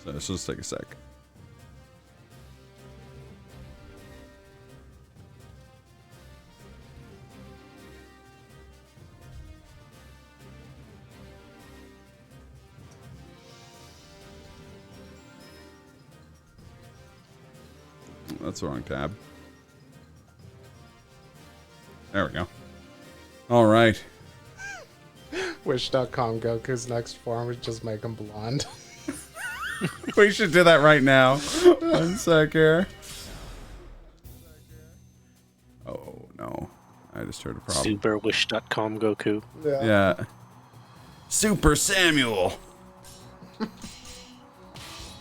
So this will just take a sec. That's the wrong tab. There we go. All right. Wish.com Goku's next form is just make him blonde. We should do that right now. One sec here. Oh, no. I just heard a problem. Super Wish.com Goku. Yeah. Super Samuel.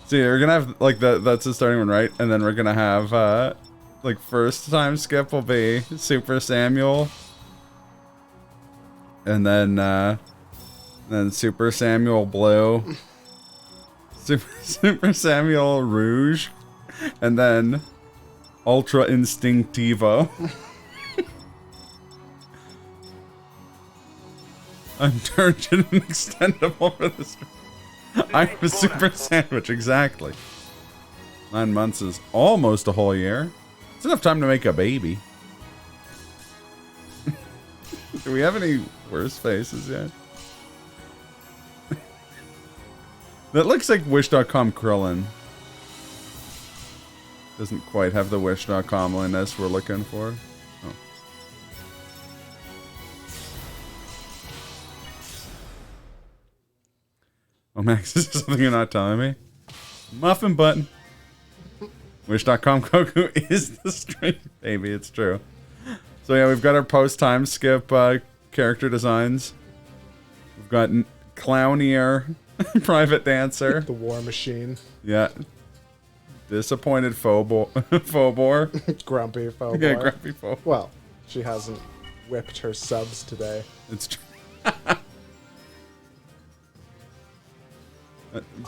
See, we're gonna have like that's the starting one, right? And then we're gonna have like first time skip will be Super Samuel. And then Super Samuel Blue. Super Samuel Rouge. And then Ultra Instinctivo. I'm turgid and extendable for this. I'm a super sandwich, exactly. 9 months is almost a whole year. It's enough time to make a baby. Do we have any worse faces yet? That looks like Wish.com Krillin. Doesn't quite have the Wish.com-liness we're looking for. Oh. Oh, Max, this is something you're not telling me? Muffin button. Wish.com Goku is the string. Baby, it's true. So yeah, we've got our post-time skip character designs. We've got Clownier, Private Dancer. The War Machine. Yeah. Disappointed Phobor. Grumpy Phobor. Yeah, Grumpy Phobor. Well, she hasn't whipped her subs today. It's true.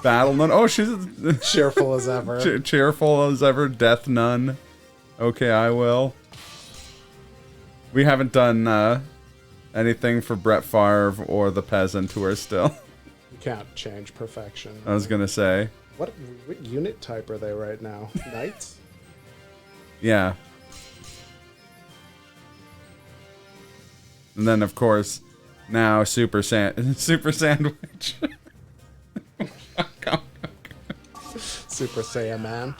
Battle Nun. Oh, she's cheerful as ever. Cheerful as ever. Death Nun. Okay, I will. We haven't done anything for Brett Favre or the Peasant who are still. You can't change perfection. I was gonna say. What unit type are they right now? Knights? Yeah. And then of course, now Super Sandwich. Super Saiyan Man.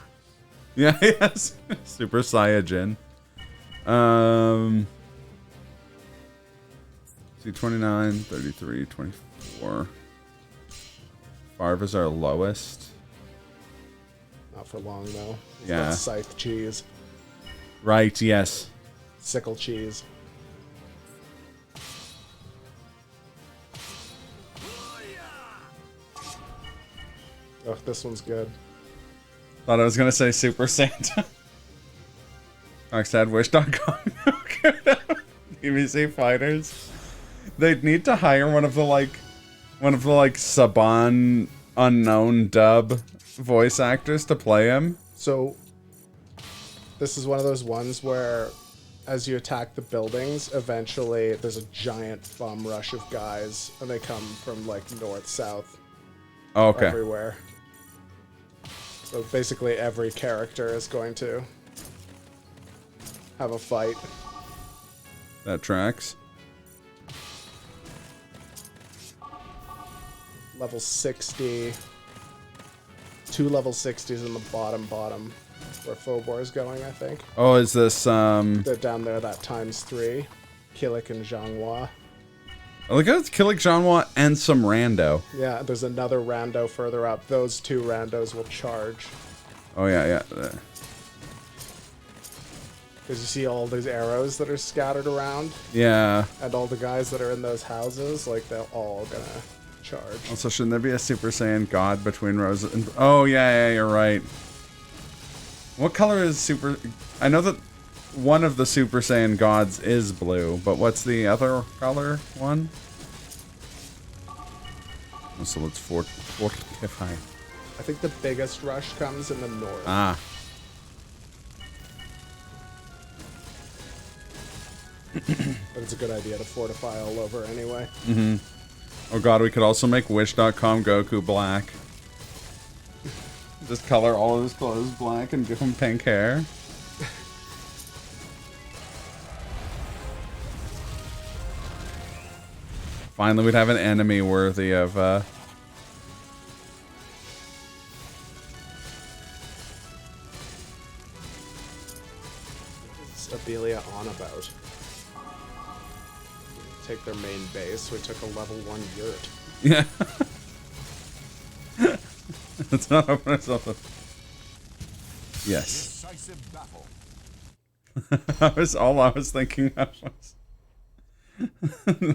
Yeah, yes. Super Saiyajin. See, 29, 33, 24. Favre is our lowest. Not for long, though. He's Yeah. got scythe cheese. Right, yes. Sickle cheese. Oh, this one's good. Thought I was gonna say Super Santa. Wish.com. BBC fighters. They'd need to hire one of the Saban unknown dub voice actors to play him. So, this is one of those ones where, as you attack the buildings, eventually there's a giant bum rush of guys, and they come from like north, south, everywhere. So basically every character is going to have a fight. That tracks. Level 60. 2 level 60s in the bottom, where Phobor is going, I think. Oh, is this, They're down there, that ×3. Killik and Zhanghua. Oh, look at Killik Zhanghua and some rando. Yeah, there's another rando further up. Those 2 randos will charge. Oh, yeah. Because you see all these arrows that are scattered around? Yeah. And all the guys that are in those houses, like, they're all gonna charge. Also, shouldn't there be a Super Saiyan God between Rose and... Oh, yeah, you're right. What color is Super... I know that one of the Super Saiyan gods is blue, but what's the other color one? Oh, so let's fortify. I think the biggest rush comes in the north. Ah. But it's a good idea to fortify all over anyway. Oh god, we could also make Wish.com Goku black. Just color all of his clothes black and give him pink hair. Finally, we'd have an enemy worthy of, What's Abelia on about? Take their main base. We took a level 1 yurt. Yeah. Let's not open ourselves up. Yes. All I was thinking of was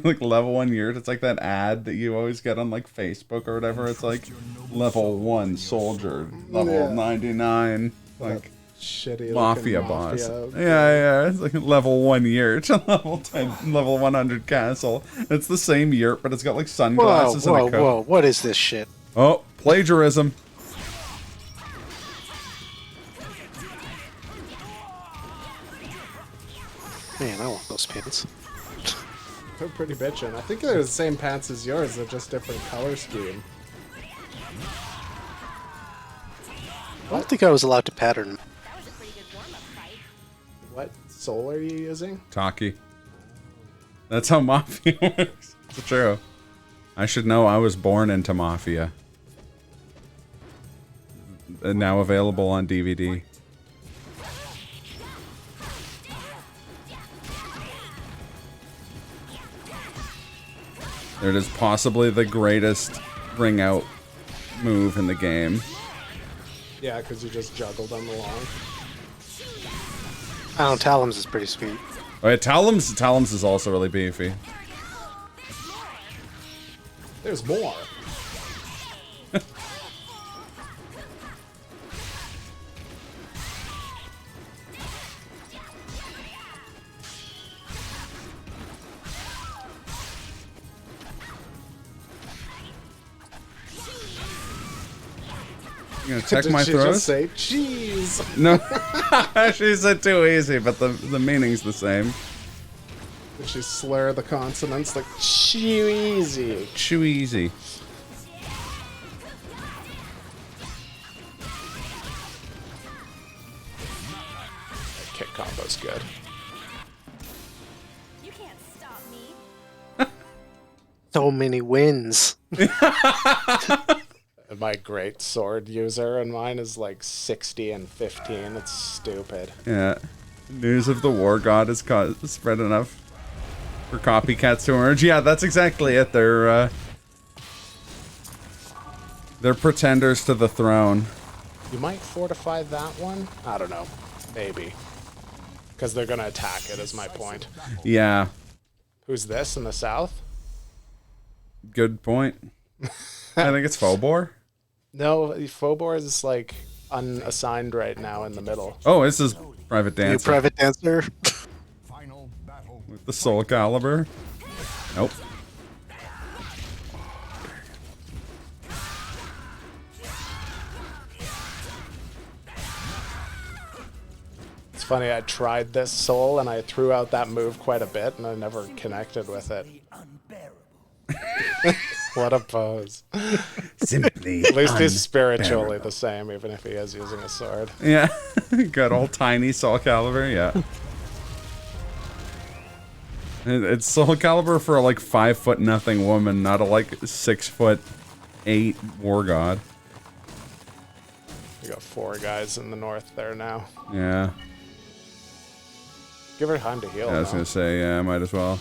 like level 1 yurt. It's like that ad that you always get on like Facebook or whatever. It's like level 1 soldier, level 99, like shitty mafia boss. Yeah. It's like level 1 yurt, level 10, level 100 castle. It's the same yurt, but it's got like sunglasses and a coat. Whoa, what is this shit? Oh, plagiarism. Man, I want those pants. They're pretty bitchin'. I think they're the same pants as yours, they're just different color scheme. I don't think I was allowed to pattern. What soul are you using? Taki. That's how Mafia works. It's true. I should know I was born into Mafia. Now available on DVD. It is possibly the greatest ring out move in the game. Yeah, because you just juggled them along. I don't know, Talons is pretty sweet. Oh yeah, Talons is also really beefy. There's more. You gonna check my Did she throws? just say cheese? No, she said too easy, but the meaning's the same. Did she slur the consonants like cheesy? Too easy. Kick combo's good. You can't stop me. So many wins. My great sword user and mine is like 60 and 15. It's stupid. Yeah. News of the war god is spread enough for copycats to emerge. Yeah, that's exactly it. They're pretenders to the throne. You might fortify that one? I don't know. Maybe. Because they're going to attack it, is my point. Yeah. Who's this in the south? Good point. I think it's Phobor. No, Phobor is like unassigned right now in the middle. Oh, this is Private You Dancer private dancer. with the Soul Calibur. Nope. It's funny, I tried this soul and I threw out that move quite a bit and I never connected with it. What a pose. Simply. At least he's spiritually the same, even if he is using a sword. Yeah. Good old tiny Soul Calibur, yeah. It's Soul Calibur for a like 5'0" woman, not a like 6'8" war god. We got 4 guys in the north there now. Yeah. Give her time to heal. Yeah, I was though. gonna say, yeah, I might as well.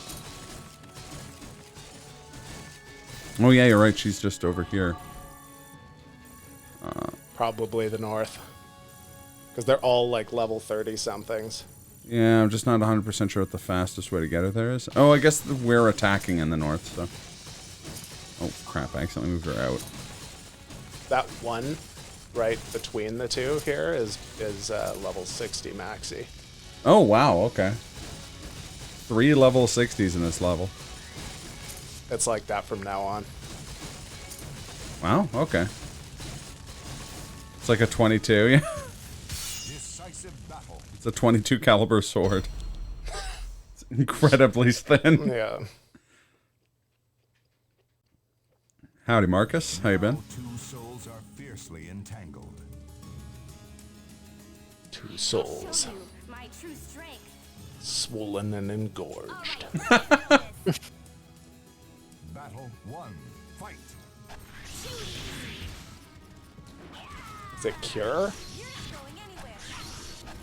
Oh yeah, you're right, she's just over here. Probably the north. Because they're all like level 30 somethings. Yeah, I'm just not 100% sure what the fastest way to get her there is. Oh, I guess we're attacking in the north, so... Oh, crap, I accidentally moved her out. That one right between the two here is level 60 maxi. Oh, wow, okay. 3 level 60s in this level. It's like that from now on. Wow, okay. It's like a 22, yeah. It's a 22 caliber sword. Incredibly thin. Yeah. Howdy, Marcus. How you been? Two souls are fiercely entangled. Two souls. Show you my true strength. Swollen and engorged. Battle 1. Fight. Is it Cure? You're not going anywhere.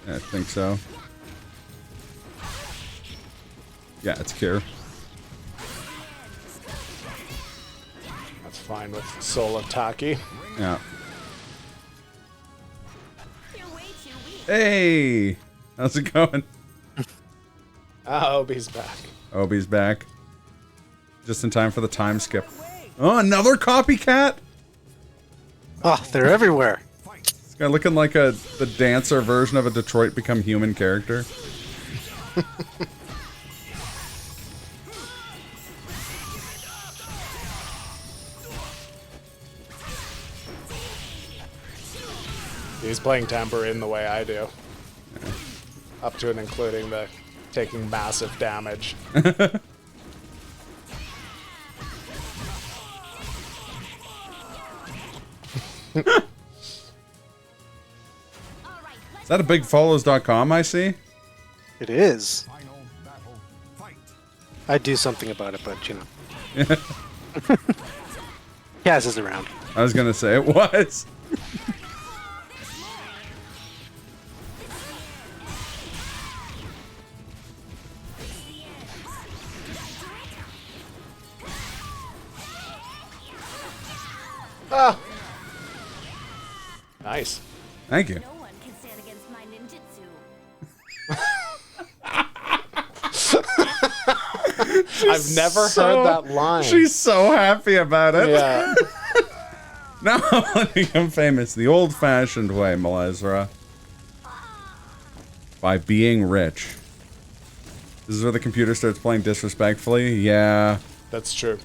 Yeah, I think so. Yeah, it's Cure. That's fine with Soul of Taki. Yeah. You're way too weak. Hey! How's it going? Ah, Obi's back. Obi's back. Just in time for the time skip. Oh, another copycat? Oh, they're everywhere. This guy looking like the dancer version of a Detroit Become Human character. He's playing tambourine the way I do. Up to and including the taking massive damage. Is that a big follows.com I see? It is. Final battle. Fight. I'd do something about it, but you know. Kaz is around. I was gonna say it was. Ah! Nice. Thank you. No one can stand against my ninjutsu. I've never heard that line. She's so happy about it. Yeah. Now I want to become famous the old-fashioned way, Melizra. By being rich. This is where the computer starts playing disrespectfully? Yeah. That's true.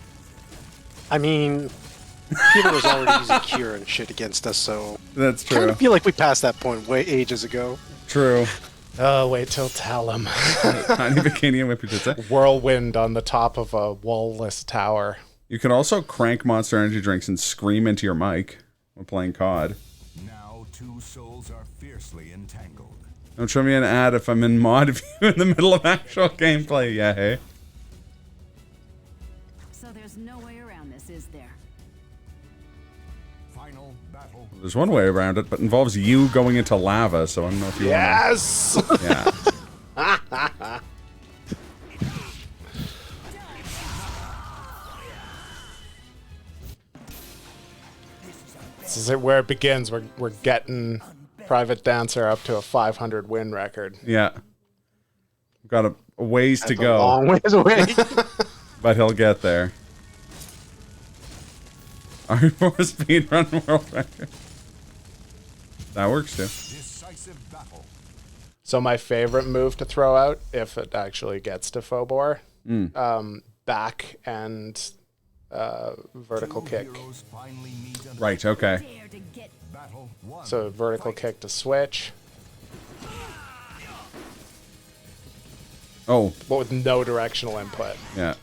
I mean, Peter was already using Cure and shit against us, so That's I kind true. of feel like we passed that point way ages ago. True. Oh, wait till tell him. Tiny bikini and whip your tits out. Whirlwind on the top of a wall-less tower. You can also crank Monster Energy drinks and scream into your mic when playing COD. Now two souls are fiercely entangled. Don't show me an ad if I'm in mod view in the middle of actual gameplay. Yeah, hey. So there's no way around this, is there? Final battle. There's one way around it, but involves you going into lava, so I don't know if you Yes! want to... Yeah. This is it where it begins. We're getting Private Dancer up to a 500 win record. Yeah. We've got a ways to That's a go, long ways away. but he'll get there. R4 speed run world record. That works too. Decisive battle. So my favorite move to throw out, if it actually gets to Phobor, back and vertical kick. Heroes finally meet and Right, okay. Dare to get battle 1. So vertical kick to switch, Oh, but with no directional input. yeah.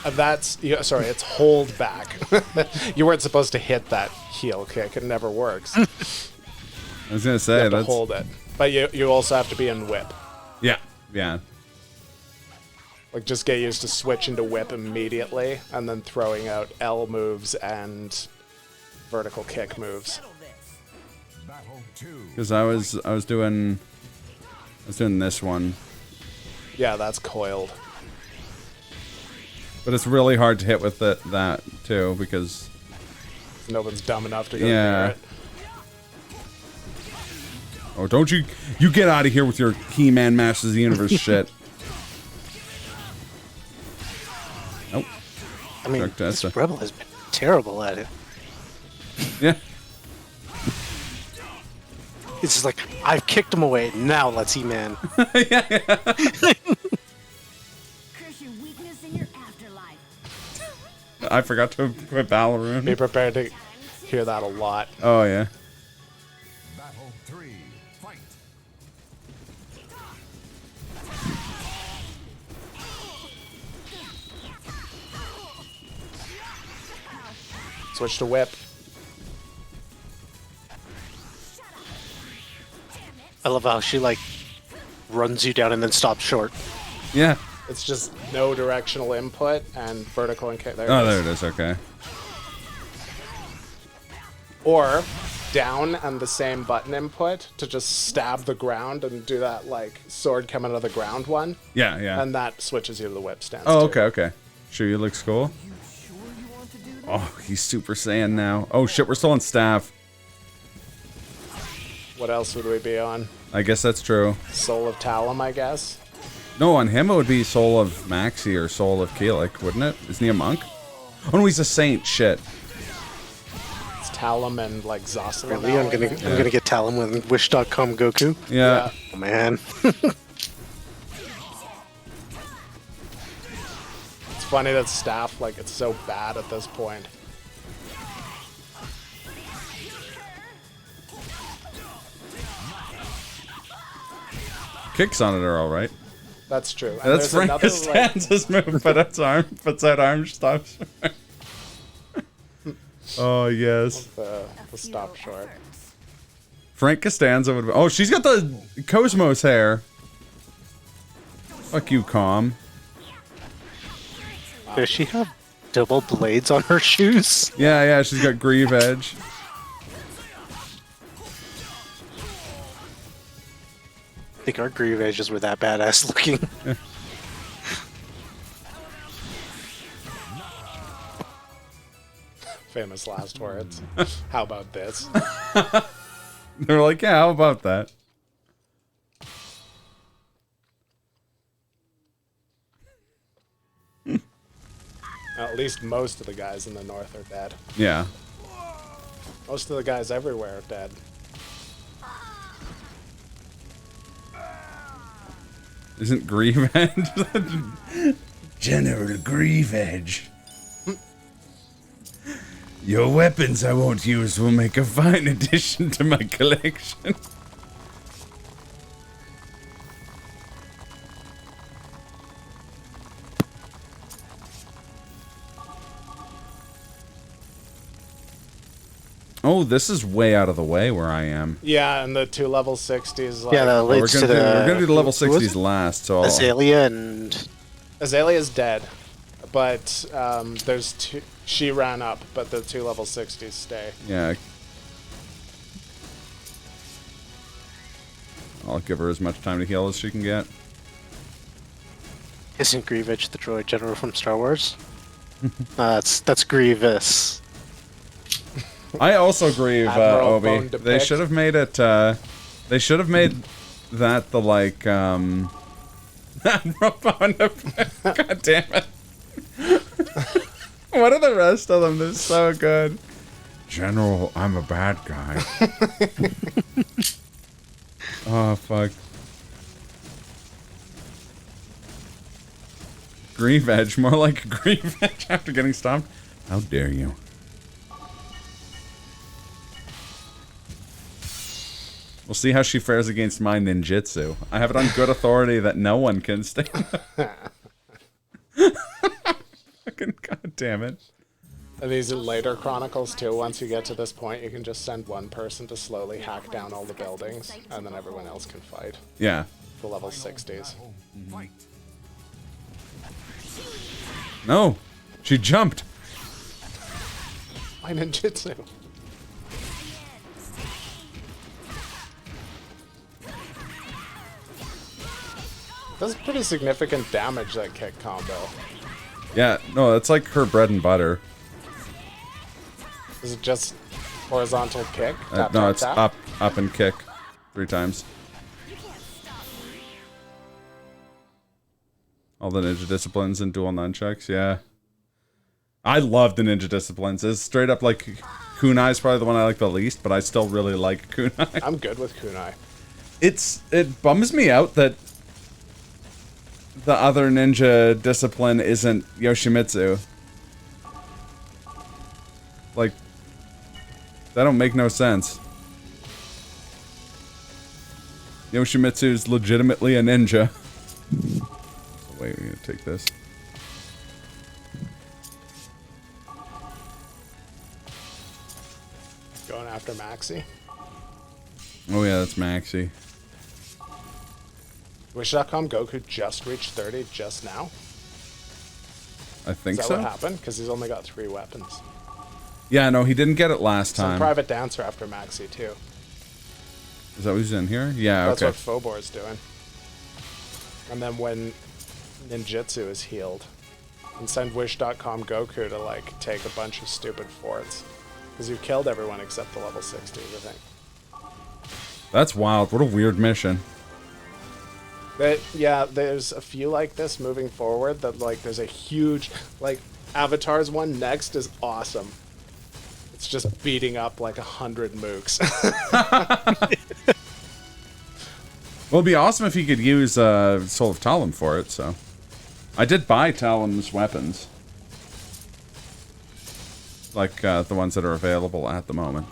That's sorry, it's hold back. You weren't supposed to hit that heel kick. It never works. You I was gonna say have to that's... hold it, but you also have to be in whip. Yeah, yeah. Like just get used to switching to whip immediately, and then throwing out L moves and vertical kick moves. battle 2. Because I was doing this one, Yeah, that's coiled. but it's really hard to hit with that too because No one's dumb enough to go Yeah. near it. oh, don't you get out of here with your He-Man Masters of the Universe shit. Nope. I mean, Dark this Testa. Rebel has been terrible at it. Yeah. It's just like, I've kicked him away, now let's E-Man. curse your weakness in your afterlife. I forgot to put Balloon. Be prepared to hear that a lot. Oh yeah. Battle 3. Fight. Switch to whip. I love how she like runs you down and then stops short. Yeah. It's just no directional input and vertical and kick. There Oh, it there is. it is. Okay. Or down and the same button input to just stab the ground and do that like sword coming out of the ground one. Yeah, yeah. And that switches you to the whip stance. Oh, too. okay, okay. Sure, you looks cool. Oh, he's Super Saiyan now. Oh shit, we're still on staff. What else would we be on? I guess that's true. Soul of Talum, I guess. No, on him it would be Soul of Maxi or Soul of Keelik, wouldn't it? Isn't he a monk? Oh no, he's a saint. Shit. It's Talum and like Zoslin. Really, I'm gonna get Talon with Wish.com Goku. Yeah. Oh man. It's funny that staff like it's so bad at this point. Kicks on it are all right. That's true. And That's there's another, like, Frankenstein's move, but its arm, puts out arm stops. Oh yes. the stop short. Frank Costanza would. Oh, she's got the Cosmos hair. Fuck you, Calm. Does she have double blades on her shoes? Yeah, yeah, she's got Grieve Edge. I think our Grieve Edges were that badass looking. Famous last words. How about this? They're like, yeah, how about that? At least most of the guys in the north are dead. Yeah. Most of the guys everywhere are dead. Isn't Grieve Edge? General Grieve Edge. Your weapons I won't use will make a fine addition to my collection. Oh, this is way out of the way where I am. Yeah, and the 2 level 60s. Like, Yeah, that Well, we're leads gonna to do, the. we're gonna do the level who was 60s it? last, so I'll, Azalea and Azalea's dead, but there's 2. She ran up, but the 2 level 60s stay. yeah. I'll give her as much time to heal as she can get. isn't Grievous the droid general from Star Wars? That's Grievous. I also grieve Admiral Obi. Bone They Depict. should have made it. They should have made that the like. Admiral Bone Depict. God damn it! What are the rest of them? They're so good. General, I'm a bad guy. Oh fuck. Grieve Edge, more like Grieve Edge after getting stomped. How dare you? We'll see how she fares against my ninjutsu. I have it on good authority that no one can stand. Fucking god damn it. And these are later chronicles too. Once you get to this point, you can just send one person to slowly hack down all the buildings, and then everyone else can fight. Yeah. The level 60s. No. She jumped. My ninjutsu. That's pretty significant damage, that kick combo. Yeah, no, that's like her bread and butter. Is it just horizontal kick? Tap, No, tap, it's tap? up and kick 3 times. All the ninja disciplines and dual nunchucks, yeah. I love the ninja disciplines. It's straight up like Kunai is probably the one I like the least, but I still really like Kunai. I'm good with kunai. It bums me out that the other ninja discipline isn't Yoshimitsu. Like, that don't make no sense. Yoshimitsu's legitimately a ninja. So wait, we're gonna take this. Going after Maxi. Oh yeah, that's Maxi. Wish.com Goku just reached 30 just now. I think Is that so. what happened? Because he's only got 3 weapons. Yeah, no, he didn't get it last Some time. private dancer after Maxi too. Is that who's in here? Yeah, That's okay. what Fobor's doing. And then when ninjutsu is healed, and send Wish.com Goku to like take a bunch of stupid forts. Because you killed everyone except the level 60s, I think. That's wild. What a weird mission. But yeah, there's a few like this moving forward that like there's a huge like Avatar's one next is awesome. It's just beating up like 100 mooks. Well, it'd be awesome if he could use Soul of Talon for it, so. I did buy Talon's weapons. Like the ones that are available at the moment.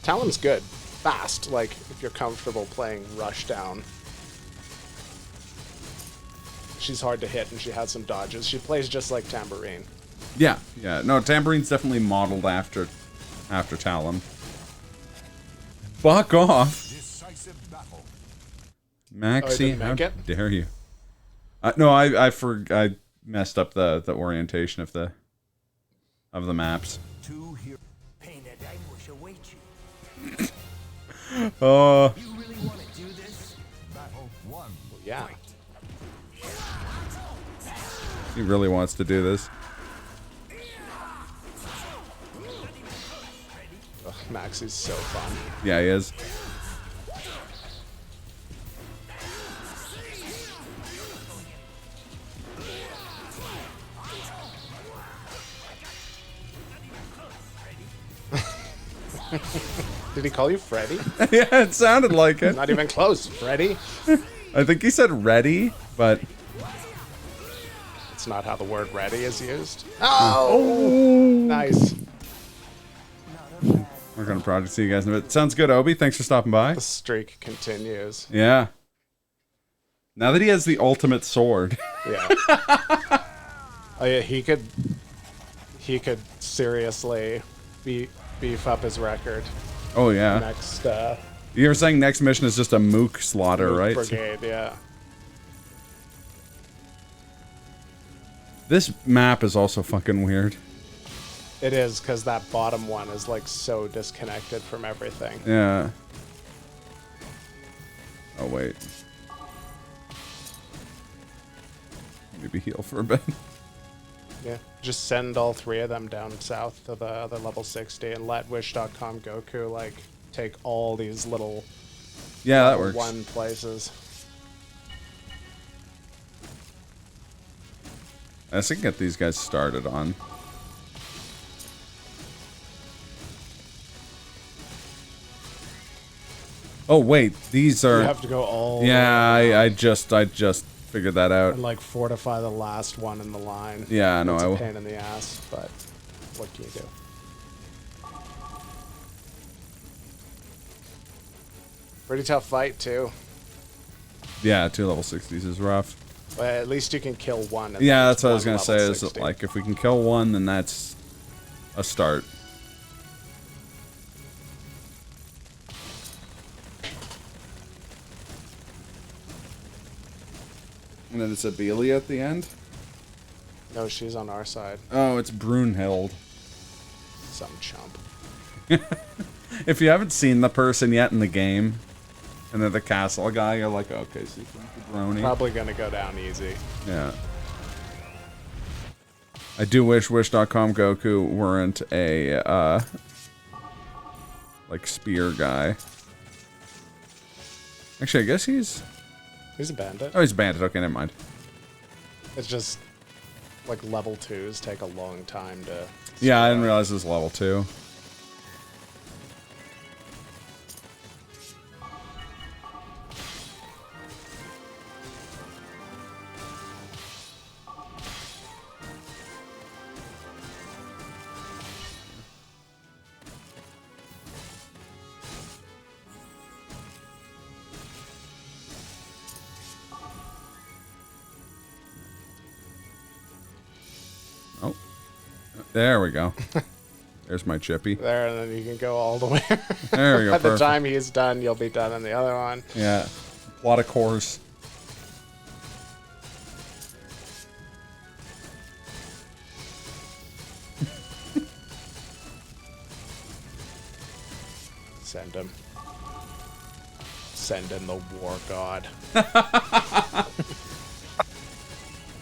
Talon's good. Fast, like if you're comfortable playing Rushdown. She's hard to hit and she has some dodges. She plays just like Tambourine. Yeah, yeah. No, Tambourine's definitely modeled after Talon. Fuck off! Decisive battle. Maxi, didn't how make it? dare you? No, I messed up the orientation of the maps. Two heroes. Pain and anguish await you. Oh, You really want to do this? Battle 1. Yeah. he really wants to do this. Ugh, Maxi's so fun. Yeah, he is. Did he call you Freddy? Yeah, it sounded like it. Not even close, Freddy. I think he said ready, but It's not how the word ready is used. Oh! Nice. we're gonna project. See you guys in a bit. Sounds good, Obi. Thanks for stopping by. The streak continues. Yeah. Now that he has the ultimate sword. Yeah. Oh yeah, he could seriously beef up his record. Oh yeah. Next You were saying next mission is just a mook slaughter, right? brigade, yeah. This map is also fucking weird. It is, because that bottom one is like so disconnected from everything. Yeah. Oh wait. Maybe heal for a bit. Yeah. Just send all 3 of them down south to the other level 60 and let Wish.com Goku like take all these little Yeah, that works. 1 places. I guess I can get these guys started on. Oh wait, these are. You have to go all Yeah, I just figured that out. and like fortify the last one in the line. Yeah, no, It's I a will. pain in the ass, but what can you do? Pretty tough fight too. Yeah, 2 level 60s is rough. But at least you can kill one. and Yeah, then that's what I was one gonna say. level Is 60. like if we can kill one, then that's a start. And then it's Abelia at the end. No, she's on our side. Oh, it's Brunhild. Some chump. If you haven't seen the person yet in the game, and they're the castle guy, you're like, okay, so he's a brony. Probably gonna go down easy. Yeah. I do wish Wish.com Goku weren't a, like, spear guy. Actually, I guess he's... He's a bandit. Oh, he's a bandit. Okay, never mind. It's just like level 2s take a long time to. Yeah, I didn't realize it was level 2. Oh. There we go. There's my chippy. There, and then you can go all the way. There we go. By the Perfect. time he's done, you'll be done on the other one. Yeah. A lot of cores. Send him. Send in the war god.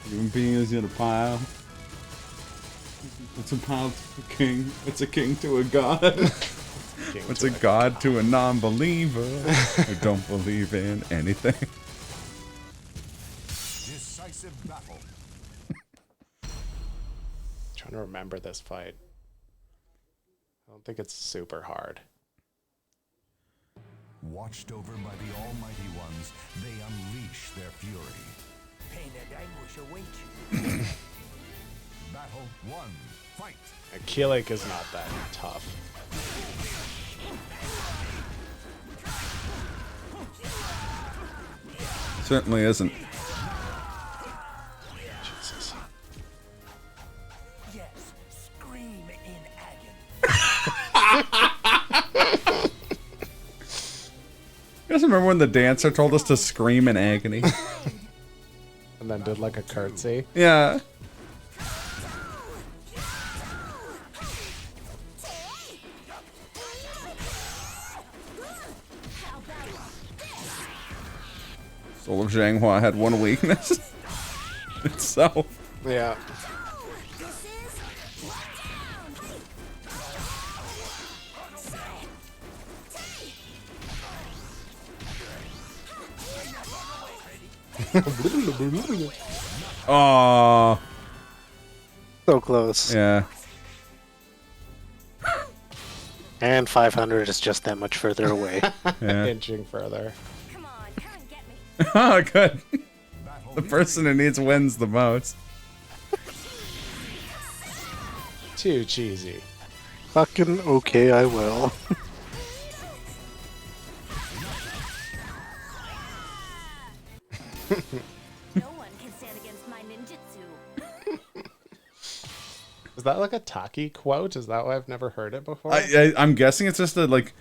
Human being is in a pile. It's a pile to a king. It's a king to a god. It's a god to a non-believer who don't believe in anything. Decisive battle. Trying to remember this fight. I don't think it's super hard. Watched over by the Almighty Ones, they unleash their fury. Pain and anguish await you. Battle 1. Fight! Keelik is not that tough. Certainly isn't. Jesus. Yes, scream in agony. You guys remember when the dancer told us to scream in agony? And then did like a curtsy. Yeah. Soul of Zhanghua had one weakness. Itself. Yeah. Oh. So close. Yeah. And 500 is just that much further away. Yeah. Inching further. Come on, come and get me. Oh, good. Battle The person who needs wins the most. Too cheesy. Fucking okay, I will. No one can stand against my ninjutsu. Is that like a Taki quote? Is that why I've never heard it before? I'm guessing it's just a, like,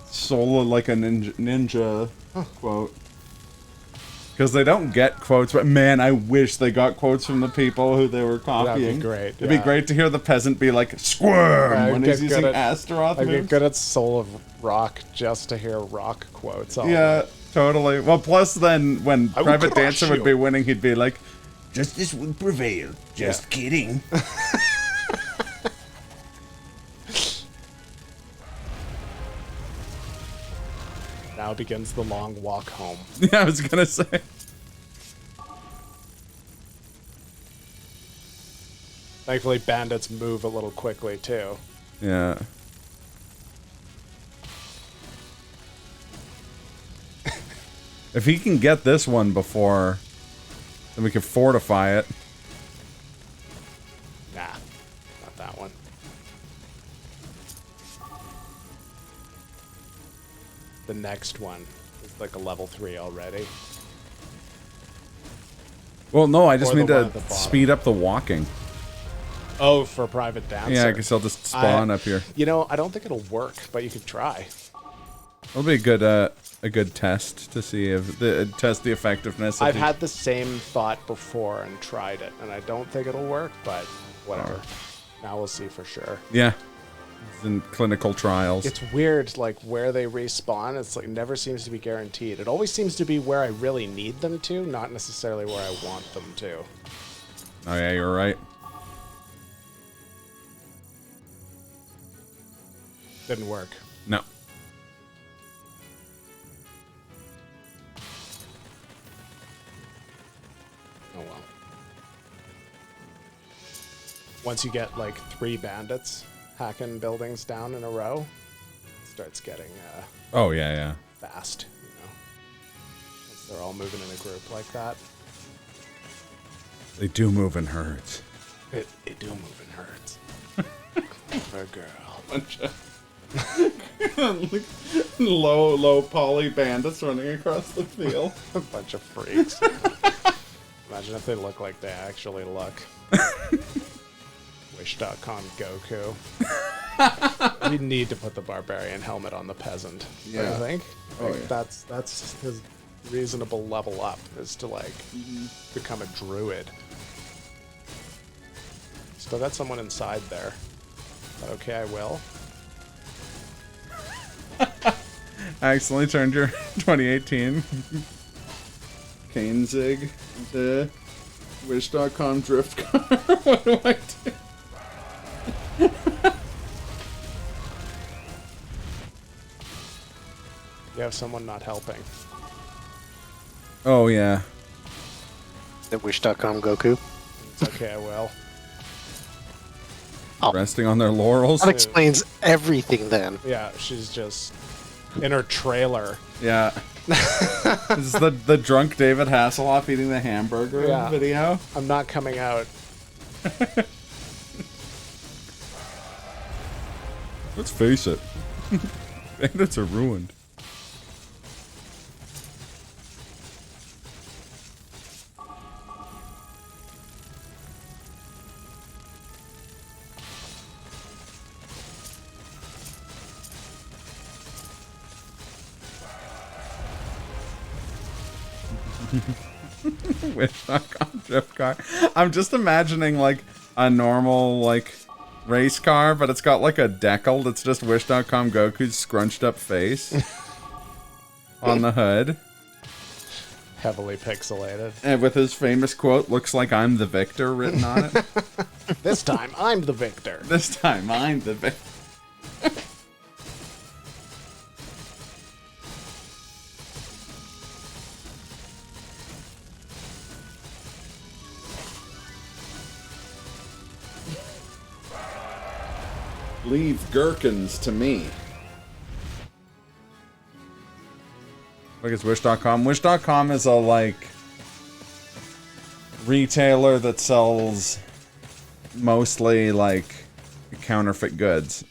solo, like a ninja quote. Because they don't get quotes, but man, I wish they got quotes from the people who they were copying. That'd be great. It'd be great to hear the peasant be like, squirm, Yeah, when get he's using good at- Astaroth I get moves. good at Soul of Rock just to hear rock quotes. All Yeah, night. totally. Well, plus then when I will Private crush Dancer would you. be winning, he'd be like, justice will prevail. Just kidding. Now begins the long walk home. Yeah, I was gonna say. Thankfully, bandits move a little quickly too. Yeah. If he can get this one before, then we can fortify it. Nah, not that one. The next one is like a level 3 already. Well, no, I just Or the mean one to at the bottom. speed up the walking. Oh, for Private Dancer. Yeah, I guess I'll just spawn up here. You know, I don't think it'll work, but you could try. It'll be a good test to see if test the effectiveness. Of I've the- had the same thought before and tried it, and I don't think it'll work, but whatever. Now we'll see for sure. Yeah, it's in clinical trials. It's weird, like where they respawn. It's like never seems to be guaranteed. It always seems to be where I really need them to, not necessarily where I want them to. Oh yeah, you're right. Didn't work. No. Oh well. Once you get like 3 bandits hacking buildings down in a row, it starts getting Oh yeah, yeah. fast, you know. Once they're all moving in a group like that, They do move in herds. it do move and hurts. For a girl. Bunch of low poly bandits running across the field. A bunch of freaks. Imagine if they look like they actually look. Wish Wish.com Goku. We need to put the barbarian helmet on the peasant. Yeah. I think. Oh, Like, yeah. That's his reasonable level up is to like become a druid. Still got someone inside there. But okay, I will. I accidentally turned your 2018 Cane Zig into Wish.com drift car. What do I do? You have someone not helping. Oh, yeah. The Wish.com Goku. It's okay, I will. Resting on their laurels. That explains everything then. Yeah, she's just in her trailer. Yeah. This is the drunk David Hasselhoff eating the hamburger Yeah. video. I'm not coming out. Let's face it. Bandits are ruined. Wish.com drift car. I'm just imagining like a normal like race car, but it's got like a decal that's just Wish.com Goku's scrunched up face on the hood. Heavily pixelated. And with his famous quote, "Looks like I'm the victor" written on it. This time, I'm the victor. This time I'm the victor. Leave gherkins to me. Look, it's Wish.com. Wish.com is a, like, retailer that sells mostly, like, counterfeit goods.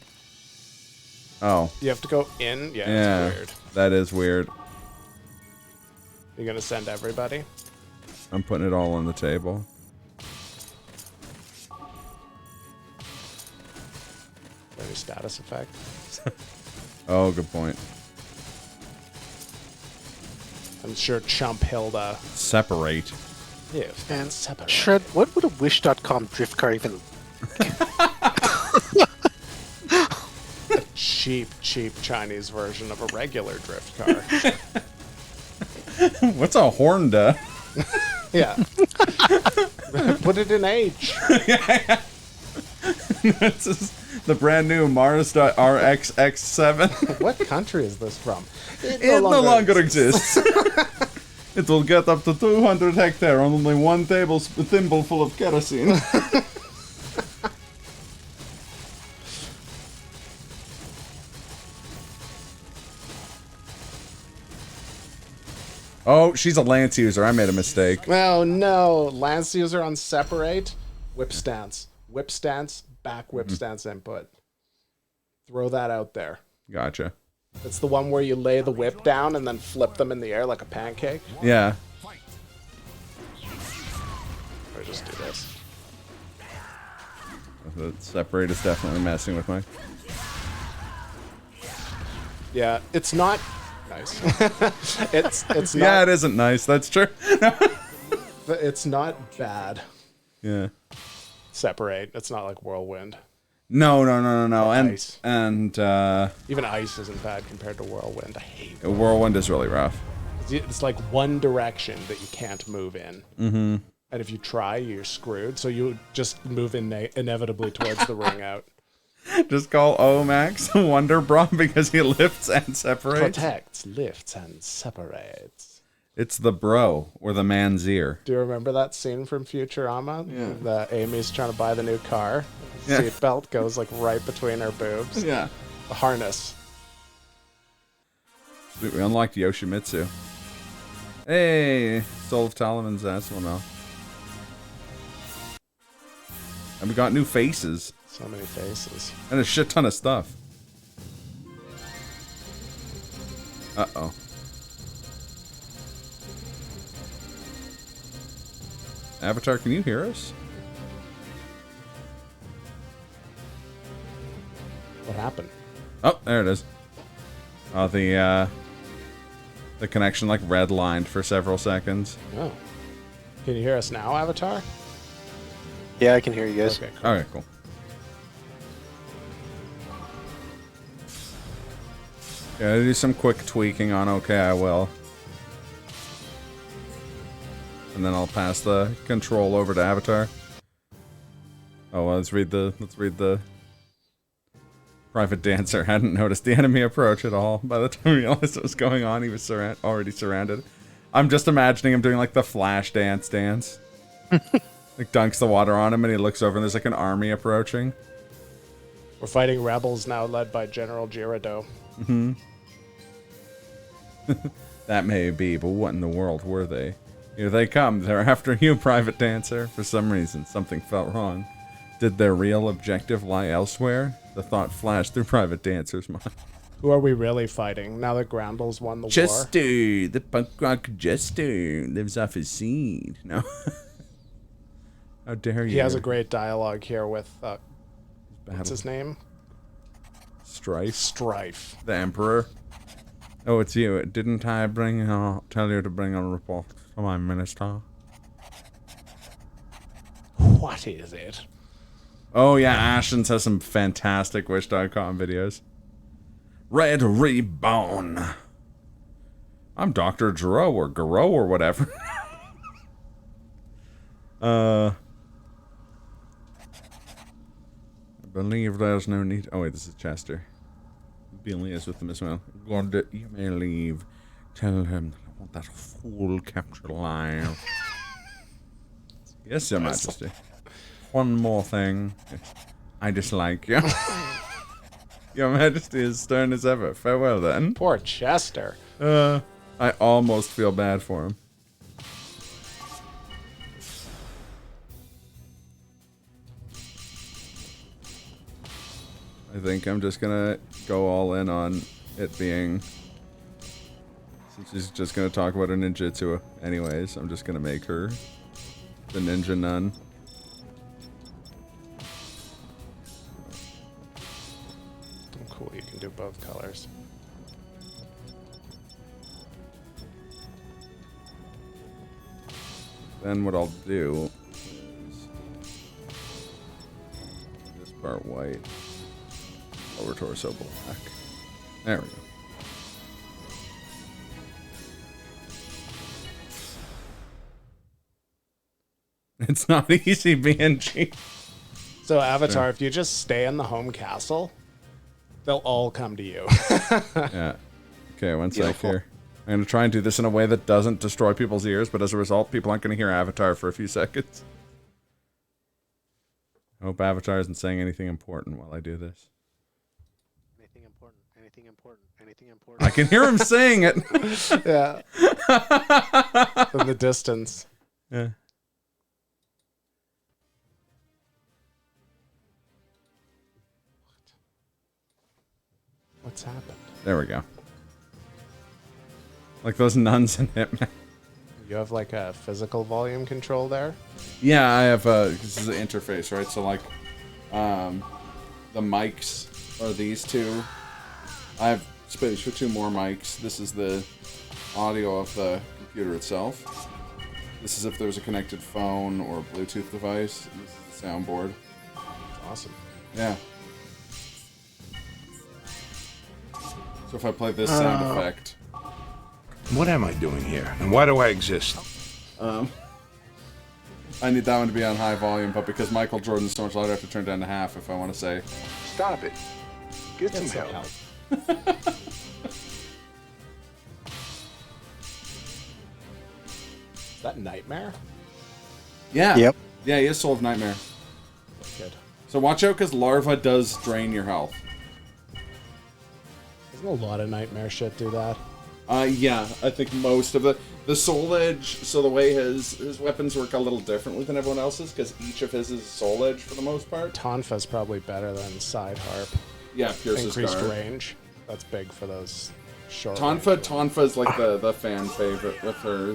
Oh. You have to go in? Yeah, Yeah. it's weird. That is weird. You gonna send everybody? I'm putting it all on the table. Any status effect? Oh, good point. I'm sure Chump Hilda. Separate. Yeah, And separate. Shred, what would a Wish.com drift car even... Cheap Chinese version of a regular drift car. What's a Honda? Yeah. Put it in H. This is the brand new Mazda RX-X7. What country is this from? It no longer exists. It will get up to 200 hectare on only one thimbleful of kerosene. Oh, she's a Lance user. I made a mistake. Oh no, Lance user on separate. Whip stance. Whip stance, back whip stance input. Throw that out there. Gotcha. It's the one where you lay the whip down and then flip them in the air like a pancake. Yeah. Or just do this. The separate is definitely messing with my... Yeah, it's not nice. it's not Yeah, it isn't nice. That's true. it's not bad. Yeah. Separate. It's not like Whirlwind. No. Ice. And Even Ice isn't bad compared to Whirlwind. I hate it. Whirlwind is really rough. It's like one direction that you can't move in. Mm-hmm. And if you try, you're screwed. So you just move inevitably towards the ring out. Just call Omax Wonder Bra because he lifts and separates. Protects, lifts, and separates. It's the bro or the man's ear. Do you remember that scene from Futurama? Yeah. The Amy's trying to buy the new car. Yeah. Seatbelt goes like right between her boobs. Yeah. The harness. Sweet, we unlocked Yoshimitsu. Hey, Soul of Talaman's ass. Well, no. And we got new faces. So many faces. And a shit ton of stuff. Uh-oh. Avatar, can you hear us? What happened? Oh, there it is. Oh, the connection like redlined for several seconds. Oh. Can you hear us now, Avatar? Yeah, I can hear you guys. Okay, cool. Okay, cool. Yeah, do some quick tweaking on okay, I will. And then I'll pass the control over to Avatar. Oh, well, let's read the private dancer. Hadn't noticed the enemy approach at all. By the time he realized what was going on, he was already surrounded. I'm just imagining him doing like the flash dance. Like dunks the water on him and he looks over and there's like an army approaching. We're fighting rebels now led by General Girardeau. Mm-hmm. That may be, but what in the world were they? Here they come. They're after you, Private Dancer. For some reason, something felt wrong. Did their real objective lie elsewhere? The thought flashed through Private Dancer's mind. Who are we really fighting now that Gramble's won the war? Jester, the punk rock Jester, lives off his seed. No. How dare you? He has a great dialogue here with, what's his name? Strife. Strife. The Emperor. Oh, it's you. Didn't I tell you to bring a report for my minister? What is it? Oh yeah, Ashens has some fantastic Wish.com videos. Red Reborn. I'm Dr. Gero or Gero or whatever. I believe there's no need. Oh wait, this is Chester. Billy is with them as well. God, you may leave. Tell him that I want that fool captured alive. Yes, Your Majesty. One more thing. I dislike you. Your Majesty is stern as ever. Farewell then. Poor Chester. I almost feel bad for him. I think I'm just gonna go all in on it being... Since she's just gonna talk about her ninjutsu anyways, I'm just gonna make her the ninja nun. Oh, cool, you can do both colors. Then what I'll do is this part white, lower torso black. There we go. It's not easy being cheap. So Avatar, if you just stay in the home castle, they'll all come to you. Yeah. Okay, one sec here. I'm going to try and do this in a way that doesn't destroy people's ears, but as a result, people aren't going to hear Avatar for a few seconds. I hope Avatar isn't saying anything important while I do this. Anything important, anything important, anything important. I can hear him saying it. Yeah. In the distance. Yeah. What's happened? There we go. Like those nuns in Hitman. You have like a physical volume control there? Yeah, I have this is an interface, right? So like, the mics are these two. I have space for two more mics. This is the audio of the computer itself. This is if there's a connected phone or Bluetooth device. This is the soundboard. Awesome. Yeah. So if I play this sound effect. What am I doing here? And why do I exist? I need that one to be on high volume, but because Michael Jordan's so much louder, I have to turn it down to half if I want to say. Stop it. Get some help. Is that Nightmare? Yeah. Yep. Yeah, he is Soul of Nightmare. Good. So watch out, because Larva does drain your health. Doesn't a lot of Nightmare shit do that? Yeah, I think most of the Soul Edge, so the way his weapons work a little differently than everyone else's, because each of his is Soul Edge for the most part. Tonfa's probably better than Side Harp. Yeah, Pierce's Increased Scar. range. That's big for those short Tonfa's like the fan favorite with her.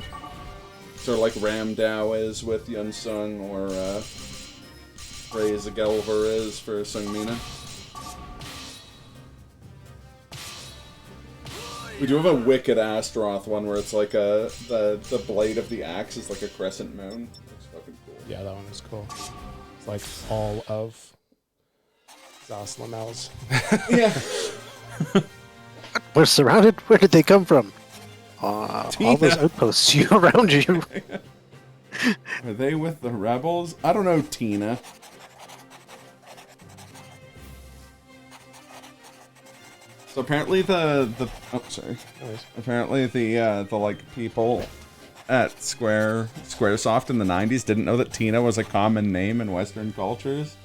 Sort of like Ramdao is with Yun Sung, or Rei Zagelver is for Sung Mina. We do have a wicked Astaroth one where it's like the blade of the axe is like a crescent moon. It's fucking cool. Yeah, that one is cool. It's like all of Zoslamel's. Yeah. We're surrounded. Where did they come from? All those outposts around you. Are they with the rebels? I don't know, Tina. So apparently apparently the like people at Squaresoft in the 90s didn't know that Tina was a common name in Western cultures.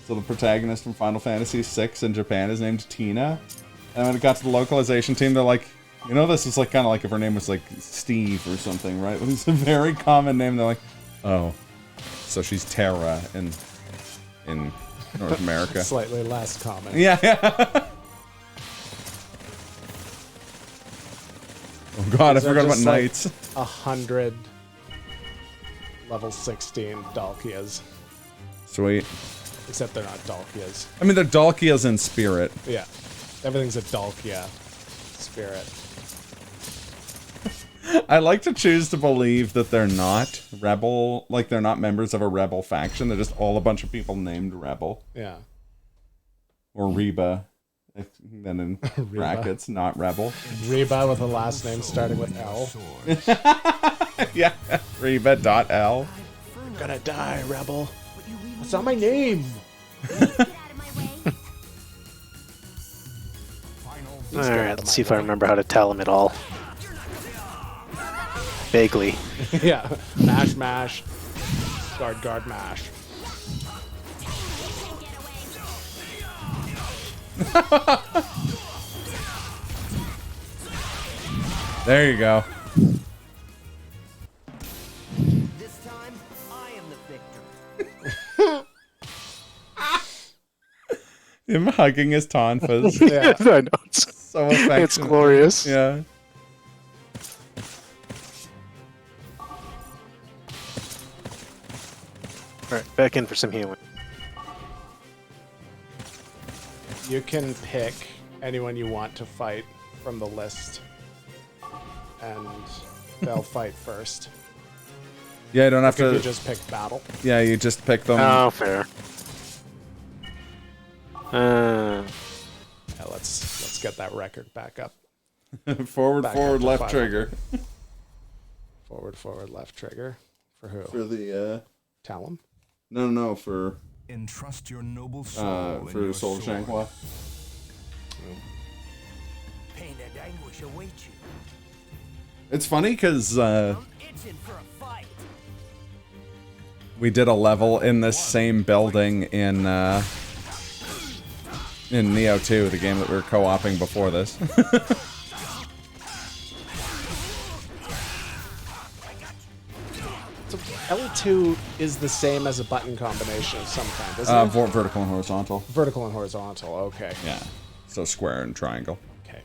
So the protagonist from Final Fantasy VI in Japan is named Tina. And when it got to the localization team, they're like, you know, this is like kind of like if her name was like Steve or something, right? It's a very common name. They're like, oh, so she's Terra in North America. Slightly less common. Yeah. Oh god, I forgot about knights. 100 level 16 Dalkias. Sweet. Except they're not Dalkias. I mean, they're Dalkias in spirit. Yeah. Everything's a Dalkia spirit. I like to choose to believe that they're not rebel, like they're not members of a rebel faction. They're just all a bunch of people named Rebel. Yeah. Or Reba. Then in brackets, not Rebel. Reba with a last name starting with L. Yeah, Reba.L. I'm gonna die, Rebel. That's not my name. Alright, let's see if I remember how to tell him it all. Vaguely. Yeah. Mash, mash. Guard, guard, mash. There you go. This time, I am the victor. Him hugging his tonfas. Yeah. I know. So affectionate. It's glorious. Yeah. Alright, back in for some healing. You can pick anyone you want to fight from the list. And they'll fight first. Yeah, you don't have You to. just pick battle. Yeah, you just pick them. Oh, fair. Yeah, let's get that record back up. Forward, back forward, up to left 500. trigger. Forward, forward, left trigger. For who? For the, Talon? No, for, Entrust your noble soul in for your Soul sword. Shanghua. Pain and anguish await you. It's funny because, I'm itching for a fight. we did a level in this same building in Neo 2, the game that we were co-oping before this. So L2 is the same as a button combination of some kind, isn't it? Vertical and horizontal. Vertical and horizontal, okay. Yeah. So square and triangle. Okay.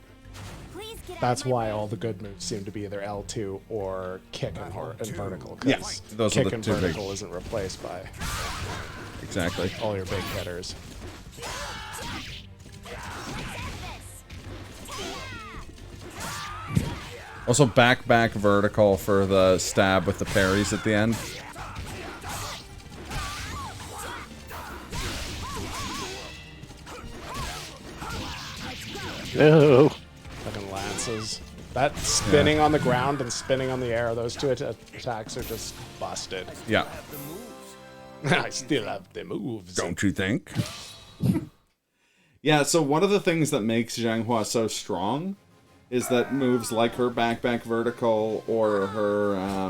Please get out That's of my why all the good moves seem to be either L2 or kick and vertical. 'cause Yes, those are kick the and two big- vertical isn't replaced by Exactly. all your big hitters. Also back vertical for the stab with the parries at the end. No. Fucking lances. That spinning on the ground and spinning on the air, those two attacks are just busted. Yeah. I still have the moves. Don't you think? Yeah, so one of the things that makes Zhanghua so strong is that moves like her back vertical or her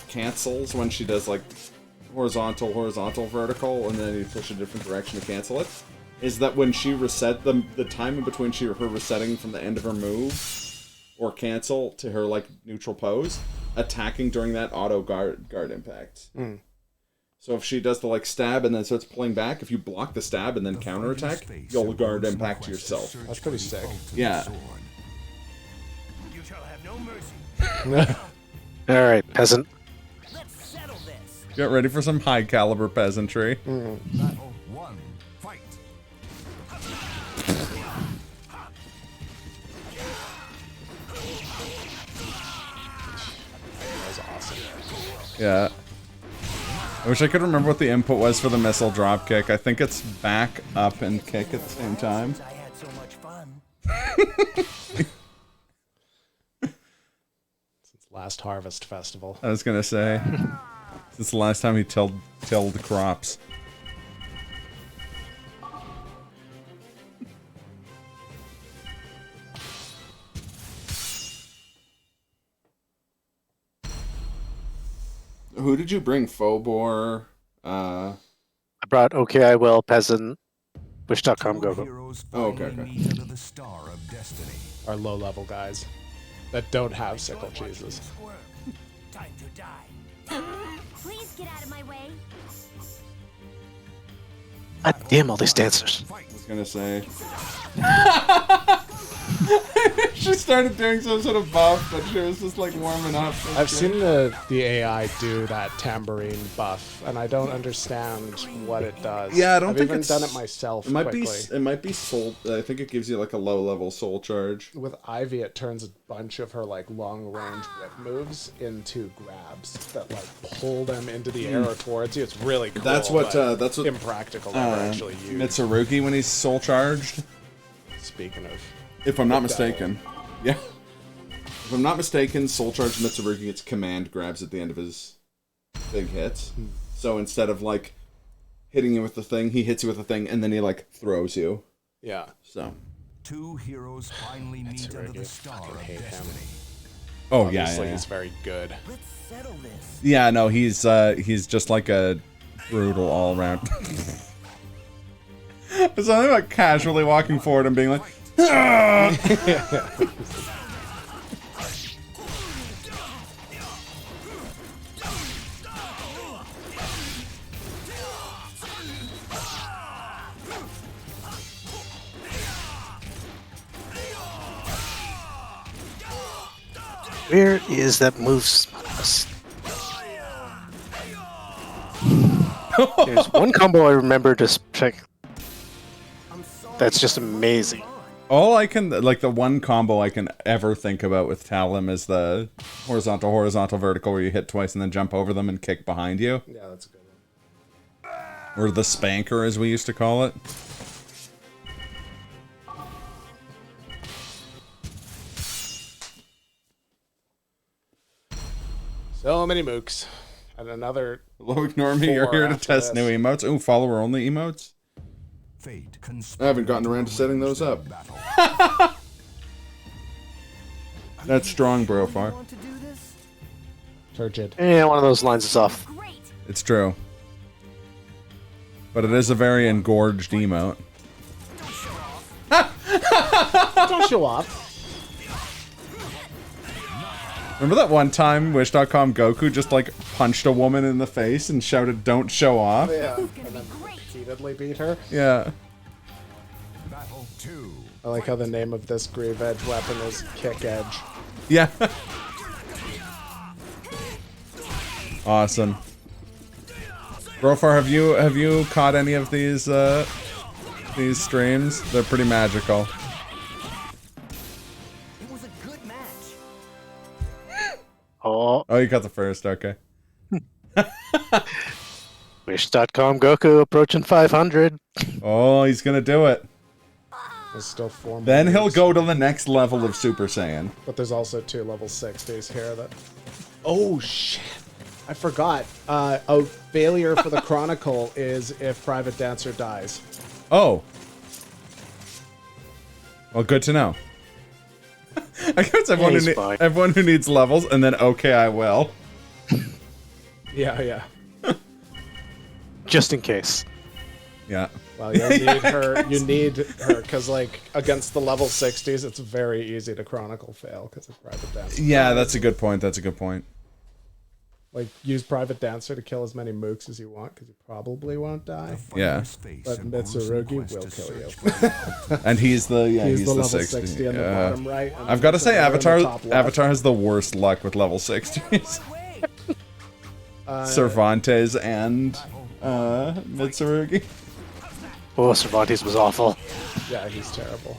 cancels when she does like horizontal vertical and then you push a different direction to cancel it, is that when she reset the time in between her resetting from the end of her move or cancel to her like neutral pose, attacking during that auto guard impact. So if she does the like stab and then starts pulling back, if you block the stab and then counterattack, you'll guard impact to yourself. That's pretty sick. Yeah. You shall have no mercy. Alright, peasant. Let's settle this. Get ready for some high caliber peasantry. Battle 1. Fight. Yeah. I wish I could remember what the input was for the missile drop kick. I think it's back, up, and kick at the same time. I had so much fun. Since last Harvest Festival. I was gonna say. Since the last time he tilled crops. Who did you bring? Phobor? I brought Okay I Will, Peasant, Wish.com, Two Gogo. heroes Oh, okay, finally okay. meet under the star of destiny. Our low-level guys that don't have sickle cheeses. Squirm. Time to die. Please get out of my way. God damn all these dancers. I was gonna say. She started doing some sort of buff, but she was just like warming up. I've seen the AI do that tambourine buff, and I don't understand what it does. Yeah, I don't I've think even it's done it myself. It might quickly. be. It might be soul. I think it gives you like a low level soul charge. With Ivy, it turns a bunch of her like long range whip moves into grabs that like pull them into the air or towards you. It's really cool. That's what. but That's what. impractical to ever actually use. Mitsurugi when he's soul charged. Speaking of, If I'm not mistaken. Yeah. If I'm not mistaken, soul charge Mitsurugi gets command grabs at the end of his big hits. So instead of like hitting you with the thing, he hits you with the thing, and then he like throws you. yeah, So. Two heroes finally meet under the Mitsurugi, star fucking of hate him. destiny. Oh obviously yeah. he's very good. Let's settle this. Yeah, no, he's just like a brutal all around. It's something about casually walking forward and being like, "Ah!" Where is that move? There's one combo I remember to check. That's just amazing. All I can, like, the one combo I can ever think about with Talim is the horizontal, vertical, where you hit twice and then jump over them and kick behind you. Yeah, that's a good one. Or the spanker, as we used to call it. So many mooks. And another. Hello, ignore me. You're 4 here to after test this. new emotes. Ooh, follower only emotes. Fate I haven't gotten around to setting those up. battle. That's strong, Brofar. Want to do this? Turgid. And one of those lines is off. Great. It's true. But it is a very engorged emote. Don't show off. Remember that one time Wish.com Goku just like punched a woman in the face and shouted, "Don't show off"? Yeah. And then repeatedly beat her. Yeah. Battle 2. I like how the name of this Grieve Edge weapon is Kick Edge. Yeah. Awesome. Brofar, have you caught any of these streams? They're pretty magical. It was a good match. Oh, Oh, you caught the first, okay. Wish.com Goku approaching 500. Oh, he's gonna do it. There's still 4 more. Then he'll moves. go to the next level of Super Saiyan. But there's also 2 level 60s here that. Oh shit! I forgot. A failure for the Chronicle is if Private Dancer dies. Oh. Well, good to know. I guess everyone, he's who fine. everyone who needs levels, and then okay, I will. Yeah, yeah. Just in case. Yeah. Well, you need her. You need her because, like, against the level 60s, it's very easy to Chronicle fail because of Private Dancer. Yeah, that's a good point. That's a good point. Like, use Private Dancer to kill as many mooks as you want because you probably won't die. Yeah. But Mitsurugi will kill you. And he's the He's the level 60. 60 on the Yeah. bottom right. and I've got to say, Mitsurugi on the Avatar top left. Avatar has the worst luck with level 60s. Cervantes and Mitsurugi. Oh, Cervantes was awful. Yeah, he's terrible.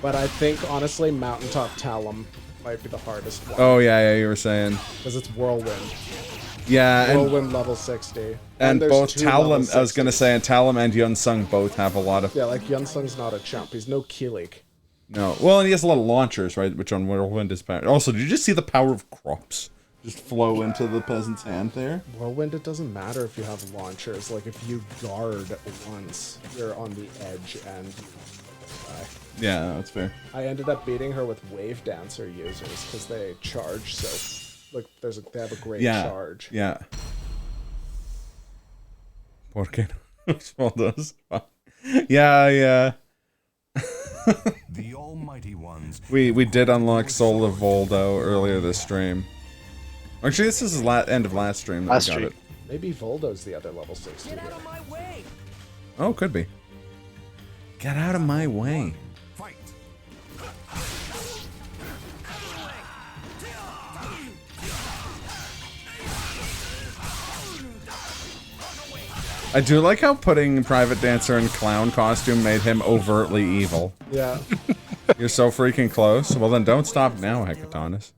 But I think, honestly, Mountaintop Talum might be the hardest one. Oh yeah, you were saying. Because it's Whirlwind. Yeah, and Whirlwind level 60. both there's two level Talon, I was gonna 60s. say, and Talon and Yunsung both have a lot of. Yeah, like Yunsung's not a chump. He's no Kilik. No, well, and he has a lot of launchers, right? Which on Whirlwind is better. Also, did you just see the power of crops just flow into the peasant's hand there? Whirlwind, it doesn't matter if you have launchers. Like, if you guard once, you're on the edge and you die. Yeah, no, that's fair. I ended up beating her with Wave Dancer users because they charge so... Like, they have a great charge. Yeah. Porque Voldos. Yeah. The almighty ones. We did unlock Soul of Voldo earlier this stream. Actually, this is the end of last stream that Last we got stream. it. Maybe Voldo's the other level 60 here. Get out of my way! Oh, could be. Get out of my way. Fight. I do like how putting Private Dancer in clown costume made him overtly evil. Yeah. You're so freaking close. Well, then don't stop now, Hecatonis.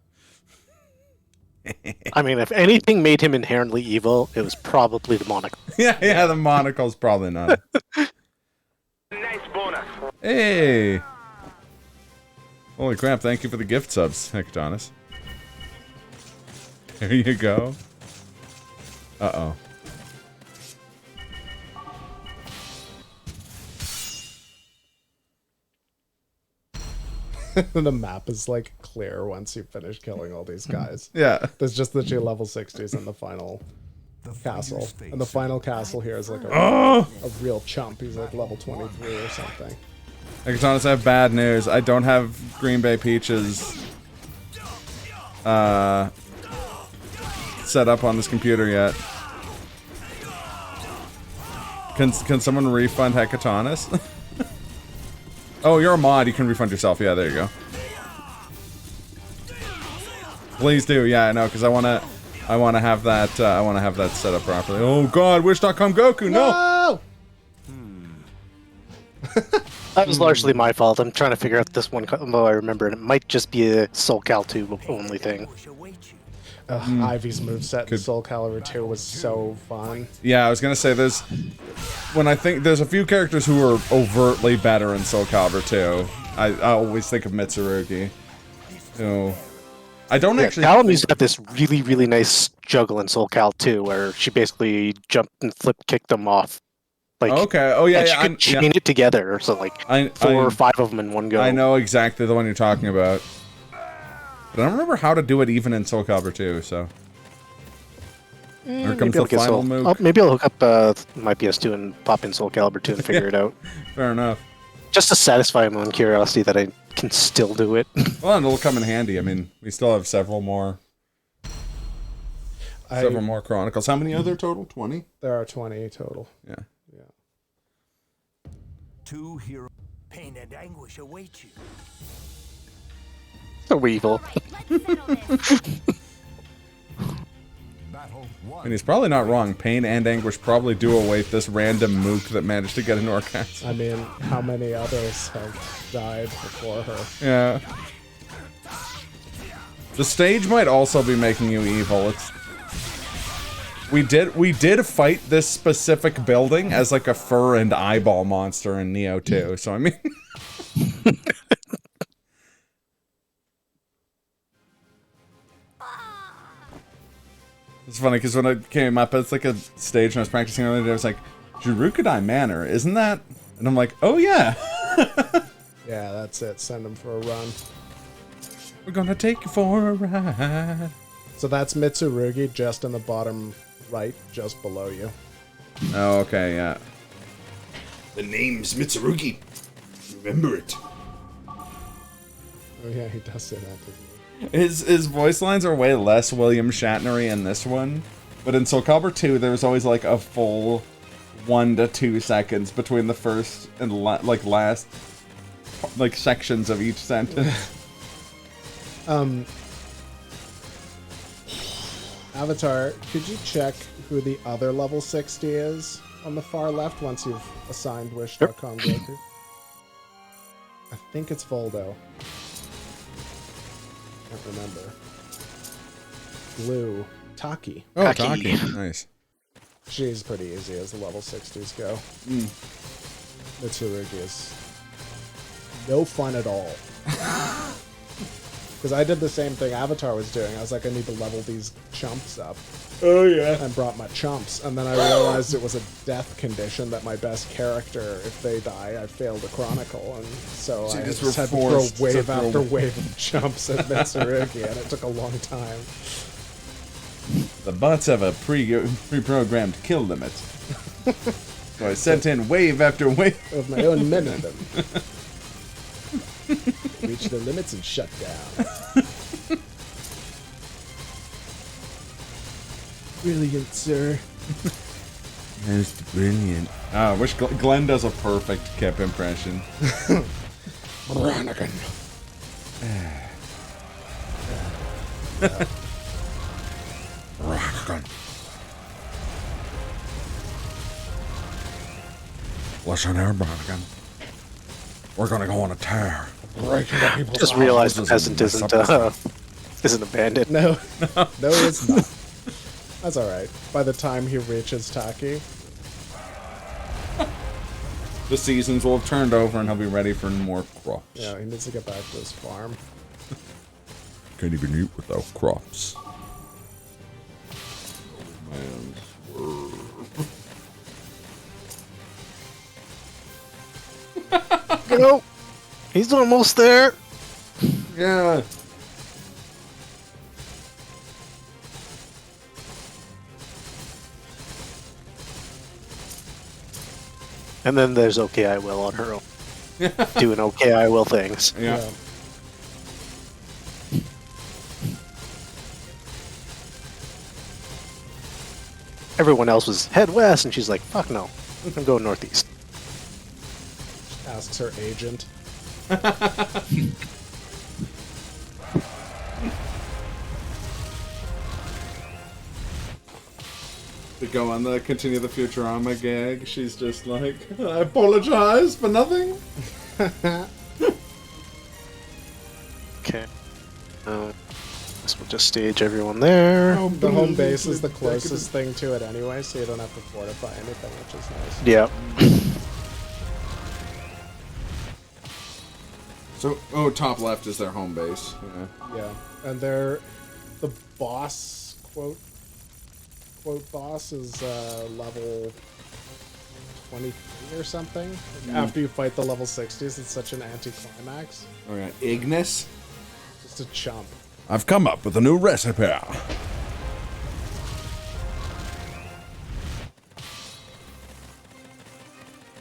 I mean, if anything made him inherently evil, it was probably the monocle. Yeah, the monocle's probably not. Nice bonus. Hey! Holy crap, thank you for the gift subs, Hecatonis. There you go. Uh-oh. The map is, like, clear once you finish killing all these guys. Yeah. There's just the 2 level 60s in the final The castle. fighter's face And the final castle here is, like, Oh! a real chump. He's, like, level 23 or something. Hecatonis, I have bad news. I don't have Green Bay Peaches set up on this computer yet. Can someone refund Hecatonis? Oh, you're a mod. You can refund yourself. Yeah, there you go. Please do. Yeah, I know, because I wanna have that. I wanna have that set up properly. Oh God, Wish.com Goku. No. That was largely my fault. I'm trying to figure out this one, although I remember, and it might just be a Soul Cal 2 only thing. Ivy's moveset in Soul Calibur 2 was so fun. Yeah, I was gonna say there's a few characters who are overtly better in Soul Calibur 2. I always think of Mitsurugi. Who I don't actually. Callum used to have this really, really nice juggle in Soul Cal 2, where she basically jumped and flip kicked them off. Like, okay. Oh yeah, and yeah. she could chain it together, so like 4 or 5 of them in one go. I know exactly the one you're talking about. But I don't remember how to do it even in Soul Calibur 2, so. Here comes the final move. Oh, maybe I'll hook up my PS2 and pop in Soul Calibur 2 and figure it out. Fair enough. Just to satisfy my own curiosity that I can still do it. Well, and it'll come in handy. I mean, we still have several more Chronicles. How many are there total? 20? There are 20 total. Yeah. 2 hero. Pain and anguish await you. So evil. Let's settle this. Battle 1. And he's probably not wrong. Pain and anguish probably do await this random mook that managed to get an orgasm. I mean, how many others have died before her? Yeah. The stage might also be making you evil. We did fight this specific building as like a fur and eyeball monster in Neo 2, so I mean. It's funny because when I came up, it's like a stage and I was practicing earlier today, I was like, Jurukudai Manor, isn't that? And I'm like, oh yeah. Yeah, that's it. Send him for a run. We're gonna take you for a ride. So that's Mitsurugi just in the bottom right, just below you. Oh, okay, yeah. The name's Mitsurugi. Remember it. Oh yeah, he does say that, doesn't he? His voice lines are way less William Shatnery in this one, but in Soul Calibur 2, there was always like a full 1 to 2 seconds between the first and last sections of each sentence. Avatar, could you check who the other level 60 is on the far left once you've assigned Wish.com Goku? I think it's Voldo. can't remember. Blue. Taki. Oh, Taki. Taki. Nice. She's pretty easy as the level 60s go. Mitsurugi is no fun at all. Because I did the same thing Avatar was doing. I was like, I need to level these chumps up. Oh, yeah. And brought my chumps. And then I realized it was a death condition that my best character, if they die, I failed a Chronicle. And so I just just were had to throw forced to wave throw- after wave of chumps at Mitsurugi, and it took a long time. The bots have a pre-programmed kill limit. So I sent in wave after wave. Of my own men in them. Reach the limits and shut down. Brilliant, sir. Most brilliant. I wish Glenn does a perfect Kip impression. Brannigan. Listen here, Brannigan. We're gonna go on a tear. Just realized the peasant isn't a bandit. No, no, it's not. That's alright. By the time he reaches Taki, The seasons will have turned over and he'll be ready for more crops. yeah, he needs to get back to his farm. Can't even eat without crops. You know, he's almost there. Yeah. And then there's Okay I Will on her own. Doing Okay I Will things. Yeah. Everyone else was head west, and she's like, fuck no. I'm going northeast. Asks her agent. To go on the Continue the Futurama gag, she's just like, I apologize for nothing. Okay. Guess we'll just stage everyone there. The home base is the closest thing to it anyway, so you don't have to fortify anything, which is nice. Yeah. So, oh, top left is their home base. Yeah. Yeah, and they're the boss quote boss is level 23 or something. After you fight the level 60s, it's such an anticlimax. Oh yeah, Ignis. Just a chump. I've come up with a new recipe.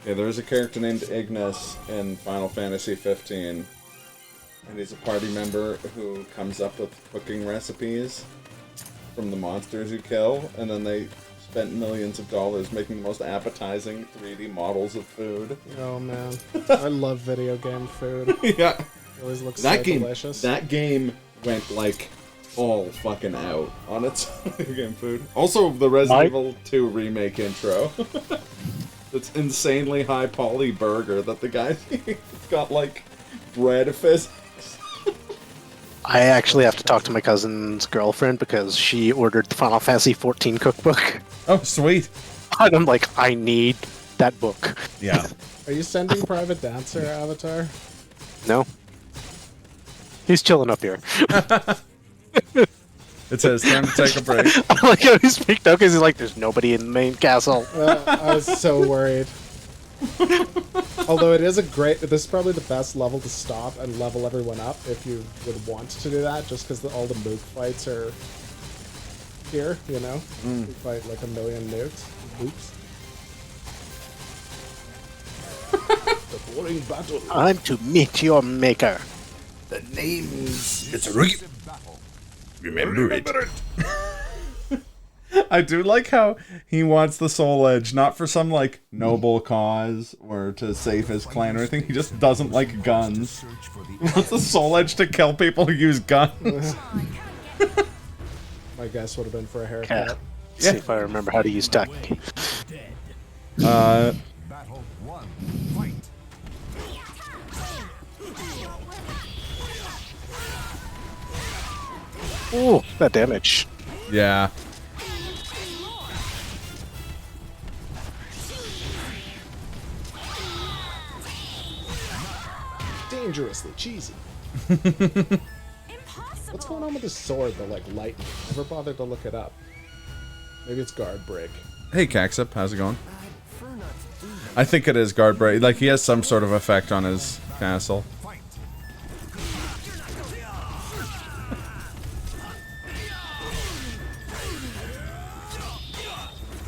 Yeah, there's a character named Ignis in Final Fantasy 15. And he's a party member who comes up with cooking recipes from the monsters you kill, and then they spent millions of dollars making the most appetizing 3D models of food. Oh man, I love video game food. Yeah. It always looks That so game, delicious. that game went like all fucking out on its video game food. Also, the Resident Evil 2 remake intro. It's insanely high poly burger that the guy got like bread physics. I actually have to talk to my cousin's girlfriend because she ordered the Final Fantasy 14 cookbook. Oh, sweet. And I'm like, I need that book. Yeah. Are you sending Private Dancer, Avatar? No. He's chilling up here. It says time to take a break. I like how he's picked up because he's like, there's nobody in the main castle. I was so worried. Although it is a great, this is probably the best level to stop and level everyone up if you would want to do that, just because all the mook fights are here, you know? You fight like a million nukes. Oops. The boring battle. I'm to meet your maker. The name's It's a rig. Remember it. I do like how he wants the Soul Edge, not for some, like, noble cause or to save his clan or anything. He just doesn't like guns. He wants the Soul Edge to kill people who use guns. My guess would have been for a Yeah. haircut. See if I remember how to use Taki. Battle 1. Fight. Ooh, that damage. Yeah. Dangerously cheesy. What's going on with this sword, the like lightning? Never bothered to look it up. Maybe it's guard break. Hey, Caxup, how's it going? I think it is guard break. Like, he has some sort of effect on his castle.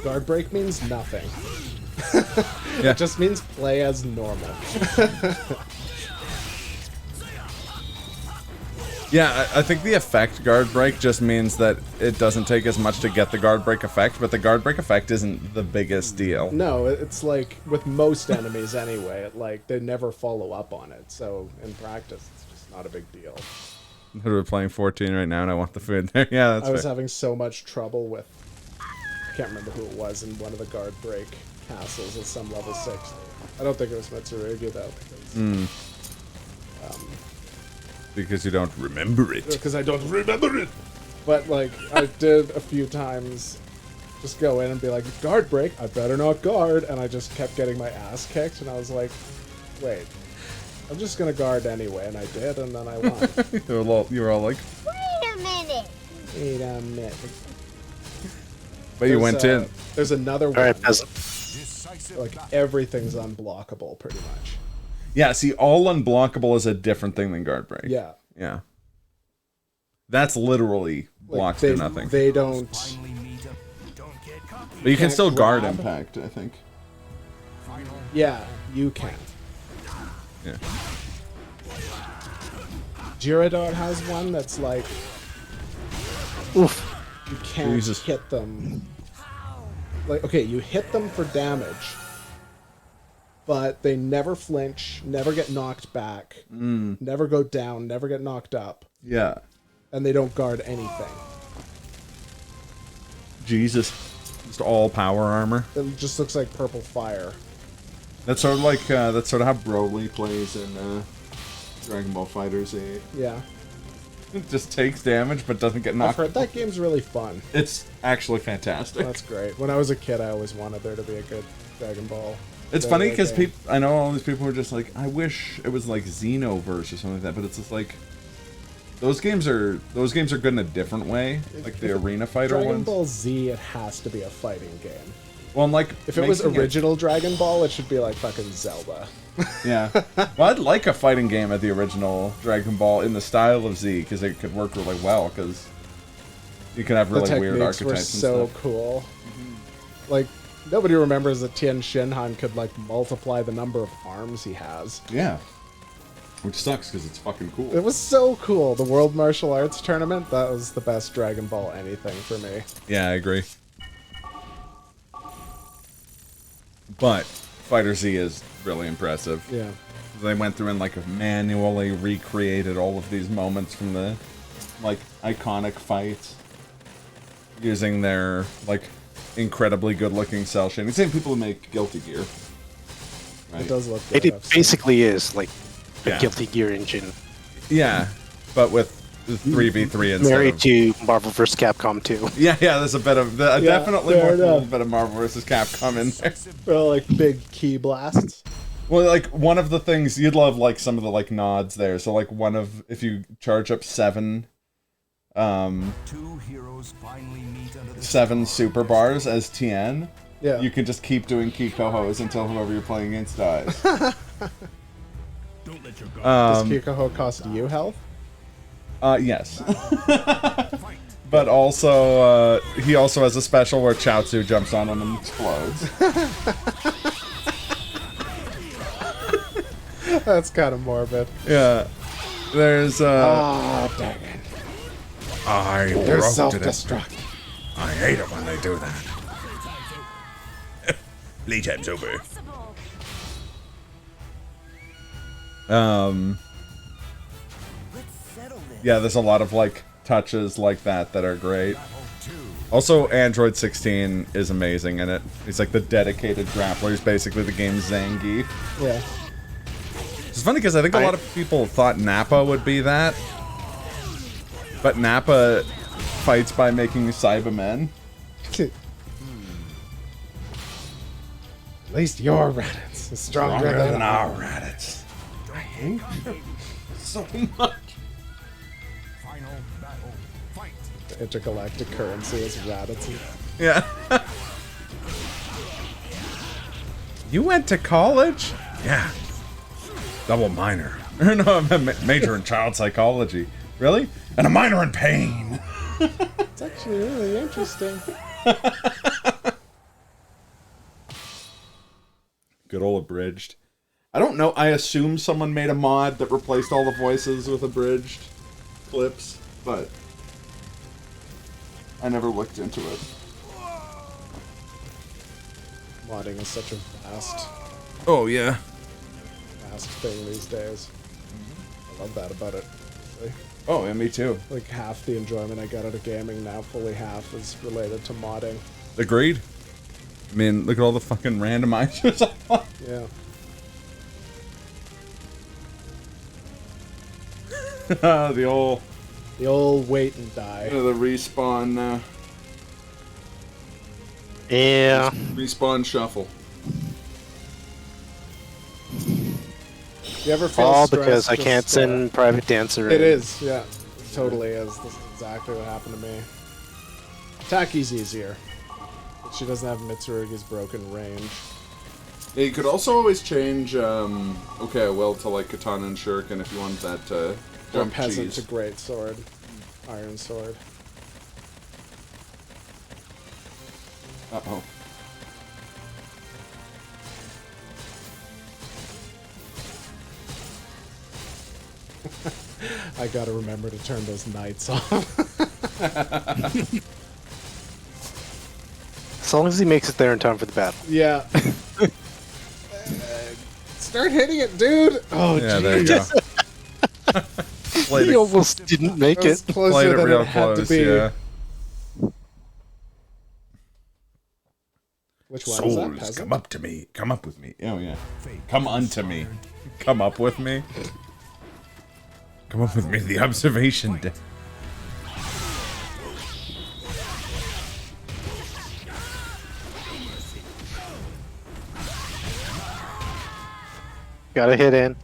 Guard break means nothing. Yeah. It just means play as normal. Yeah, I think the effect guard break just means that it doesn't take as much to get the guard break effect, but the guard break effect isn't the biggest deal. No, it's like with most enemies anyway. Like they never follow up on it, so in practice, it's just not a big deal. We're playing 14 right now, and I want the food there. Yeah, that's I was fair. having so much trouble with. I can't remember who it was in one of the guard break castles at some level 6. I don't think it was Mitsurugi though. Because you don't remember it. Because I don't remember it. But like I did a few times, just go in and be like, guard break, I better not guard, and I just kept getting my ass kicked, and I was like, wait, I'm just gonna guard anyway, and I did, and then I won. You were all like, Wait a minute. Wait a minute. but you went in. There's another one. Alright, peasant. Like everything's unblockable, pretty much. Yeah, see, all unblockable is a different thing than guard break. Yeah. Yeah. That's literally Like, blocks they, do nothing. They don't. But you can can't still guard grab. impact, I think. Yeah, you can. Yeah. Gyarados has one that's like Oof. you can't Jesus. hit them. Like, okay, you hit them for damage, but they never flinch, never get knocked back, never go down, never get knocked up, Yeah. and they don't guard anything. Jesus. Just all power armor. It just looks like purple fire. That's sort of like, that's sort of how Broly plays in, Dragon Ball FighterZ. Yeah. It just takes damage, but doesn't get I've knocked. heard that game's really fun. It's actually fantastic. That's great. When I was a kid, I always wanted there to be a good Dragon Ball. It's funny because game. people, I know all these people were just like, I wish it was like Xenoverse or something like that, but it's just like, those games are good in a different way, like the Arena Fighter Dragon ones. Ball Z, it has to be a fighting game. Well, I'm like, If it was making original Dragon Ball, it should be like fucking Zelda. Yeah. Well, I'd like a fighting game at the original Dragon Ball in the style of Z, because it could work really well, because you can have The really weird techniques archetypes were and so stuff. cool. Like, nobody remembers that Tien Shinhan could, like, multiply the number of arms he has. Yeah. Which sucks, because it's fucking cool. It was so cool. The World Martial Arts Tournament, that was the best Dragon Ball anything for me. Yeah, I agree. But Fighter Z is really impressive. Yeah. They went through and like manually recreated all of these moments from the like iconic fights using their like incredibly good looking cell shading. Same people who make Guilty Gear. Right? It does look good. It I've seen basically is like a Yeah. Guilty Gear engine. Yeah, but with 3v3 instead Married of... to Marvel vs. Capcom 2. Yeah, there's a bit of definitely fair more, a enough. little bit of Marvel vs. Capcom in there. Well, like big key blasts. Well, like one of the things you'd love, like some of the like nods there. So like one of if you charge up 7 Two heroes finally meet under the 7 super bars as Tien, Yeah. you can just keep doing Kikohos until whoever you're playing against dies. Does Kikoho cost you health? Yes. But also, he also has a special where Chaozu jumps on him and explodes. That's kind of morbid. Yeah. There's, Oh, dang it. I They're broke to self-destruct. I hate it when they do that. Playtime's over. Possible. Let's settle this. yeah, there's a lot of, like, touches like that that are great. Also, Android 16 is amazing in it. He's like the dedicated grappler. He's basically the game's Zangief. Yeah. It's funny because I think a lot of people thought Nappa would be that. But Nappa fights by making Cybermen. At least your Raditz is stronger than our Raditz. I hate him So much. Final battle. Fight. The intergalactic currency is Raditz. Yeah. You went to college? Yeah. Double minor. No, I'm a major in child psychology. Really? And a minor in pain. It's actually really interesting. Good old abridged. I don't know. I assume someone made a mod that replaced all the voices with abridged clips, but I never looked into it. Modding is such a vast Yeah. thing these days. I love that about it. Like, Oh, yeah, me too. like half the enjoyment I get out of gaming now, fully half, is related to modding. Agreed. I mean, look at all the fucking randomizers. Yeah. The old wait and die. the respawn Yeah. respawn shuffle. You ever feel All stressed because I just, can't send Private Dancer in. It is, yeah. It totally is. This is exactly what happened to me. Taki's easier. But she doesn't have Mitsurugi's broken range. Yeah, you could also always change, okay, I will, to like Katana and Shuriken if you want that, Or jump Peasant cheese. to Great Sword. Iron Sword. Uh-oh. I gotta remember to turn those knights off. As long as he makes it there in time for the battle. Yeah. Start hitting it, dude! Oh, Yeah, geez. there you go. Played He it, almost didn't make That was it. closer played it than real it had close, to be. yeah. Which one is that? Souls, Peasant? come up to me. Come up with me. Oh, yeah. Come unto me. Come up with me. Come up with me to the observation deck. Got a hit in.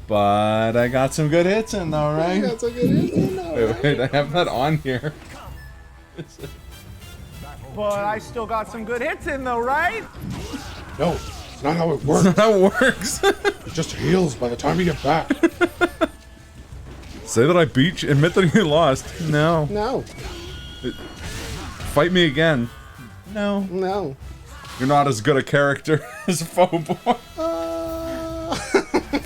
But I got some good hits in though, right? That's a good hit, no, right? Wait, I have that on here. But I still got some good hits in though, right? No, it's not how it works. That works. It just heals by the time you get back. Say that I beat you. Admit that you lost. No. No. Fight me again. No. No. You're not as good a character as Phoboy.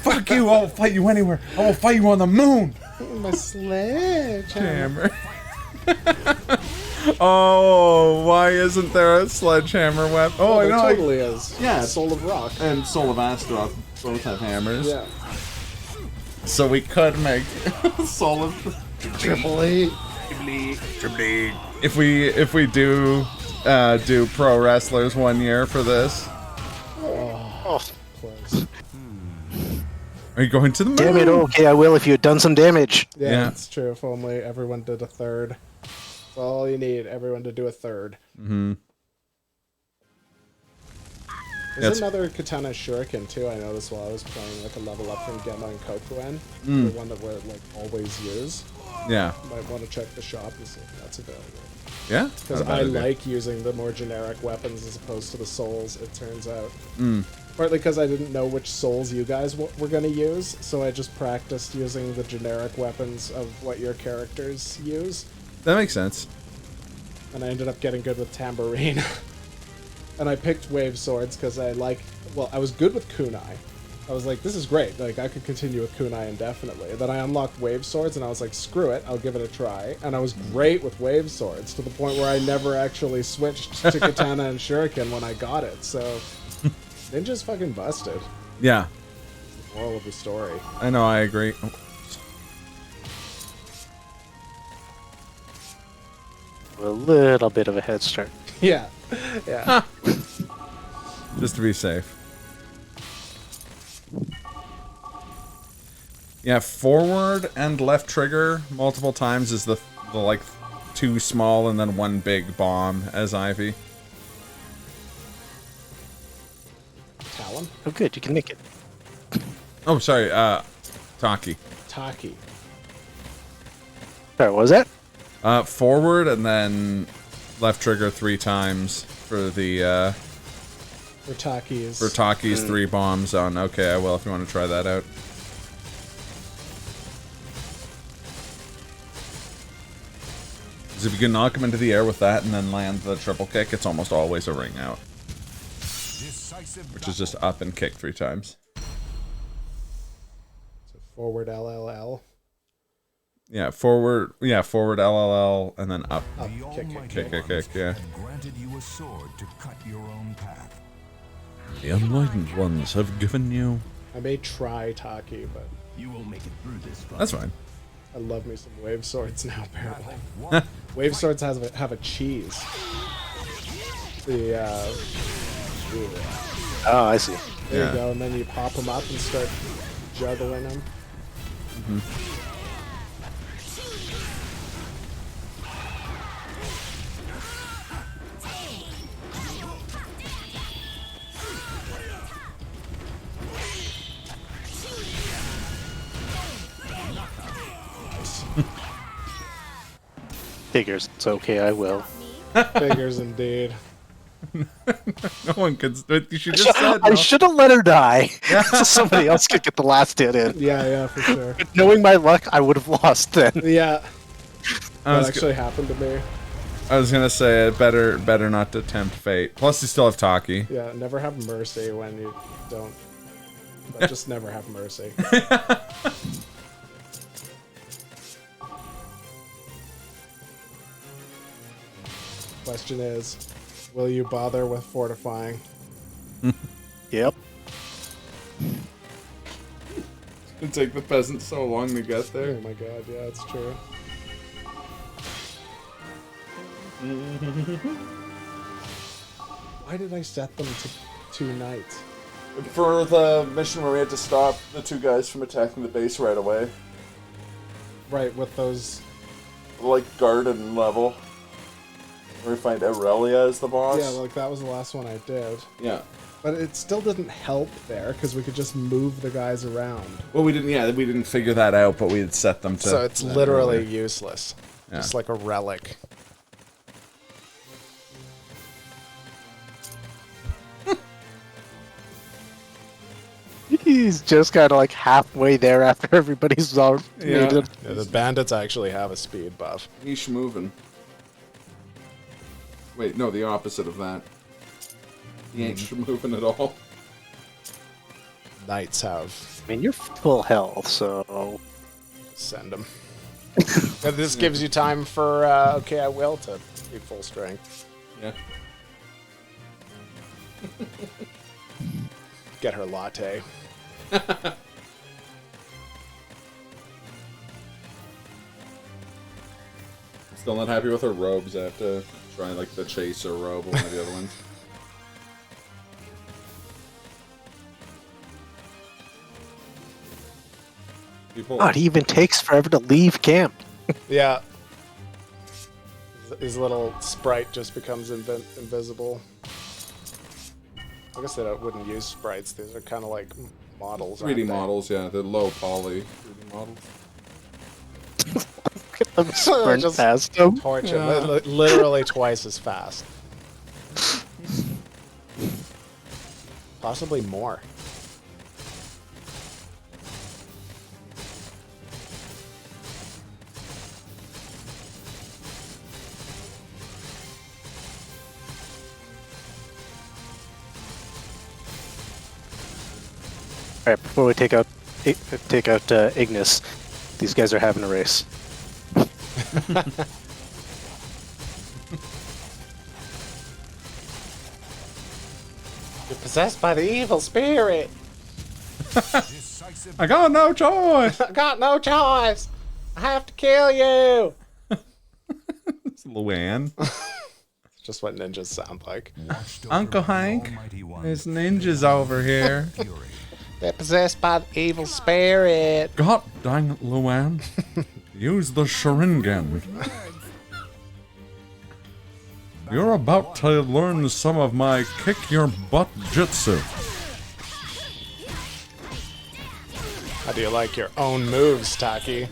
Fuck you. I will fight you anywhere. I will fight you on the moon. My sledgehammer. Hammer. Oh, why isn't there a sledgehammer weapon? Oh, I There know. totally is. Yeah. Soul of Rock. And Soul of Astaroth both have hammers. Yeah. So we could make Soul of Triple E. if we do pro wrestlers 1 year for this. Oh, Close. Are you going to the moon? damn it. Okay, I will if you had done some damage. Yeah, Yeah. that's true. If only everyone did a third. That's all you need. Everyone to do a third. Mm-hmm. There's That's- another Katana Shuriken too. I noticed while I was playing, like a level up from Gemma and Kokuen. Mm. The one that we're like always use. Yeah. Might want to check the shop and see if that's available. Yeah. Because Not a bad I idea. like using the more generic weapons as opposed to the souls, it turns out. Mm. Partly because I didn't know which souls you guys were going to use, so I just practiced using the generic weapons of what your characters use. That makes sense. And I ended up getting good with Tambourine. And I picked Wave Swords because I was good with Kunai. I was like, this is great. Like, I could continue with Kunai indefinitely. Then I unlocked Wave Swords, and I was like, screw it, I'll give it a try. And I was great with Wave Swords, to the point where I never actually switched to Katana and Shuriken when I got it. So, Ninja's fucking busted. Yeah. Moral of the story. I know. I agree. Oh, A little bit of a head start. Yeah. Yeah. just to be safe. Yeah, forward and left trigger multiple times is the like 2 small and then 1 big bomb as Ivy. Talon? Oh, good. You can make it. Oh, sorry, Taki. Taki. Sorry, what was that? Forward and then left trigger 3 times for the, For Taki's. for Taki's 3 bombs on. Okay, I will if you want to try that out. Because if you can knock him into the air with that and then land the triple kick, it's almost always a ring out. Which is just up and kick 3 times. So forward LLL. Yeah, forward LLL, and then up. Up, The kick. Almighty Kick, yeah. Ones have granted you a sword to cut your own path. The enlightened ones have given you... I may try Taki, but You will make it through this fight. That's fine. I love me some wave swords now, apparently. Wave swords have a cheese. The, Oh, I see. there Yeah. you go, and then you pop them up and start juggling them. Figures. It's okay, I will. Figures indeed. No one could... You should just said... I no. should have let her die. So somebody else could get the last hit in. Yeah, for sure. But knowing my luck, I would have lost then. Yeah, I that was, actually happened to me. I was gonna say, better not to tempt fate. Plus, you still have Taki. Yeah, never have mercy when you don't. But just never have mercy. Question is, will you bother with fortifying? Yep. It'd take the peasants so long to get Oh my god, yeah, it's true. Why did I set them to 2 knights? For the mission where we had to stop the 2 guys from attacking the base right away. Right, with those. Like, garden level. Where we find Aurelia as the boss. Yeah, like that was the last one I did. Yeah. But it still didn't help there because we could just move the guys around. Well, we didn't figure that out, but we had set them to... So it's that literally earlier. useless. Yeah. Just like a relic. He's just kind of like halfway there after everybody's all made it. Yeah, the bandits actually have a speed buff. He's moving. Wait, no, the opposite of that. He ain't moving at all. Knights have. I mean, you're full health, so... Send them. This gives you time for, okay, I will, to be full strength. Yeah. Get her latte. Still not happy with her robes. I have to try like the chaser robe or one of the other ones. People... God, he even takes forever to leave camp. Yeah. His little sprite just becomes invisible. I guess they wouldn't use sprites. These are kind of like models. 3D aren't they? models, yeah, they're low poly 3D models. I'm sprint Just past him. Torch him. Literally twice as fast. Possibly more. All right, before we take out Ignis, these guys are having a race. You're possessed by the evil spirit. I got no choice! I got no choice. I have to kill you. It's Luann. Just what ninjas sound like. Uncle Hank, Almighty Ones there's ninjas over here. fury. They're possessed by the evil spirit. God dang it, Luann. Use the Sharingan. You're about to learn some of my kick-your-butt jutsu. How do you like your own moves, Taki?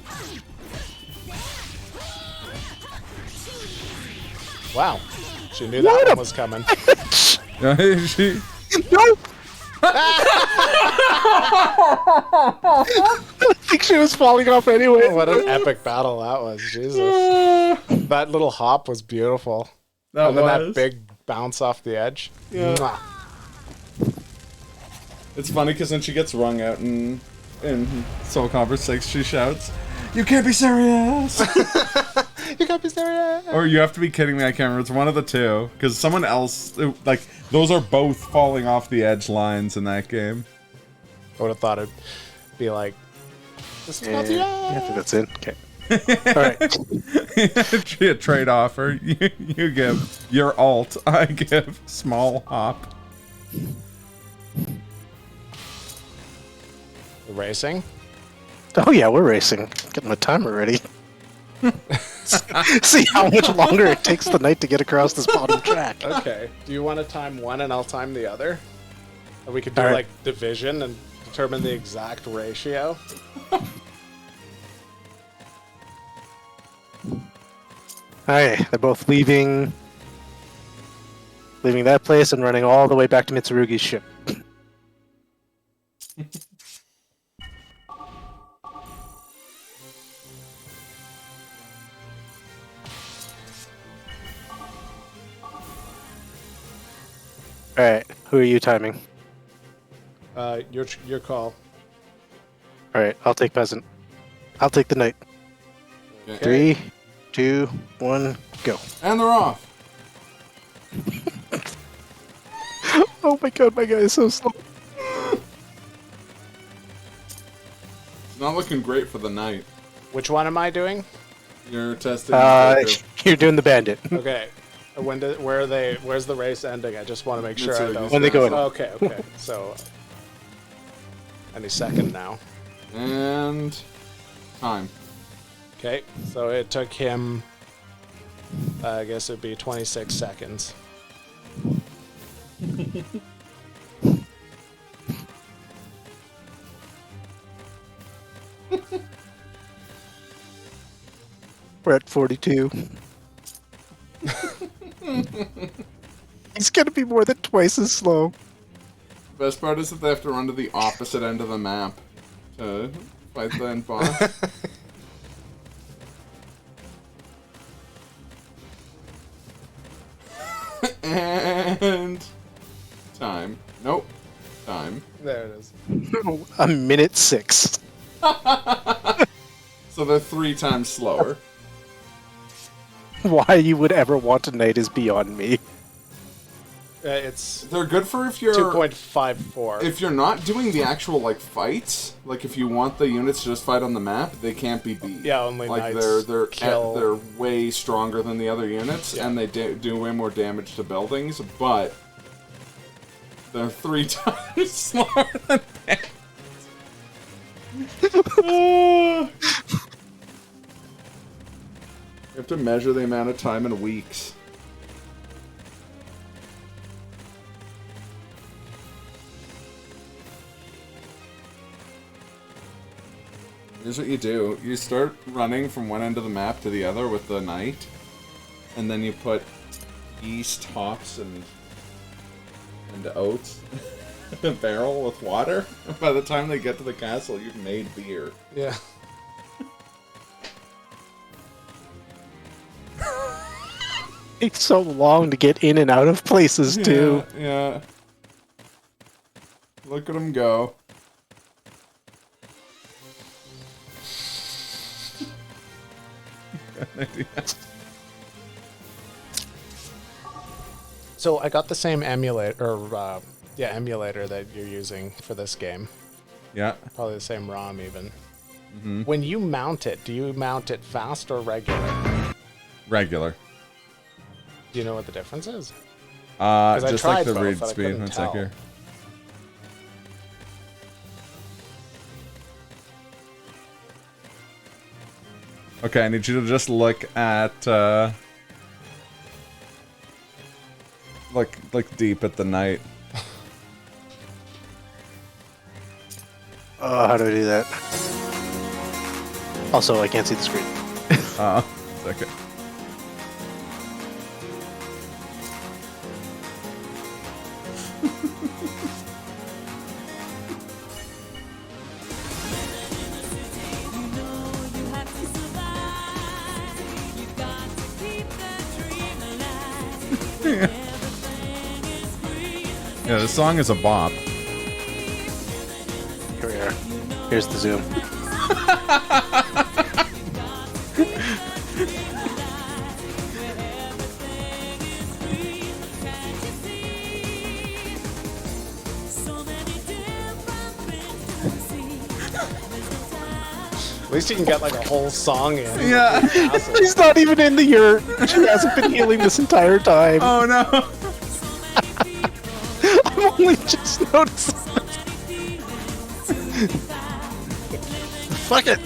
Wow. She knew that one was coming. Yeah, she... Nope. I think she was falling off anyway. What an epic battle that was. Jesus. That little hop was beautiful. And then that big bounce off the edge. Yeah. Mwah. It's funny because when she gets wrung out in Soul Calibur 6, she shouts, "You can't be serious!" You can't be serious! Or you have to be kidding me, I can't remember. It's one of the two. Because someone else, like, those are both falling off the edge lines in that game. I would have thought it'd be like, this is not the Yeah, I think that's it. Okay. Alright. A trade offer. You give your alt, I give small hop. Racing? Oh yeah, we're racing. Getting my timer ready. See how much longer it takes the knight to get across this bottom track. Okay. Do you want to time one and I'll time the other? And we could do All right. like division and determine the exact ratio. Alright, they're both leaving that place and running all the way back to Mitsurugi's ship. Alright, who are you timing? Your call. Alright, I'll take peasant. I'll take the knight. Okay. 3, 2, 1, go. And they're off. Oh my god, my guy is so slow. It's not looking great for the knight. Which one am I doing? You're testing. Goku. You're doing the bandit. Okay. Where's the race ending? I just want to make sure I know. When they go in. Okay. So, any second now. And time. Okay. So it took him, I guess it'd be 26 seconds. We're at 42. He's gonna be more than twice as slow. The best part is that they have to run to the opposite end of the map to fight the end boss. And time. Nope. Time. There it is. A minute 6. So they're 3 times slower. Why you would ever want a knight is beyond me. It's They're good for if you're 2.54. if you're not doing the actual like fights. Like if you want the units to just fight on the map, they can't be beat. Yeah, only like knights they're kill. they're way stronger than the other units, Yeah. and they do way more damage to buildings. But they're 3 times slower than that. You have to measure the amount of time in weeks. Here's what you do. You start running from one end of the map to the other with the knight, and then you put yeast, hops, and oats in a barrel with water. By the time they get to the castle, you've made beer. Yeah. It's so long to get in and out of places, too. Yeah. Look at them go. So I got the same emulator that you're using for this game. Yeah. Probably the same ROM even. When you mount it, do you mount it fast or regular? Regular. Do you know what the difference is? I Just like tried the both, read but I speed. couldn't One sec tell. here. Okay, I need you to just look at, look deep at the night. How do I do that? Also, I can't see the screen. Okay. Yeah, the song is a bop. Here we are. Here's the zoom. At least you can get like a whole song in. Yeah. He's not even in the yurt. She hasn't been healing this entire time. Oh no. I'm only just noticing. Fuck it.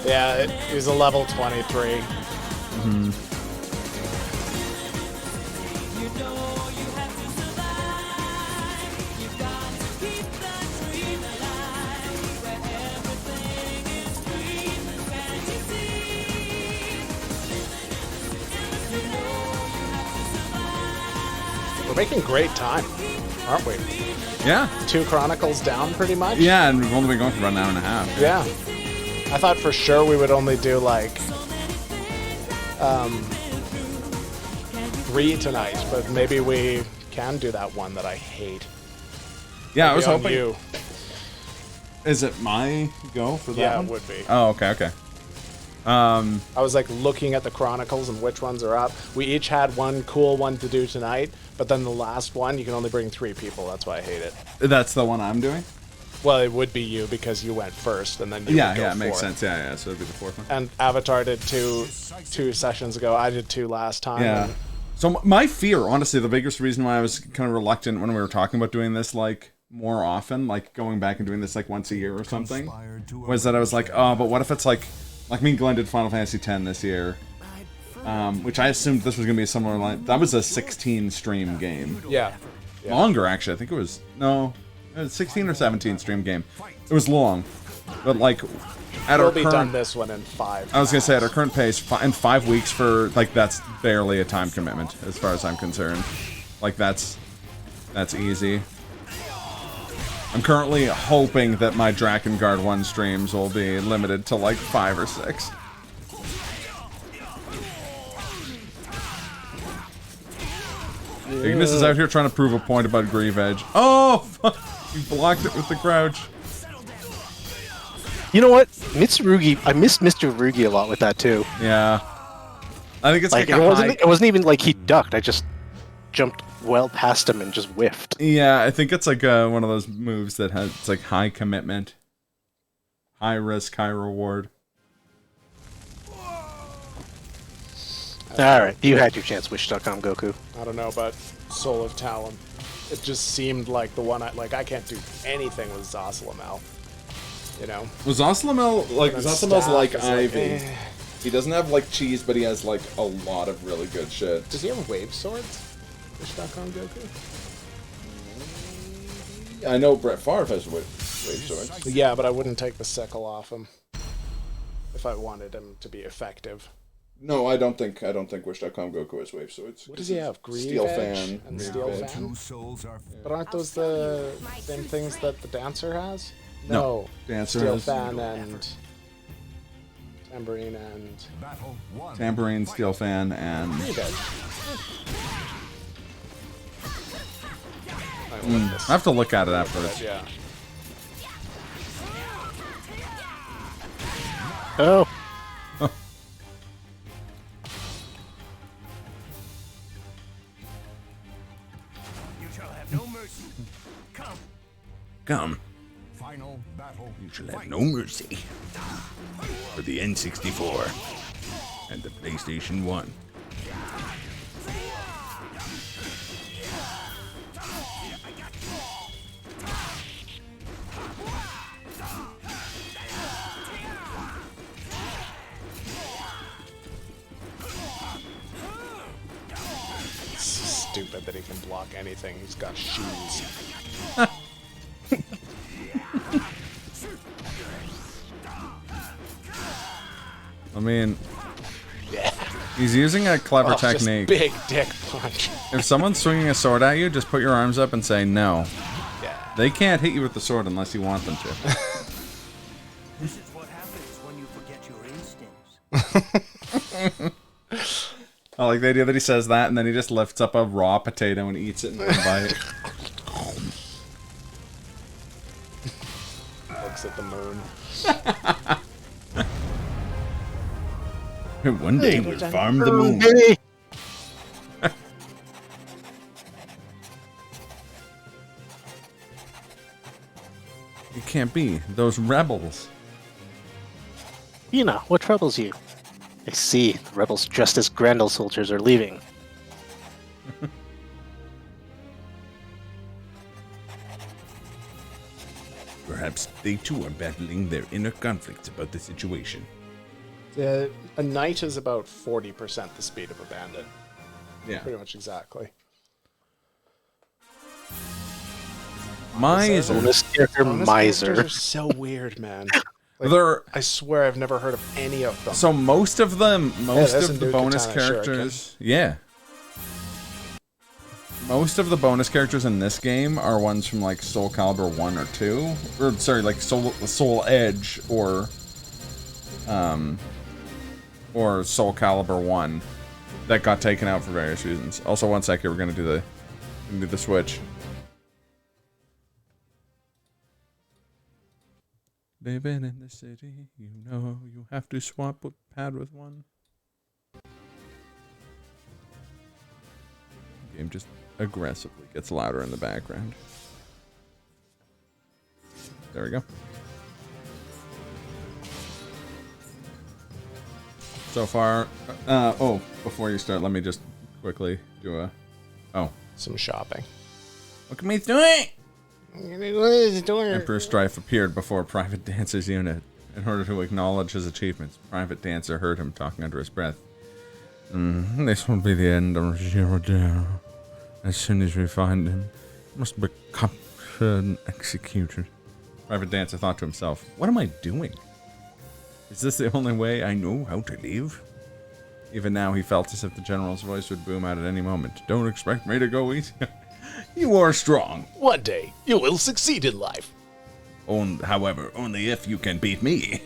Yeah, it was a level 23. We're making great time, aren't we? Yeah. 2 Chronicles down, pretty much. Yeah, and we've only been going for about an hour and a half. Yeah. I thought for sure we would only do like 3 tonight, but maybe we can do that one that I hate. Yeah, I was Maybe on hoping. you. Is it my go for that Yeah, one? it would be. Oh, okay, okay. I was like looking at the Chronicles and which ones are up. We each had one cool one to do tonight, but then the last one you can only bring 3 people. That's why I hate it. That's the one I'm doing? Well, it would be you because you went first, and then you Yeah, would go yeah, it makes fourth. sense. Yeah, yeah, so it'd be the fourth one. And Avatar did two sessions ago. I did 2 last time. Yeah. and- So my fear, honestly, the biggest reason why I was kind of reluctant when we were talking about doing this, like, more often, like going back and doing this like once a year or something, was that I was like, oh, but what if it's like me and Glenn did Final Fantasy X this year, which I assumed this was going to be a similar line. That was a 16 stream game. Yeah. Longer, actually. I think it was, no, it was 16 or 17 stream game. It was long, but like at We'll our be current, done this one in 5. I was gonna say at our current pace, in 5 weeks for like that's barely a time commitment as far as I'm concerned. Like that's easy. I'm currently hoping that my Drakengard 1 streams will be limited to like 5 or 6. Ignis is out here trying to prove a point about Grieve Edge. Oh, fuck! He blocked it with the crouch. You know what? Mitsurugi, I miss Mr. Rugi a lot with that too. Yeah. I think it's Like like, it wasn't even like he ducked. I just jumped well past him and just whiffed. Yeah, I think it's like one of those moves that has it's like high commitment, high risk, high reward. All right, you had your chance, Wish.com Goku. I don't know about Soul of Talon. It just seemed like the one I can't do anything with Zasalamel. You know? Was Zasalamel like And Zasamel's staff like is Ivy? eh. He doesn't have like cheese, but he has like a lot of really good shit. Does he have wave swords? Wish.com Goku? I know Brett Favre has wave swords. Yeah, but I wouldn't take the sickle off him if I wanted him to be effective. No, I don't think Wish.com Goku has wave swords. What does he have? Grieve Steel Edge fan. and Grieve Steel Edge. Fan? Souls are But aren't those the same things that the dancer has? No, Dancer Steel has Fan and Tambourine and battle one. Tambourine, Steel Fan, and Grieve Edge. I have to look at it afterwards. Yeah. Oh, You shall have no mercy. Come. Come, Final battle. You shall have no mercy. For the N64 and the PlayStation 1. stupid that he can block anything. He's got shoes. I mean, Yeah. he's using a clever Oh, just technique. big dick punch. If someone's swinging a sword at you, just put your arms up and say no. Yeah. They can't hit you with the sword unless you want them to. This is what happens when you forget your instincts. I like the idea that he says that and then he just lifts up a raw potato and eats it in one bite. Looks at the moon. One day we'll farm the moon. Hey, It can't be. Those rebels. you know, what troubles you? I see. The rebels dressed as Grendel soldiers are leaving. Perhaps they too are battling their inner conflicts about the situation. A knight is about 40% the speed of a bandit. Yeah. Pretty much exactly. Miser. Bonus character Bonus Miser. characters are so weird, man. Like, They're I swear I've never heard of any of them. so most of them, most there's of a the new bonus katana characters, yeah. Most of the bonus characters in this game are ones from like Soul Calibur 1 or 2, or sorry, like Soul Edge or Soul Calibur 1 that got taken out for various reasons. Also, one sec here, we're gonna do the switch. Living in the city, you know you have to swap a pad with one. Game just aggressively gets louder in the background. There we go. So far, oh, before you start, let me just quickly do Some shopping. look at me doing! What is it doing? Emperor Strife appeared before Private Dancer's unit. In order to acknowledge his achievements, Private Dancer heard him talking under his breath. This will be the end of Girardin. As soon as we find him, must be captured and executed. Private Dancer thought to himself, what am I doing? Is this the only way I know how to live? Even now, he felt as if the general's voice would boom out at any moment. Don't expect me to go easy. You are strong. One day, you will succeed in life. However, only if you can beat me.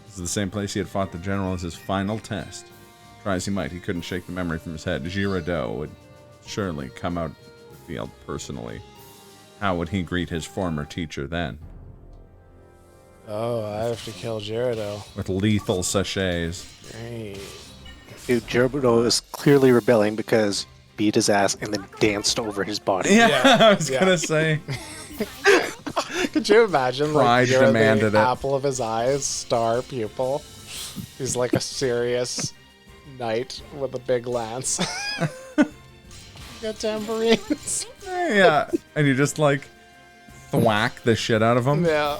This is the same place he had fought the general as his final test. Try as he might, he couldn't shake the memory from his head. Girardot would surely come out of the field personally. How would he greet his former teacher then? Oh, I have to kill Girardot. With lethal sachets. Great. Dude, Gerberto is clearly rebelling because beat his ass and then danced over his body. Yeah, I was gonna say. Could you imagine, Pride like, you're demanded the it. apple of his eyes, star pupil. He's like a serious knight with a big lance. Got tambourines. Yeah, and you just like thwack the shit out of him. Yeah.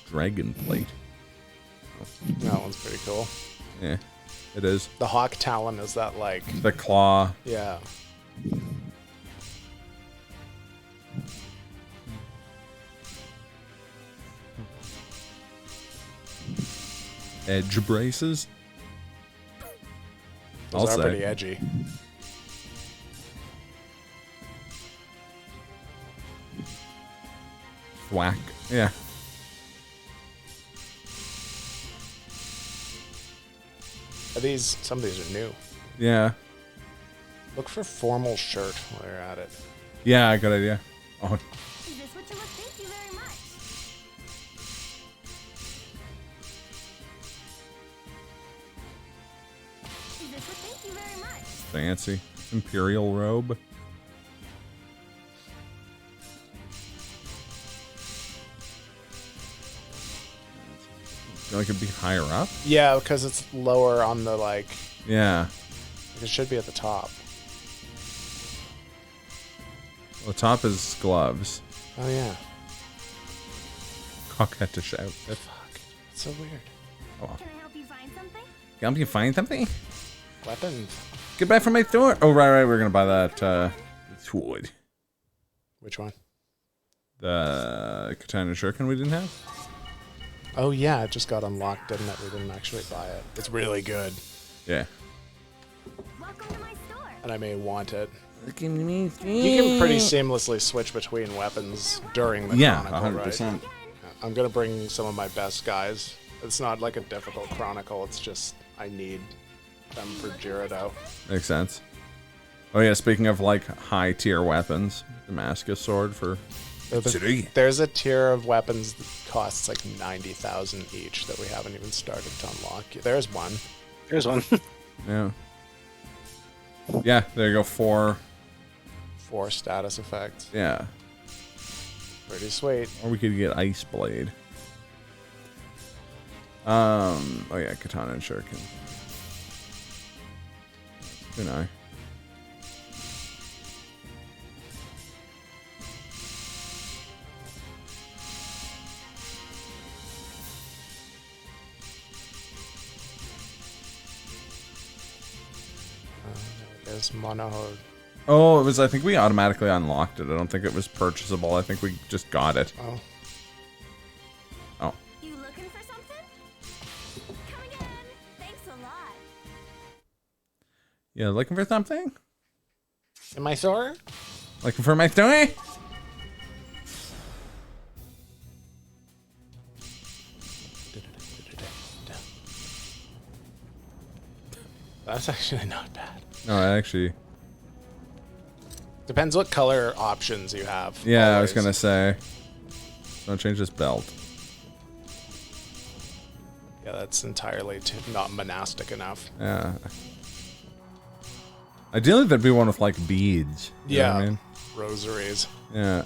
Dragon plate. That one's pretty cool. Yeah, it is. The hawk talon is that, like, The claw. yeah. Edge braces. Those I'll are say. pretty edgy. Thwack. Yeah. Some of these are new. Yeah. Look for formal shirt while you're at it. Yeah, good idea. Oh, Is this what you look? Thank you very much. Is this what? Thank you very much. fancy. Imperial robe. Feel like it'd be higher up? Yeah, because it's lower on the, like, Yeah. it should be at the top. Well, the top is gloves. Oh, yeah. Coquettish outfit. Fuck. It's so weird. Oh, well. Can I help you find something? Help you find something? Weapons. Goodbye from my store. Oh, right. We're gonna buy that sword. Which one? The katana shuriken we didn't have. Oh yeah, it just got unlocked, didn't it? We didn't actually buy it. It's really good, Yeah. Welcome to my store. and I may want it. Look at me. You can pretty seamlessly switch between weapons during the Chronicle, 100%. right? I'm gonna bring some of my best guys. It's not like a difficult Chronicle. It's just I need them for Gyarados. Makes sense. Oh yeah, speaking of like high tier weapons, Damascus sword for There's a tier of weapons that costs like 90,000 each that we haven't even started to unlock. There's one. There's one. yeah. Yeah, there you go. 4 status effects. Yeah. Pretty sweet. Or we could get Ice Blade. Oh yeah, Katana and Shuriken. Good eye. There's Monohode. Oh, it was. I think we automatically unlocked it. I don't think it was purchasable. I think we just got it. Oh. Oh. You looking for something? Come again. Thanks a lot. Yeah, looking for something? In my store? Looking for my story? That's actually not bad. No, I actually. Depends what color options you have. Yeah, I was always. gonna say. Don't change this belt. Yeah, that's entirely not monastic enough. Yeah. Ideally, there'd be one with like beads. You know Yeah. what I mean? Rosaries. Yeah.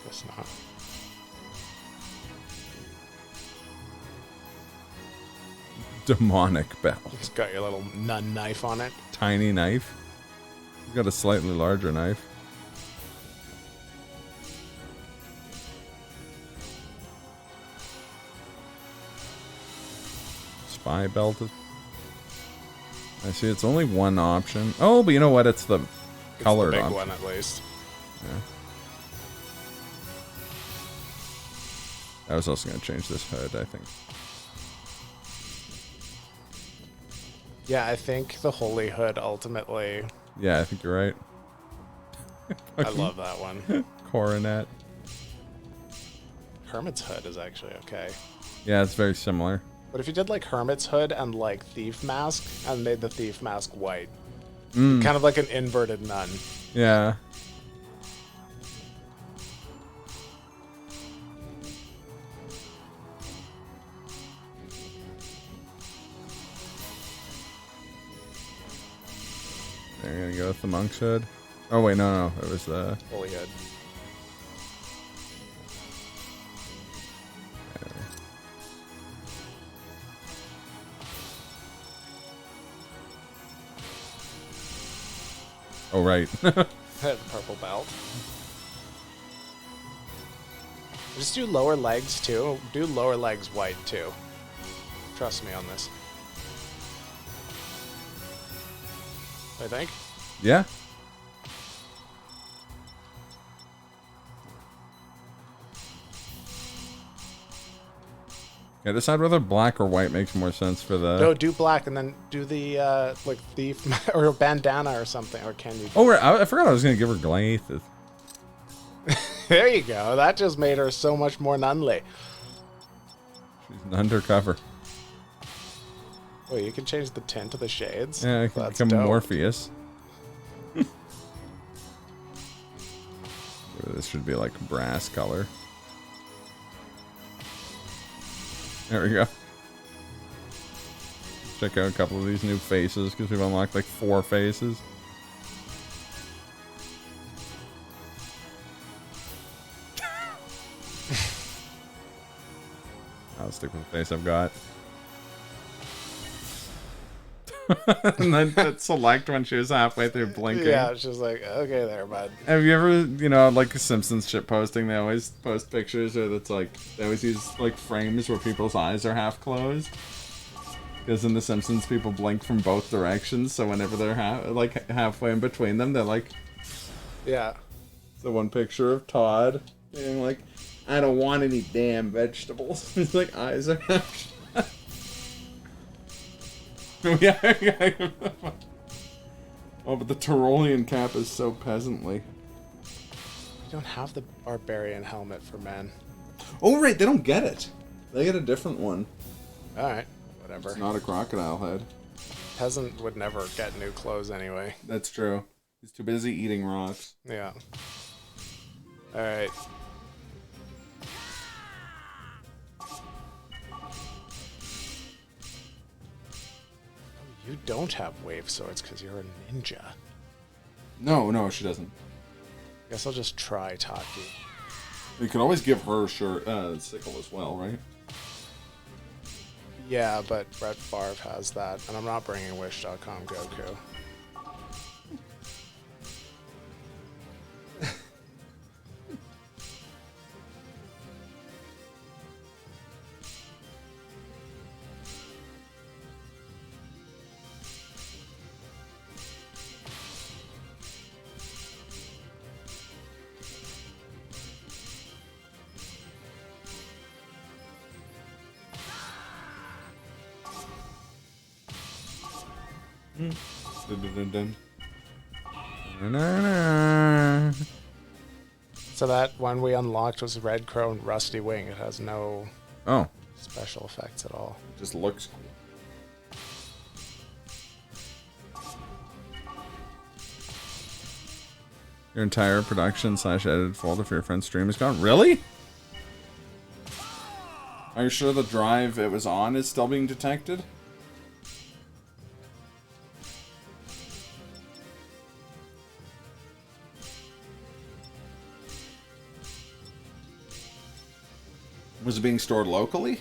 Guess not. Demonic belt. It's got your little nun knife on it. Tiny knife. He's got a slightly larger knife. Spy belt. I see it's only one option. Oh, but you know what? It's the colored It's the big option. one, at least. Yeah. I was also going to change this hood, I think. Yeah, I think the Holy Hood ultimately. Yeah, I think you're right. I love that one. Coronet. Hermit's Hood is actually okay. Yeah, it's very similar. But if you did like Hermit's Hood and like Thief Mask and made the Thief Mask white, Mm. kind of like an inverted nun. Yeah. They're gonna go with the monk's hood. Oh wait, no, it was the Holy Hood. Oh right. Purple belt. Just do lower legs too. Do lower legs white too. Trust me on this. I think. Yeah. Yeah, decide whether black or white makes more sense for the. No, do black and then do the like thief or bandana or something. Or can you? Oh, I forgot I was gonna give her Galaith. There you go. That just made her so much more nunly. She's an undercover. Wait, you can change the tint of the shades? Yeah, I can That's become dope. Morpheus. This should be like brass color. There we go. Check out a couple of these new faces because we've unlocked like 4 faces. I'll stick with the face I've got. And then hit select when she was halfway through blinking. Yeah, she was like, okay there, bud. Have you ever, you know, like Simpsons shit posting, they always post pictures or that's like, they always use like frames where people's eyes are half closed. Because in The Simpsons, people blink from both directions, so whenever they're halfway in between them, they're like... Yeah. The one picture of Todd being like, I don't want any damn vegetables. His like eyes are half shut. Yeah. Oh, but the Tyrolean cap is so peasantly. You don't have the barbarian helmet for men. Oh, right, they don't get it. They get a different one. Alright, whatever. It's not a crocodile head. Peasant would never get new clothes anyway. That's true. He's too busy eating rocks. Yeah. Alright. You don't have wave swords because you're a ninja. No, she doesn't. Guess I'll just try Taki. You could always give her sickle as well, right? Yeah, but Brett Favre has that, and I'm not bringing Wish.com Goku. So that one we unlocked was Red Crow and Rusty Wing. It has no special effects at all. It just looks cool. Your entire production/edited folder for your friend's stream is gone. Really? Are you sure the drive it was on is still being detected? Was it being stored locally?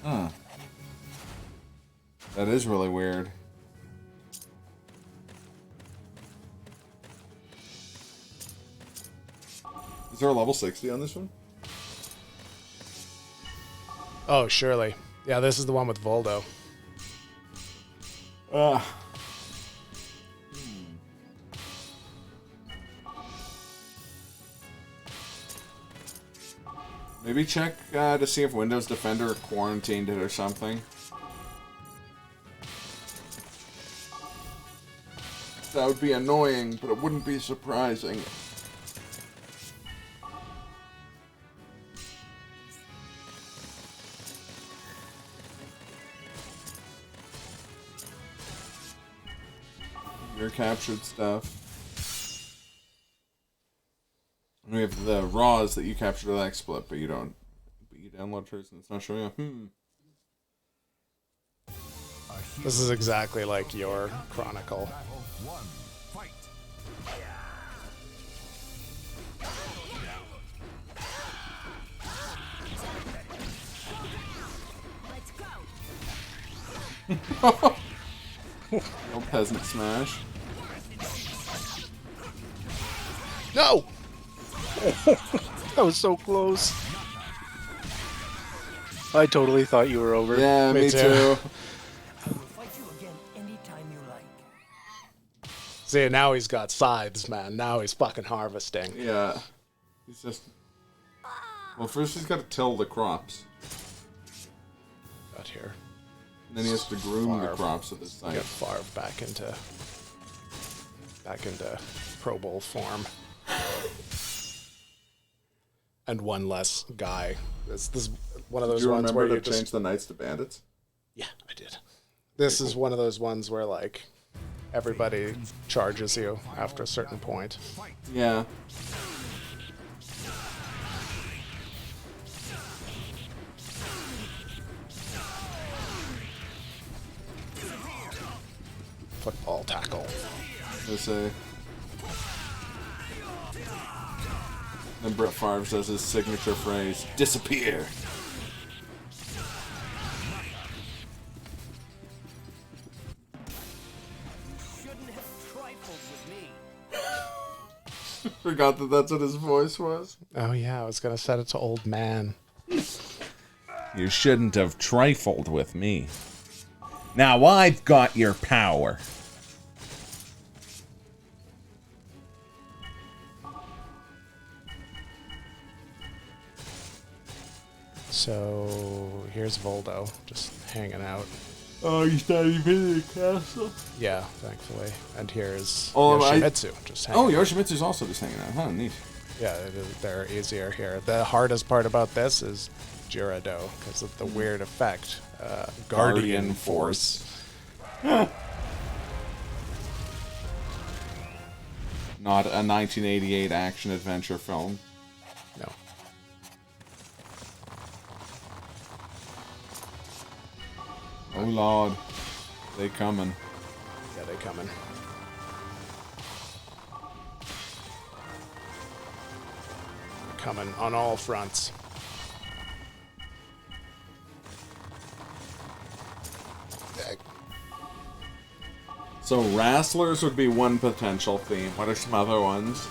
Huh. That is really weird. Is there a level 60 on this one? Oh, surely. Yeah, this is the one with Voldo. Maybe check to see if Windows Defender quarantined it or something. That would be annoying, but it wouldn't be surprising. Your captured stuff. And we have the raws that you captured with XSplit, but you don't. But you download first and it's not showing up. This is exactly like your Chronicle. No peasant smash. No! That was so close. I totally thought you were over. Yeah, me too. See, now he's got scythes, man. Now he's fucking harvesting. Yeah. He's just... Well, first he's got to till the crops. Got here. And then he has to groom the crops at the site. Get Favre back into Pro Bowl form. And one less guy. This is one of those ones where you change the knights to bandits? Yeah, I did. This is one of those ones where like everybody charges you after a certain point. Yeah. Football tackle. Let's say. Then Brett Favre says his signature phrase, disappear. Shouldn't have trifled with me. Forgot that that's what his voice was. Oh yeah, I was gonna set it to old man. You shouldn't have trifled with me. Now I've got your power. So here's Voldo, just hanging out. Oh, he's not even in the castle. Yeah, thankfully. And here's Oh, Yoshimitsu, just hanging out. Yoshimitsu's also just hanging out. Huh, neat. Yeah, they're easier here. The hardest part about this is Jirado, because of the weird effect. Guardian Force. Not a 1988 action-adventure film. No. Oh, Lord. They coming. Yeah, they coming. Coming on all fronts. So wrestlers would be one potential theme. What are some other ones?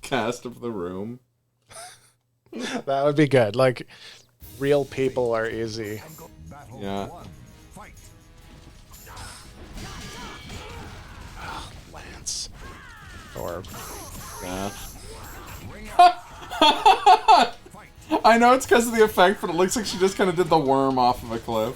Cast of the Room. That would be good. Like, real people are easy. Yeah. Lance. Or... Yeah. I know it's because of the effect, but it looks like she just kind of did the worm off of a cliff.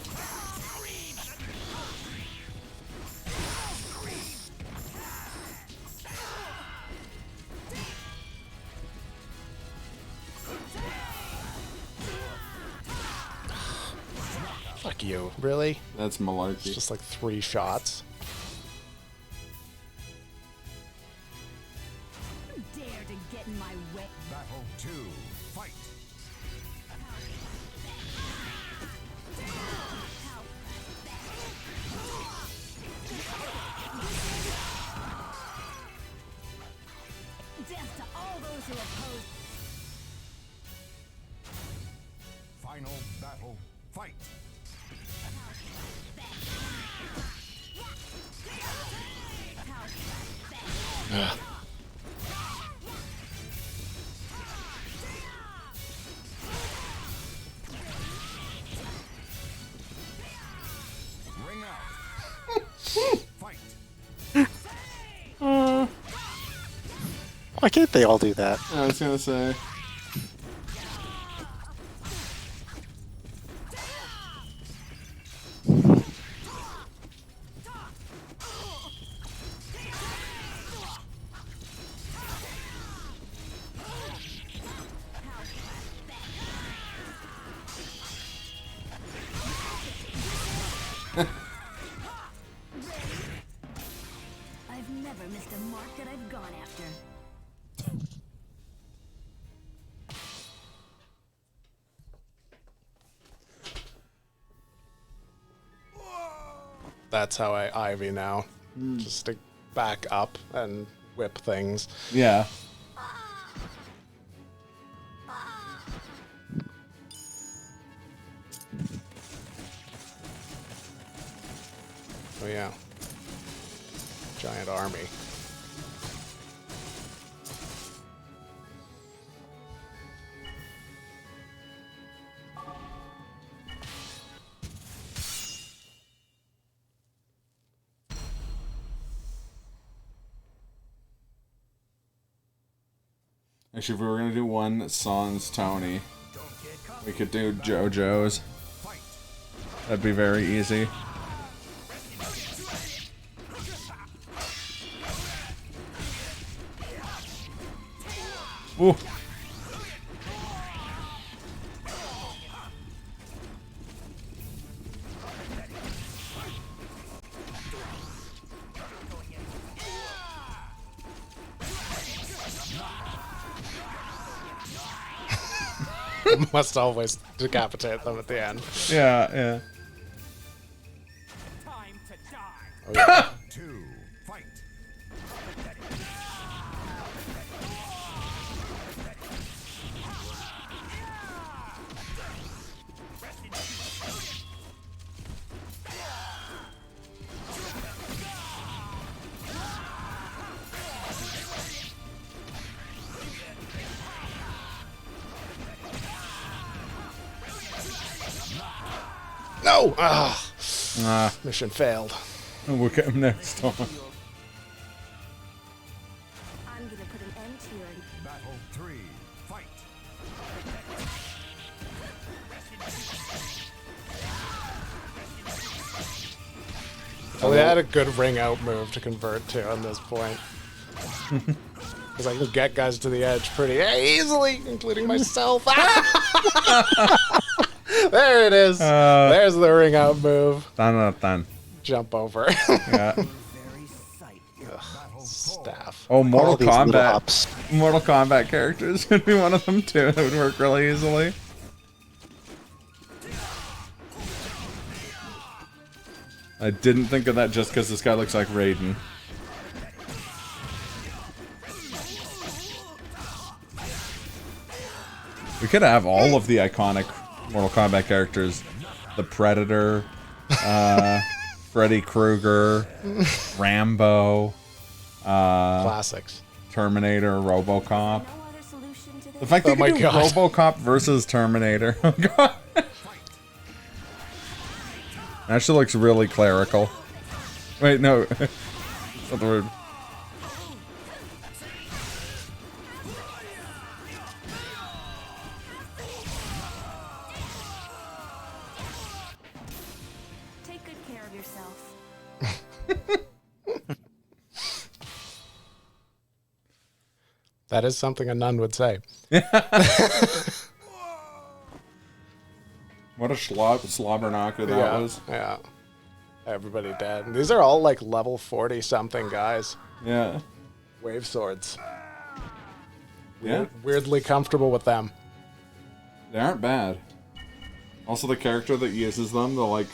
Fuck you. Really? That's malarkey. It's just like 3 shots. Dare to get in my way. Battle 2. Fight. Death to all those who oppose. Final battle. Fight. Ring out. Fight. Why can't they all do that? I was gonna say. I've never missed a mark that I've gone after. That's how I Ivy now. Just to back up and whip things. Yeah. Oh yeah. Giant army. Actually, if we were gonna do one Sans Tony, we could do JoJo's. That'd be very easy. Ooh. Must always decapitate them at the end. Yeah, yeah. Time to die. Oh, yeah. 2, fight. No! Ah, mission failed. We'll get him next time. I'm gonna put an end to your Battle 3, fight. Well, they had a good ring out move to convert to on this point. Because I can get guys to the edge pretty easily, including myself. There it is. There's the ring out move. Dun. Jump over. Yeah. Very sight. Staff. Oh, Mortal All these little Kombat. hops. Mortal Kombat characters would be one of them too. That would work really easily. I didn't think of that just because this guy looks like Raiden. We could have all of the iconic Mortal Kombat characters. The Predator, Freddy Krueger, Rambo, Classics. Terminator, RoboCop. no other solution to The this. fact that Oh my you do God. RoboCop versus Terminator. Oh god. Actually looks really clerical. Wait, no. That's not the word. Take good care of yourself. That is something a nun would say. What a slobber knocker that was. Yeah. Everybody dead. These are all like level 40 something guys. Yeah. Wave swords. Yeah. Weirdly comfortable with them. They aren't bad. Also, the character that uses them, the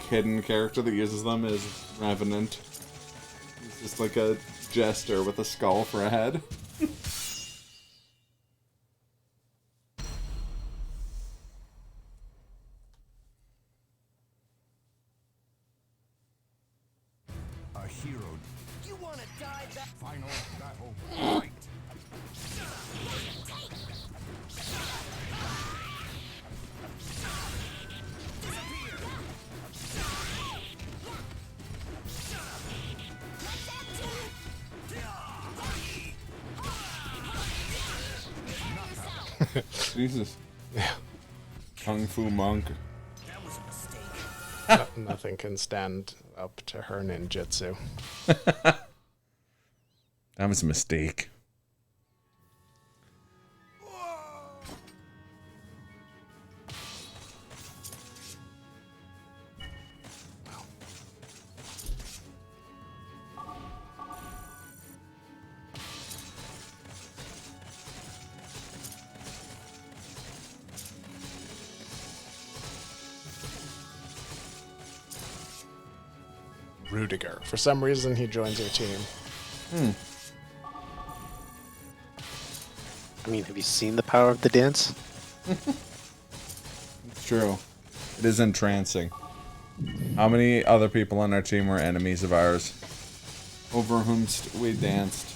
hidden character that uses them is Revenant. He's just like a jester with a skull for a head. A hero. You wanna die back? Final battle, fight. Jesus. Yeah. Kung Fu Monk. That was a mistake. Nothing can stand up to her ninjutsu. That was a mistake. Rudiger. For some reason, he joins your team. I mean, have you seen the power of the dance? It's true. It is entrancing. How many other people on our team were enemies of ours? Over whom we danced.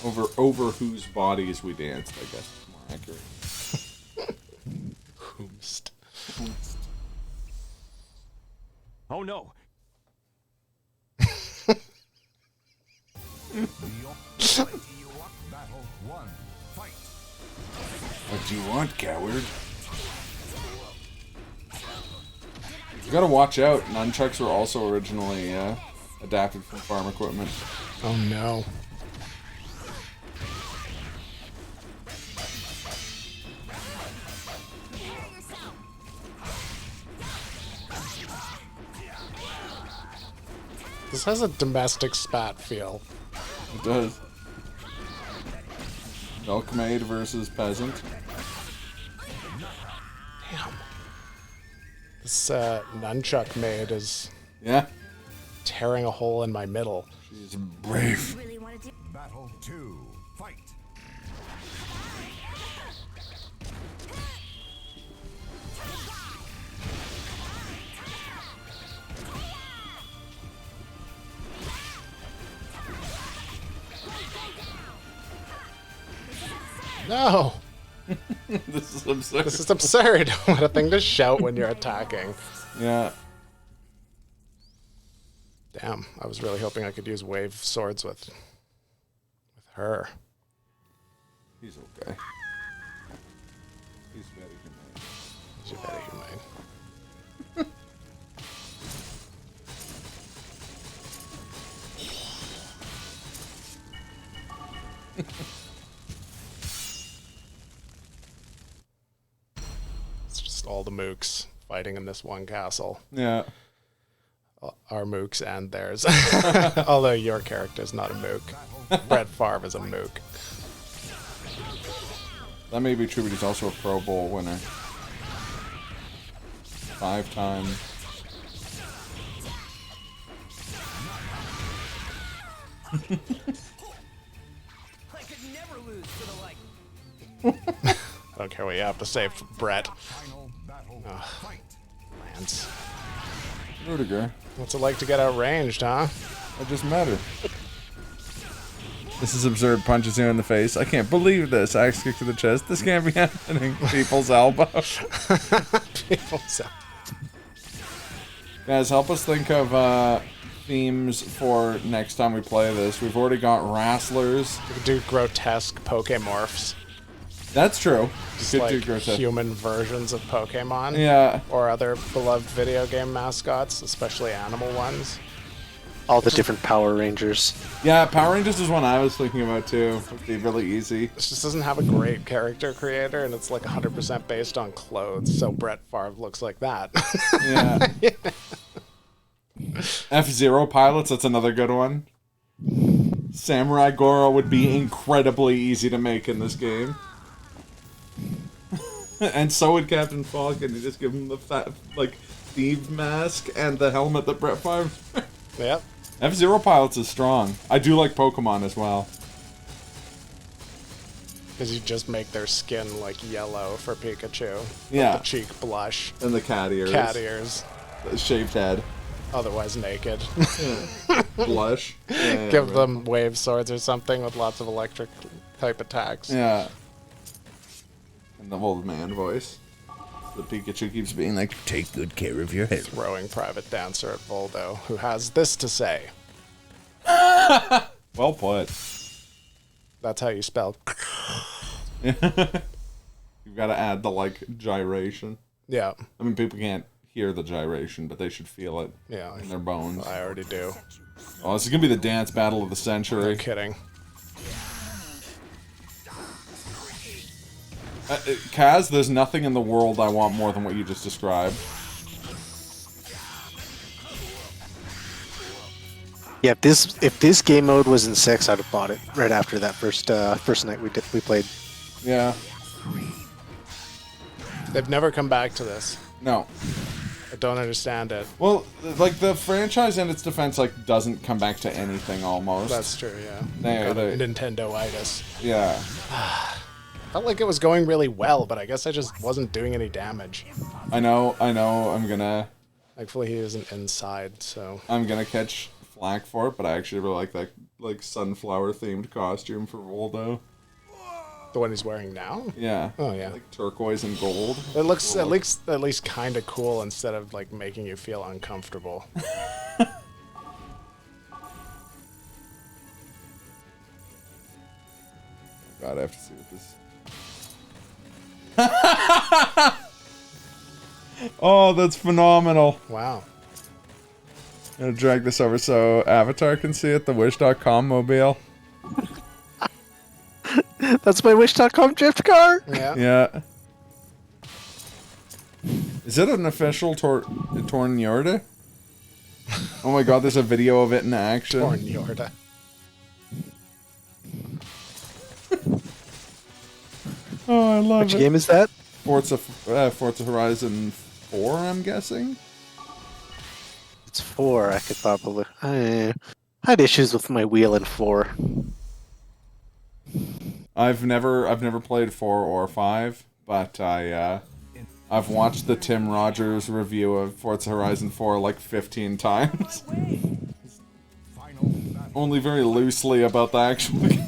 Over whose bodies we danced, I guess is more accurate. Whomst. Oh no. Battle 1, fight. What do you want, coward? You gotta watch out. Nunchucks were also originally adapted from farm equipment. Oh no. This has a domestic spat feel. It does. Milkmaid versus peasant. Damn. This nunchuck maid is Yeah. tearing a hole in my middle. She's brave. Really want to do. Battle 2. Fight. No! This is absurd. This is absurd. What a thing to shout when you're attacking. Yeah. Damn, I was really hoping I could use wave swords with her. He's okay. He's very humane. She's very humane. It's just all the mooks fighting in this one castle. Yeah. Our mooks and theirs. Although your character's not a mook. Brett Favre is a mook. That may be true, but he's also a Pro Bowl winner. 5 times. I could never lose to the like. I don't care what you have to say, Brett. Final battle. Fight. Lance. Rudiger. What's it like to get outranged, huh? I just met her. This is absurd. Punches you in the face. I can't believe this. Axe kick to the chest. This can't be happening. People's elbow. People's Guys, help us think of themes for next time we play this. We've already got wrestlers. You could do grotesque Pokemorphs. That's true. Just You could do like grotesque. human versions of Pokemon. Yeah. Or other beloved video game mascots, especially animal ones. All the different Power Rangers. Yeah, Power Rangers is one I was thinking about too. It'd be really easy. This just doesn't have a great character creator, and it's like 100% based on clothes, so Brett Favre looks like that. Yeah. F-Zero pilots, that's another good one. Samurai Goro would be incredibly easy to make in this game. And so would Captain Falcon. You just give him the fat, like, thief mask and the helmet that Brett Favre. Yep. F-Zero pilots is strong. I do like Pokemon as well. Because you just make their skin like yellow for Pikachu. Yeah. With the cheek blush. And the cat ears. Cat ears. The shaved head. Otherwise naked. Blush. Yeah, Give right. them wave swords or something with lots of electric type attacks. Yeah. And the old man voice. The Pikachu keeps being like, take good care of your head. Throwing private dancer at Voldo, who has this to say. Well put. That's how you spell. You've got to add the, like, gyration. Yeah. I mean, people can't hear the gyration, but they should feel it Yeah. in their bones. I already do. Oh, this is going to be the dance battle of the century. No kidding. Kaz, there's nothing in the world I want more than what you just described. Yeah, if this game mode was in 6, I'd have bought it right after that first night we played. Yeah. They've never come back to this. No. I don't understand it. Well, like, the franchise in its defense, like, doesn't come back to anything almost. That's true, yeah. They- Nintendo-itis. Yeah. Felt like it was going really well, but I guess I just wasn't doing any damage. I know, I'm gonna Thankfully, he isn't inside, so... catch flack for it, but I actually really like that, like, sunflower-themed costume for Voldo. The one he's wearing now? Yeah. Oh, yeah. Like turquoise and gold. It looks at least kind of cool instead of, like, making you feel uncomfortable. God, I have to see what this... Oh, that's phenomenal. Wow. I'm gonna drag this over so Avatar can see it. The Wish.com mobile. That's my Wish.com gift card. Yeah. Yeah. Is it an official Torn Yorda? Oh my god, there's a video of it in action. Torn Yorda. Oh, I love Which it. game is that? Forza Horizon 4, I'm guessing. It's 4. I could probably. I had issues with my wheel in 4. I've never played 4 or 5, but I've watched the Tim Rogers review of Forza Horizon 4 like 15 times. Only very loosely about the actual game.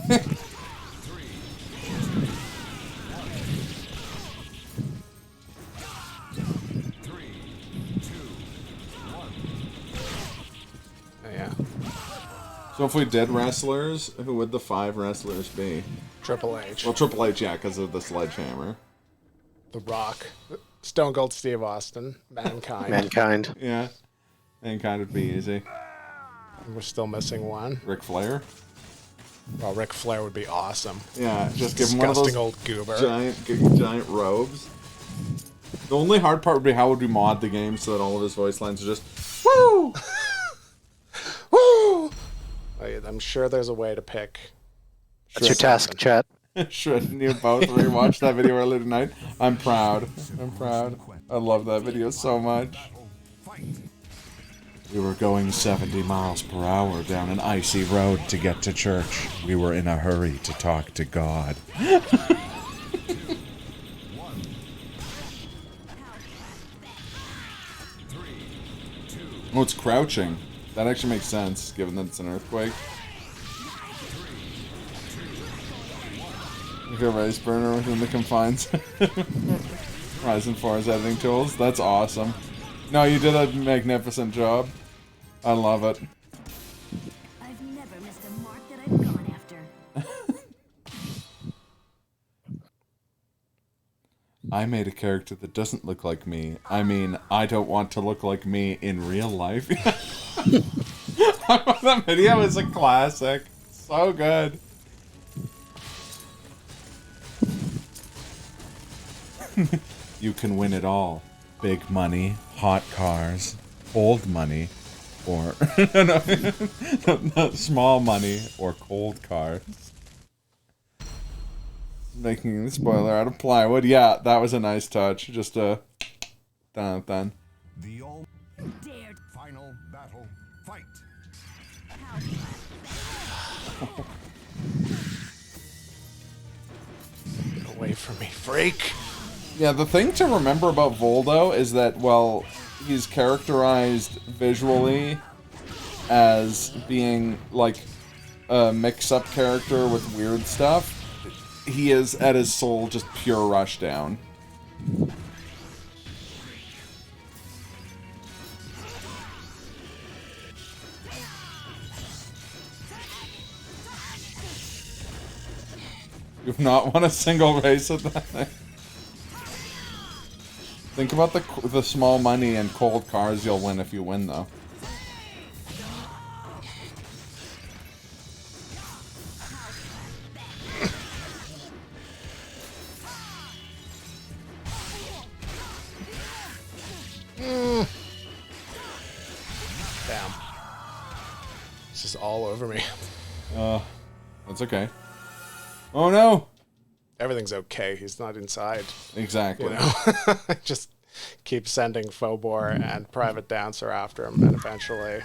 Yeah. So if we did wrestlers, who would the 5 wrestlers be? Triple H. Well, Triple H, yeah, because of the sledgehammer. The Rock. Stone Cold Steve Austin. Mankind. Mankind. Yeah. Mankind would be easy. We're still missing one. Ric Flair? Well, Ric Flair would be awesome. Yeah, just give him one of those Disgusting old goober. giant robes. The only hard part would be how would we mod the game so that all of his voice lines are just woo! Woo! I'm sure there's a way to pick. That's your task, chat. Shouldn't you both rewatch that video earlier tonight? I'm proud. I'm proud. I love that video so much. We were going 70 miles per hour down an icy road to get to church. We were in a hurry to talk to God. Oh, it's crouching. That actually makes sense, given that it's an earthquake. Like a rice burner within the confines. Horizon 4's editing tools. That's awesome. No, you did a magnificent job. I love it. I've never missed a mark that I've gone after. I made a character that doesn't look like me. I mean, I don't want to look like me in real life. That video is a classic. So good. You can win it all. Big money, hot cars, old money, or no, small money, or cold cars. Making the spoiler out of plywood. Yeah, that was a nice touch. Just a dun. The all Dared. final battle. Fight. Get away from me, freak. Yeah, the thing to remember about Voldo is that, well, he's characterized visually as being, like, a mix-up character with weird stuff. He is, at his soul, just pure rushdown. You've not won a single race at that thing. Think about the small money and cold cars you'll win if you win, though. Damn. This is all over me. That's okay. Oh no! Everything's okay. He's not inside. Exactly. You know? Just keep sending Phobor and Private Dancer after him, and eventually.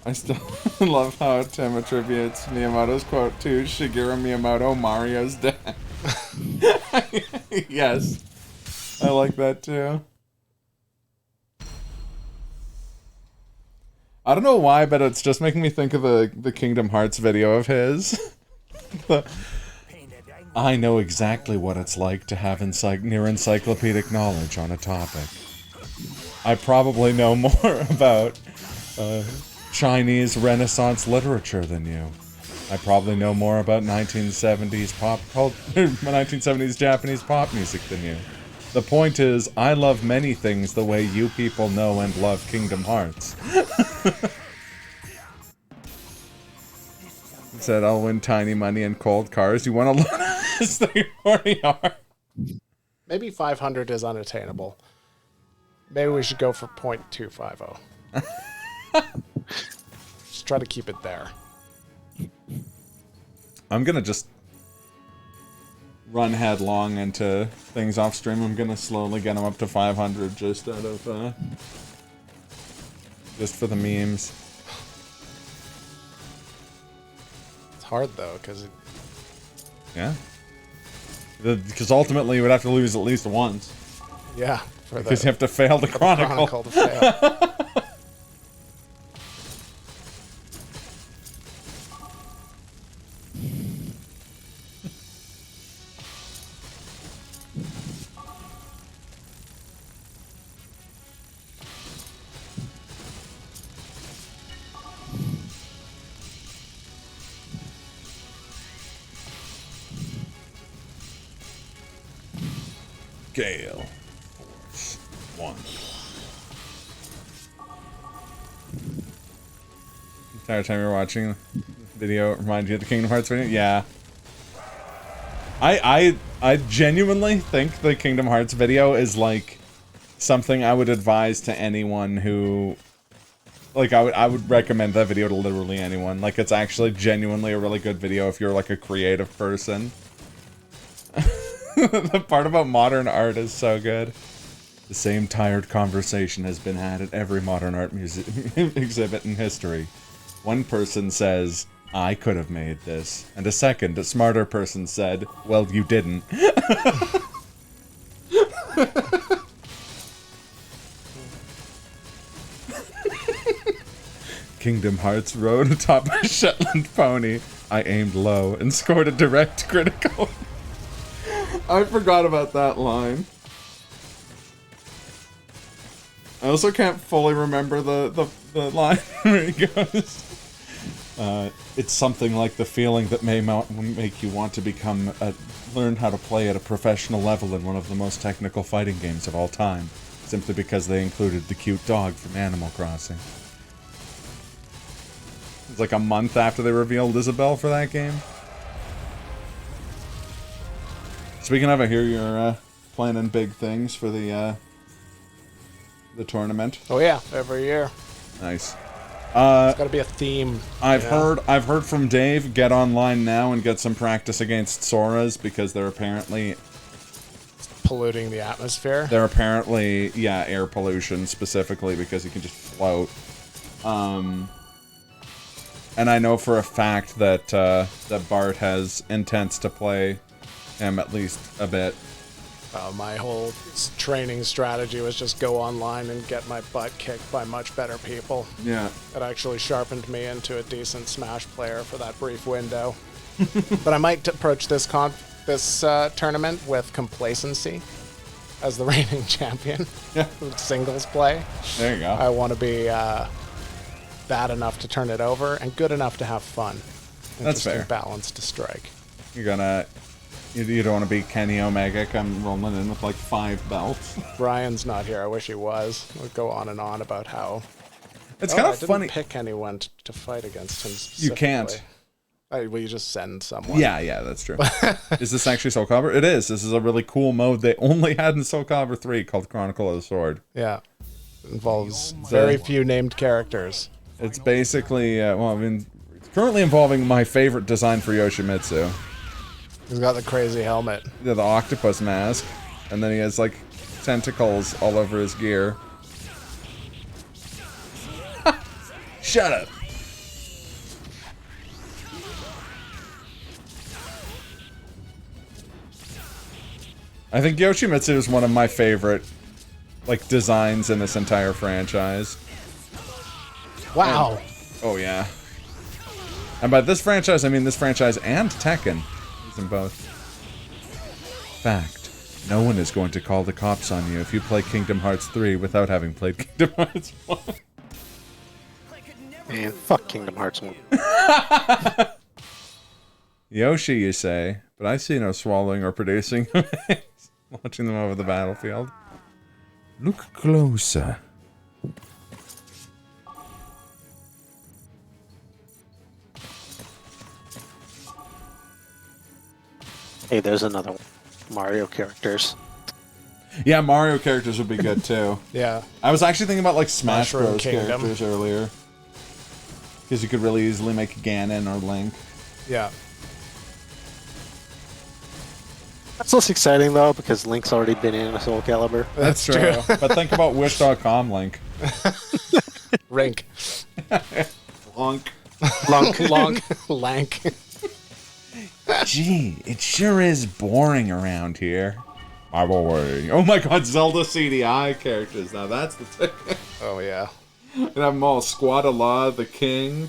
I still love how Tim attributes Miyamoto's quote to Shigeru Miyamoto, Mario's dad. Yes. I like that too. I don't know why, but it's just making me think of the Kingdom Hearts video of his. I know exactly what it's like to have near encyclopedic knowledge on a topic. I probably know more about Chinese Renaissance literature than you. I probably know more about 1970s 1970s Japanese pop music than you. The point is, I love many things the way you people know and love Kingdom Hearts. Said I'll win tiny money and cold cars. You want to learn this? They already are. Maybe 500 is unattainable. Maybe we should go for 0.250. Just try to keep it there. I'm gonna just run headlong into things off stream. I'm gonna slowly get them up to 500 just out of just for the memes. It's hard though, because Yeah. Because ultimately you would have to lose at least once. yeah, for Because you have to fail the Chronicle. to fail. Gale. Force 1. Entire time you're watching the video remind you of the Kingdom Hearts video? Yeah. I genuinely think the Kingdom Hearts video is like something I would advise to anyone who like I would recommend that video to literally anyone. Like it's actually genuinely a really good video if you're like a creative person. The part about modern art is so good. The same tired conversation has been had at every modern art exhibit in history. One person says, I could have made this. And a smarter person said, well, you didn't. Kingdom Hearts rode atop a Shetland pony. I aimed low and scored a direct critical. I forgot about that line. I also can't fully remember the line where he goes. It's something like the feeling that may make you want to learn how to play at a professional level in one of the most technical fighting games of all time, simply because they included the cute dog from Animal Crossing. It's like a month after they revealed Isabelle for that game. Speaking of, I hear you're planning big things for the tournament. Oh yeah, every year. Nice. It's got to be a theme. I've heard from Dave. Get online now and get some practice against Soras because they're apparently polluting the atmosphere. They're apparently air pollution specifically because you can just float. And I know for a fact that that Bart has intents to play him at least a bit. My whole training strategy was just go online and get my butt kicked by much better people. Yeah. It actually sharpened me into a decent Smash player for that brief window. But I might approach this tournament with complacency as the reigning champion. Yeah. Singles play. There you go. I want to be bad enough to turn it over and good enough to have fun. That's fair. Balance to strike. You're gonna... You don't want to beat Kenny Omega. I'm rolling in with like 5 belts. Brian's not here. I wish he was. We'll go on and on about how... It's kind of funny. I didn't pick anyone to fight against him specifically. You can't. Well, you just send someone. Yeah, that's true. Is this actually Soul Calibur? It is. This is a really cool mode they only had in Soul Calibur 3 called Chronicle of the Sword. Yeah. It involves very few named characters. It's basically, it's currently involving my favorite design for Yoshimitsu. He's got the crazy helmet. Yeah, the octopus mask. And then he has, like, tentacles all over his gear. Shut up! I think Yoshimitsu is one of my favorite, like, designs in this entire franchise. Wow. Oh, yeah. And by this franchise, I mean this franchise and Tekken. In both. Fact. No one is going to call the cops on you if you play Kingdom Hearts 3 without having played Kingdom Hearts 1. Man, fuck Kingdom Hearts 1. Yoshi, you say, but I see no swallowing or producing. Watching them over the battlefield. Look closer. Hey, there's another one. Mario characters. Yeah, Mario characters would be good too. Yeah. I was actually thinking about like Smash Mushroom Bros. Kingdom. Characters earlier. Because you could really easily make Ganon or Link. Yeah. That's less exciting though because Link's already been in a Soul Calibur. That's true. But think about Wish.com, Link. Rink. Lunk. Lonk. Lank. Gee, it sure is boring around here. My boy. Oh my god, Zelda CDI characters. Now that's the thing. Oh, yeah. And have them all. Squadala, the king.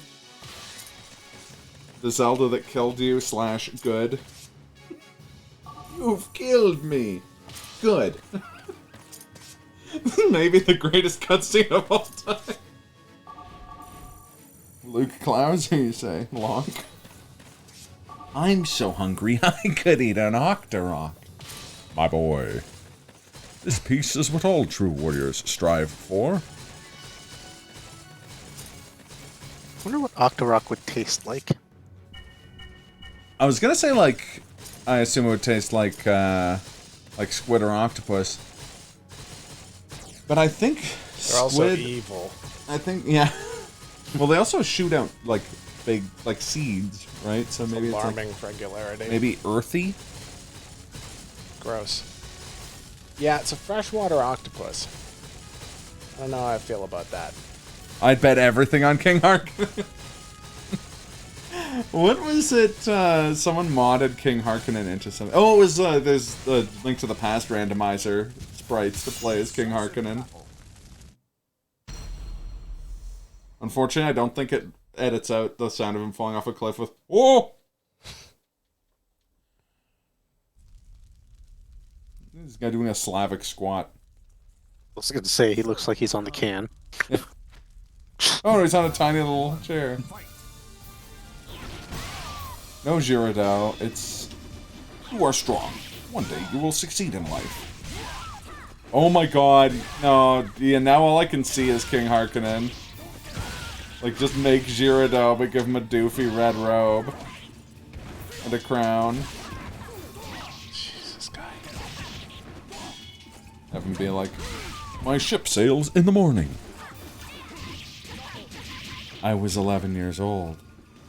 The Zelda that killed you / good. You've killed me. Good. Maybe the greatest cutscene of all time. Luke Clouser, you say? Lonk. I'm so hungry I could eat an Octorok. My boy. This peace is what all true warriors strive for. I wonder what Octorok would taste like. I was gonna say like, I assume it would taste like squid or octopus. But I think They're also evil. I think, yeah. Well, they also shoot out like big like seeds, right? So maybe Alarming it's like, regularity. maybe earthy. Gross. Yeah, it's a freshwater octopus. I don't know how I feel about that. I'd bet everything on King Harkonnen. What was it? Someone modded King Harkonnen into something. Oh, it was there's the Link to the Past randomizer sprites to play as King Harkonnen. Unfortunately, I don't think it edits out the sound of him falling off a cliff with "Whoa!" This guy doing a Slavic squat. I was going to say, he looks like he's on the can. Oh, no, he's on a tiny little chair. No, Girardel, it's... You are strong. One day you will succeed in life. Oh my god. No, yeah, now all I can see is King Harkonnen. Like, just make Girardel, but give him a doofy red robe. And a crown. Jesus, guy. Have him be like, my ship sails in the morning. I was 11 years old.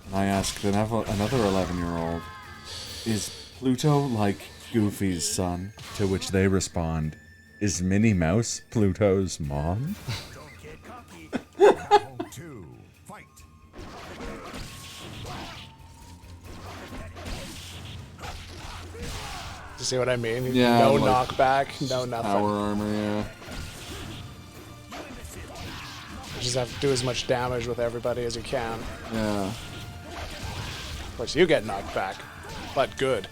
And I asked another 11-year-old, is Pluto like Goofy's son? To which they respond, is Minnie Mouse Pluto's mom? Don't get cocky. Round 2. Fight. You see what I mean? Yeah, No like, knockback, no nothing. Power armor, yeah. You just have to do as much damage with everybody as you can. Yeah. Of course, you get knocked back, but good.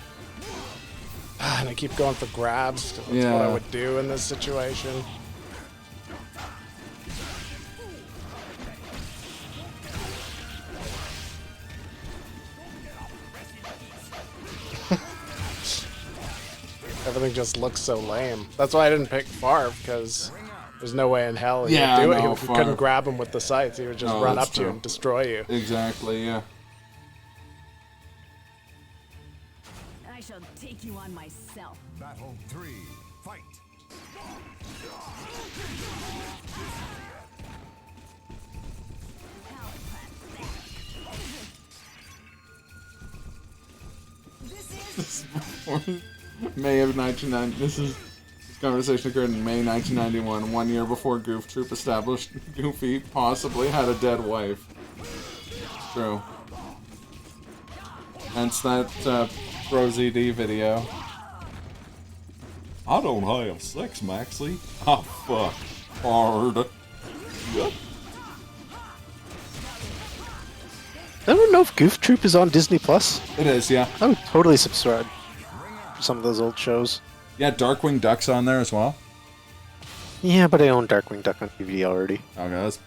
And I keep going for grabs. That's what I would do in this situation. Everything just looks so lame. That's why I didn't pick Farv, because there's no way in hell he'd do it. No, He couldn't grab him with the scythe. He would just run up to you and destroy you. Exactly, yeah. I shall take you on myself. Battle 3. Fight. May of 1990. This conversation occurred in May 1991, 1 year before Goof Troop established Goofy possibly had a dead wife. True. Hence that Pro ZD video. I don't have sex, Maxie. I fuck hard. Yep. I don't know if Goof Troop is on Disney Plus. It is, yeah. I would totally subscribe to some of those old shows. Yeah, Darkwing Duck's on there as well. Yeah, but I own Darkwing Duck on DVD already. Okay,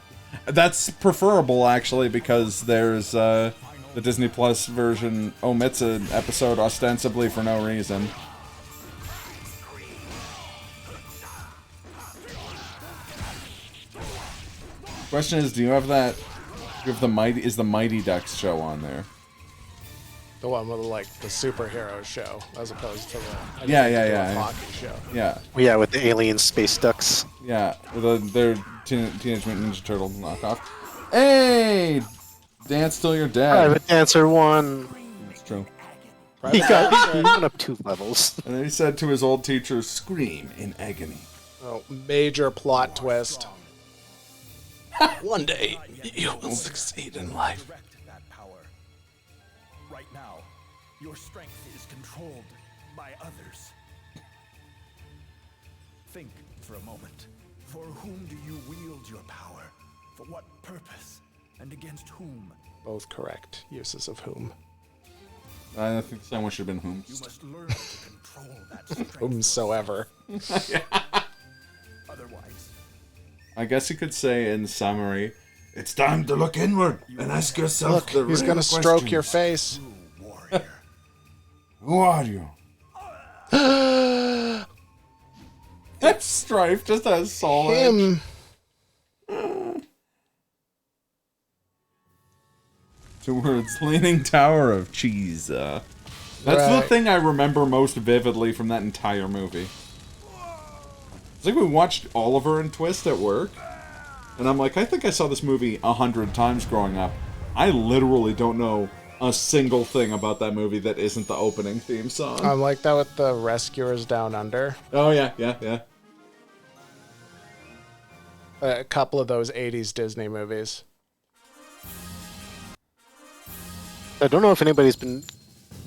that's preferable actually, because there's the Disney Plus version omits an episode ostensibly for no reason. Question is, do you have that? You have the Mighty Ducks show on there? The one with like the superhero show, as opposed to the Yeah. hockey show. Yeah. Yeah, with the alien space ducks. Yeah, their Teenage Mutant Ninja Turtle knockoff. Hey, Dance Till You're Dead. Private Dancer 1. It's true. He went up 2 levels. And then he said to his old teacher, "Scream in agony." Oh, major plot twist. One day, you will succeed in life. Direct that power. Right now, your strength is controlled by others. Think for a moment. For whom do you wield your power? For what purpose? And against whom? Both correct uses of whom. I think someone should have been whom. You must learn to control that strength. Whomsoever. Otherwise, I guess you could say in summary, it's time to look inward and ask yourself Look, the he's real gonna stroke questions. your face. true warrior. Who are you? That Strife just has soul edge. Him. Two words, Leaning Tower of Cheese. That's the Right. thing I remember most vividly from that entire movie. It's like we watched Oliver and Twist at work, and I'm like, I think I saw this movie 100 times growing up. I literally don't know a single thing about that movie that isn't the opening theme song. I'm like that with the Rescuers Down Under. Oh, yeah. A couple of those 80s Disney movies. I don't know if anybody's been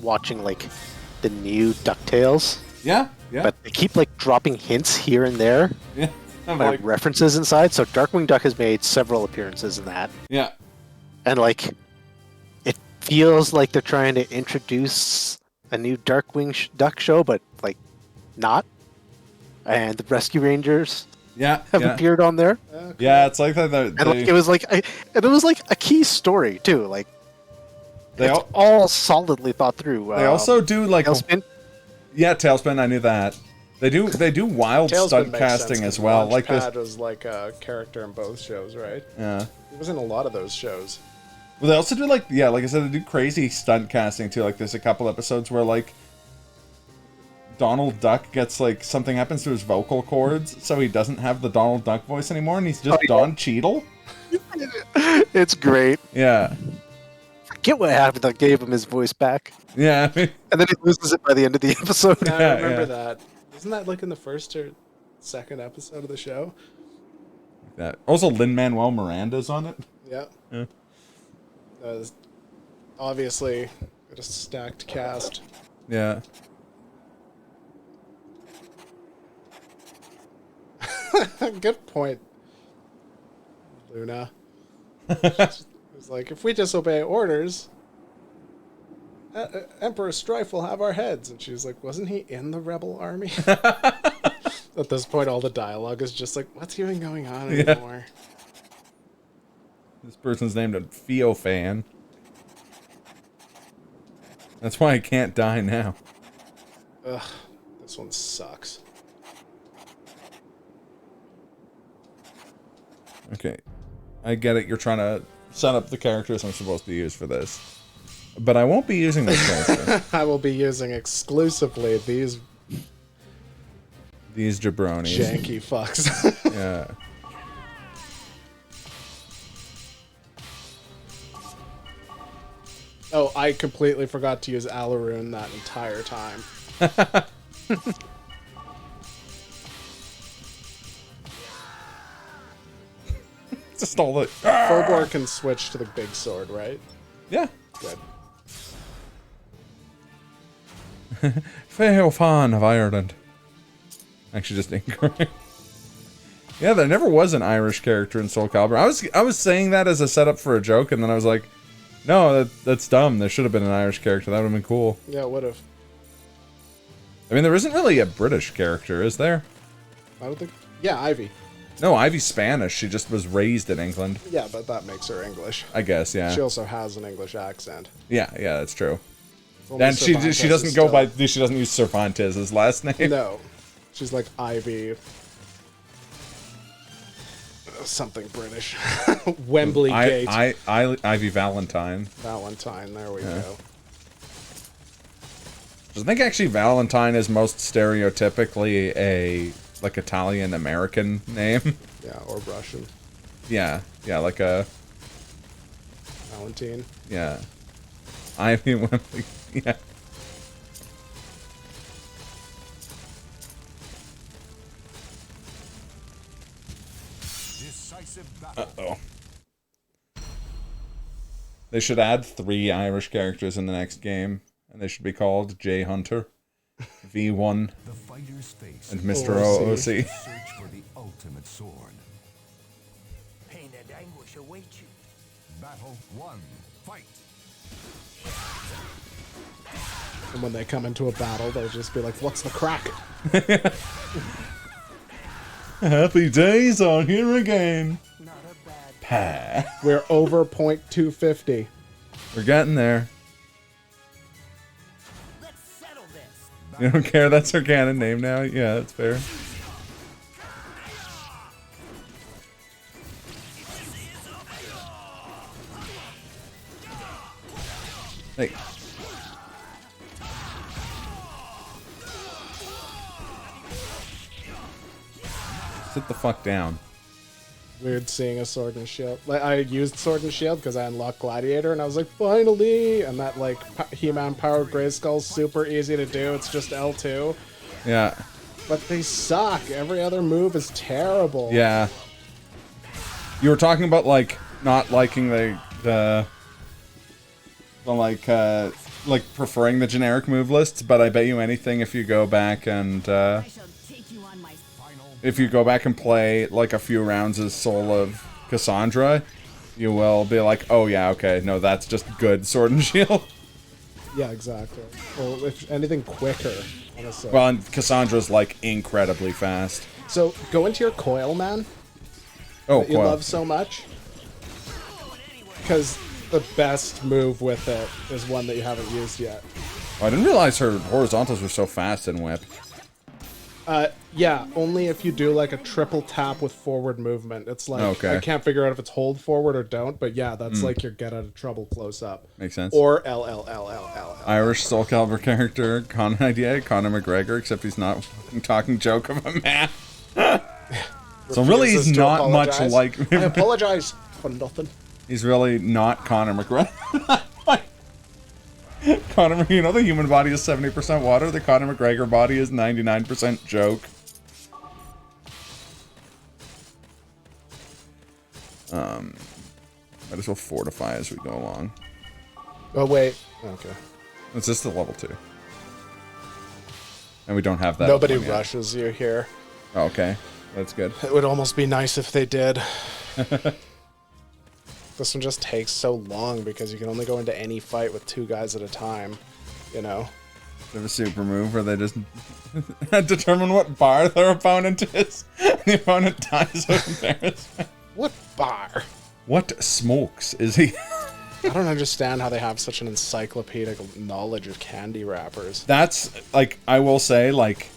watching like the new DuckTales, Yeah. but they keep like dropping hints here and there, Yeah. I'm like like, references inside. So Darkwing Duck has made several appearances in that, yeah. and like it feels like they're trying to introduce a new Darkwing Duck show, but like not. And the Rescue Rangers Yeah. have yeah. appeared on there, Yeah, it's like that. and like it was like and it was like a key story too. Like They it's all solidly thought through. They also do like Tailspin. Yeah, Tailspin. I knew that. They do wild Tailspin stunt makes casting sense, as well. 'cause Like this. Launchpad was like a character in both shows, right? Yeah. He was in a lot of those shows. Well, they also do like like I said, they do crazy stunt casting too. Like there's a couple episodes where like Donald Duck gets like something happens to his vocal cords, so he doesn't have the Donald Duck voice anymore, and he's just Don Cheadle. It's great. Yeah. Get what happened that gave him his voice back. Yeah. And then he loses it by the end of the episode. Yeah, Yeah, I remember yeah. that. Isn't that like in the first or second episode of the show? That. Also, Lin-Manuel Miranda's on it. Yeah. Yeah. Obviously, got a stacked cast. Yeah. Good point, Luna. It was like, if we disobey orders, Emperor Strife will have our heads. And she was like, wasn't he in the rebel army? At this point, all the dialogue is just like, what's even going on anymore? This person's named a Theophan. That's why I can't die now. Ugh, this one sucks. Okay. I get it. You're trying to set up the characters I'm supposed to use for this. But I won't be using this character. I will be using exclusively these Jabronis. janky fucks. Yeah. Oh, I completely forgot to use Alaroon that entire time. Just all the... Phobor can switch to the big sword, right? Yeah. Good. Theophan of Ireland. Actually, just incorrect. Yeah, there never was an Irish character in Soul Calibur. I was saying that as a setup for a joke, and then I was like, no, that's dumb. There should have been an Irish character. That would have been cool. Yeah, it would have. I mean, there isn't really a British character, is there? I don't think. Yeah, Ivy. No, Ivy's Spanish. She just was raised in England. Yeah, but that makes her English. I guess, yeah. She also has an English accent. Yeah, that's true. Only And she Cervantes doesn't is go still- by... She doesn't use Cervantes' last name. No. She's like Ivy. Something British. Wembley Gate. Ivy Valentine. Valentine, there we go. I think actually Valentine is most stereotypically a like Italian American name. Yeah, or Russian. Yeah, like a Valentine. yeah. Ivy Wembley. Yeah. Uh-oh. They should add 3 Irish characters in the next game, and they should be called J Hunter, V1, and Mr. OOC. Search for the ultimate sword. Pain and anguish await you. Battle 1. Fight. And when they come into a battle, they'll just be like, "What's the crack?" Happy days are here again. Not a bad. We're over .250. We're getting there. Let's settle this. You don't care that's her canon name now? Yeah, that's fair. Hey. Sit the fuck down. Weird seeing a sword and shield. Like, I used sword and shield because I unlocked gladiator, and I was like, finally! And that like He-Man powered Grayskull's super easy to do. It's just L2. Yeah. But they suck. Every other move is terrible. Yeah. You were talking about like not liking the like preferring the generic move lists, but I bet you anything if you go back and if you go back and play like a few rounds as Soul of Cassandra, you will be like, oh yeah, okay, no, that's just good Sword and Shield. Yeah, exactly. Well, if anything, quicker, honestly. Well, and Cassandra's like incredibly fast. So go into your coil, man. Oh, that you coil. love so much. Because the best move with it is one that you haven't used yet. Oh, I didn't realize her horizontals were so fast in Whip. Yeah, only if you do like a triple tap with forward movement. It's like, okay. I can't figure out if it's hold forward or don't, but yeah, that's like your get out of trouble close up. Makes sense. Or L. Irish Soul Calibur character, Conor McGregor, except he's not a fucking talking joke of a man. So really he's not much like... I apologize for nothing. He's really not Conor McGregor. Conor, you know the human body is 70% water, the Conor McGregor body is 99% joke. Might as well fortify as we go along. Oh, wait. Okay. It's just the level 2. And we don't have that. Nobody rushes you here. Oh, okay. That's good. It would almost be nice if they did. This one just takes so long because you can only go into any fight with 2 guys at a time, you know? They have a super move where they just determine what bar their opponent is. The opponent dies of embarrassment. What bar? What smokes is he? I don't understand how they have such an encyclopedic knowledge of candy wrappers. That's, like, I will say, like,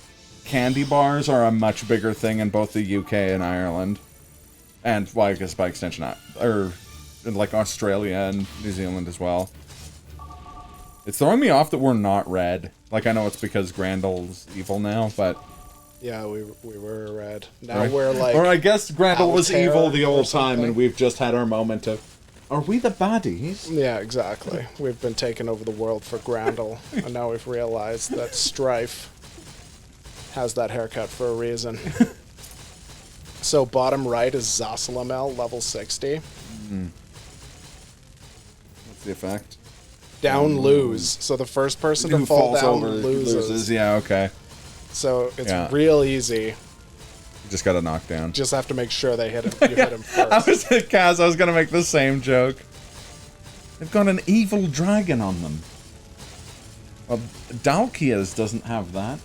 candy bars are a much bigger thing in both the UK and Ireland. And, well, I guess by extension, or in, like, Australia and New Zealand as well. It's throwing me off that we're not red. Like, I know it's because Grandel's evil now, but... Yeah, we were red. Now right? we're, like... Or I guess Grendel was Altair evil the or old time, something. and we've just had our moment of... Are we the baddies? Yeah, exactly. We've been taking over the world for Grandel, and now we've realized that Strife has that haircut for a reason. So bottom right is Zasalamel, level 60. What's the effect? Down lose. So the first person to Who fall falls down over loses. Yeah, okay. So it's Yeah. real easy. You just got a knockdown. Just have to make sure they hit him. You hit him first. I was at Kaz, I was gonna make the same joke. They've got an evil dragon on them. Well, Dalkia's doesn't have that.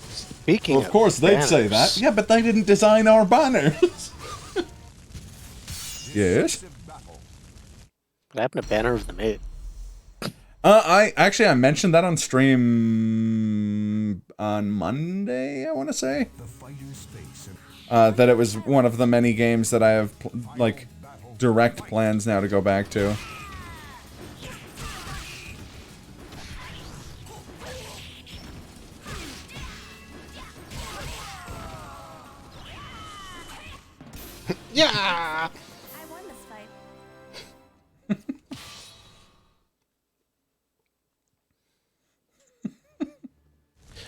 Speaking Well, of course they'd say that. Yeah, but they didn't design our banners. Yes. What happened to Banner of the Mid? I mentioned that on stream on Monday, I want to say. That it was one of the many games that I have, like, direct plans now to go back to. Yeah! I won this fight.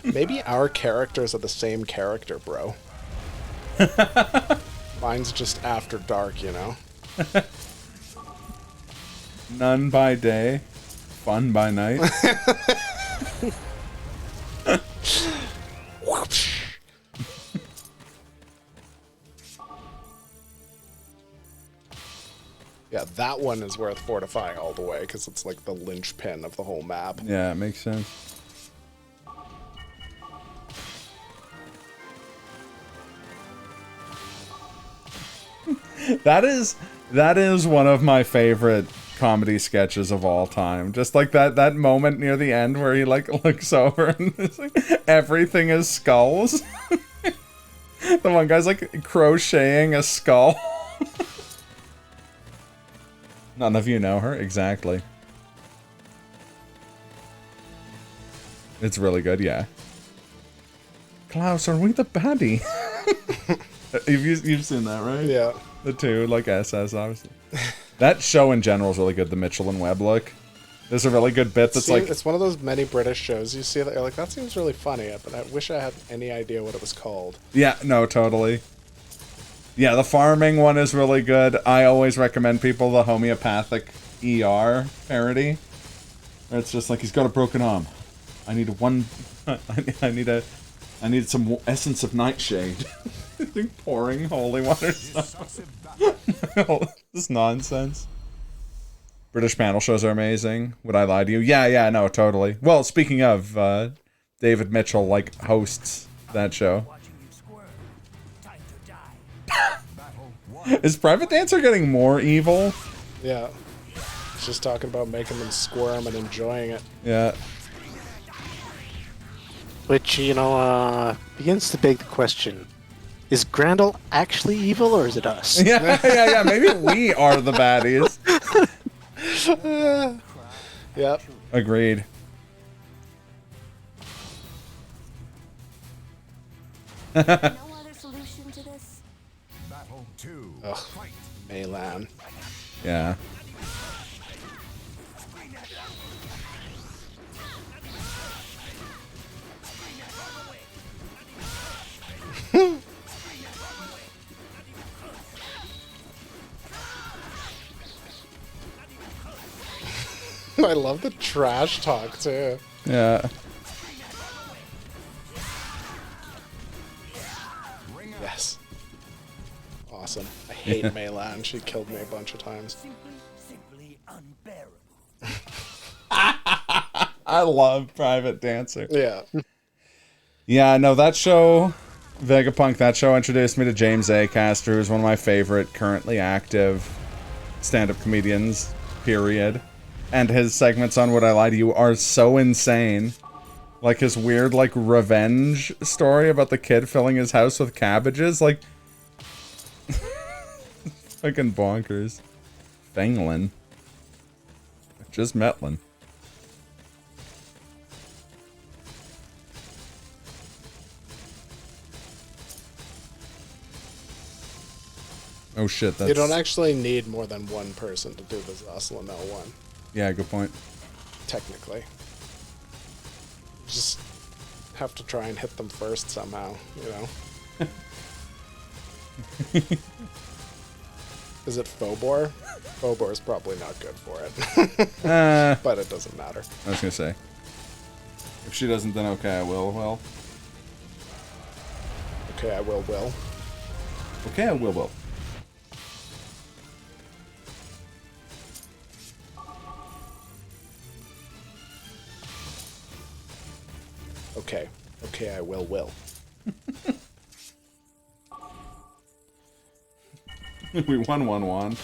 Maybe our characters are the same character, bro. Mine's just after dark, you know? None by day, fun by night. Yeah, that one is worth fortifying all the way, because it's like the linchpin of the whole map. Yeah, it makes sense. That is one of my favorite comedy sketches of all time. Just like that moment near the end where he like looks over and it's like, everything is skulls. The one guy's like crocheting a skull. None of you know her? Exactly. It's really good, yeah. Klaus, are we the baddie? You've seen that, right? Yeah. The two, like SS, obviously. That show in general is really good, the Mitchell and Webb look. There's a really good bit that's like... It's one of those many British shows you see that you're like, that seems really funny, but I wish I had any idea what it was called. Yeah, no, totally. Yeah, the farming one is really good. I always recommend people the homeopathic ER parody. It's just like, he's got a broken arm. I need I need some essence of nightshade. Pouring holy water stuff. This nonsense. British panel shows are amazing. Would I lie to you? Yeah, no, totally. Well, speaking of, David Mitchell, like, hosts that show. Is Private Dancer getting more evil? Yeah. It's just talking about making them squirm and enjoying it. Yeah. Which, you know, begins to beg the question. Is Grandel actually evil, or is it us? Yeah. Maybe we are the baddies. Yep. Agreed. No other solution to this? Battle 2. Ugh. Maylan. Yeah. I love the trash talk, too. Yeah. Yes. Awesome. I hate Maylan. She killed me a bunch of times. Simply unbearable. I love Private Dancer. Yeah. Yeah, no, that show, Vegapunk, that show introduced me to James Acaster, who's one of my favorite currently active stand-up comedians, period. And his segments on Would I Lie to You are so insane. Like his weird, like, revenge story about the kid filling his house with cabbages, like... fucking bonkers. Fenglin. Just Metlin. Oh shit, that's... You don't actually need more than one person to do the Zoslimel one. Yeah, good point. Technically. You just have to try and hit them first somehow, you know? Is it Phobor? Phobor is probably not good for it. But it doesn't matter. I was gonna say. If she doesn't, then okay, I will. Well. Okay, I will. Okay, I will. Okay, I will. We won.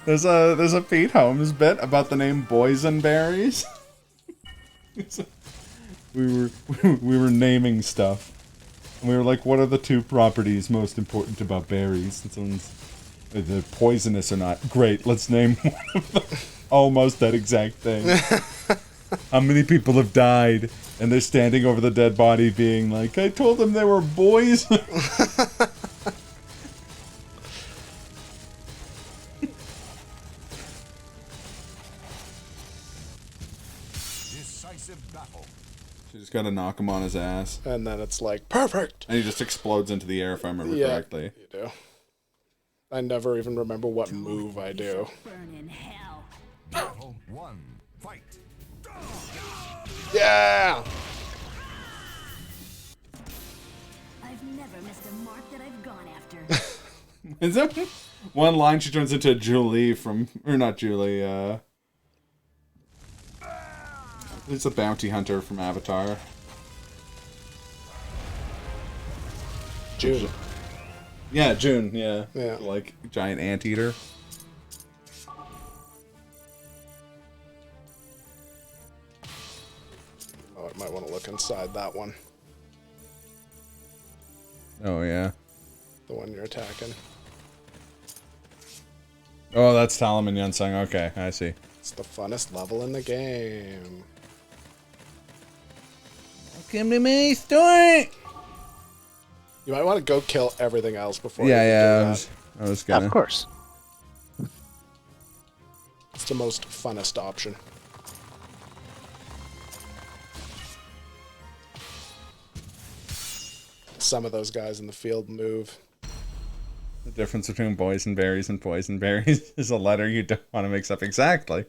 There's a Pete Holmes bit about the name Boysenberries. we were naming stuff, and we were like, what are the two properties most important about berries? And someone's they're poisonous or not. Great, let's name one of them. Almost that exact thing. How many people have died, and they're standing over the dead body being like, I told them they were boys. Decisive battle. You just gotta knock him on his ass. And then it's like, perfect! And he just explodes into the air, if I remember correctly. You do. I never even remember what move I do. Burn in hell. Battle 1. Fight. Yeah! I've never missed a mark that I've gone after. Is that one line she turns into Julie from... Or not Julie, it's a bounty hunter from Avatar. June. Yeah, June, yeah. Yeah. Like, giant anteater. Oh, I might want to look inside that one. Oh, yeah. The one you're attacking. Oh, that's Talim and Yunsung. Okay, I see. It's the funnest level in the game. Come to my store! You might want to go kill everything else before you Yeah, do that. I was gonna... Of course. It's the most funnest option. Some of those guys in the field move. The difference between boysenberries and poisonberries is a letter you don't want to mix up exactly.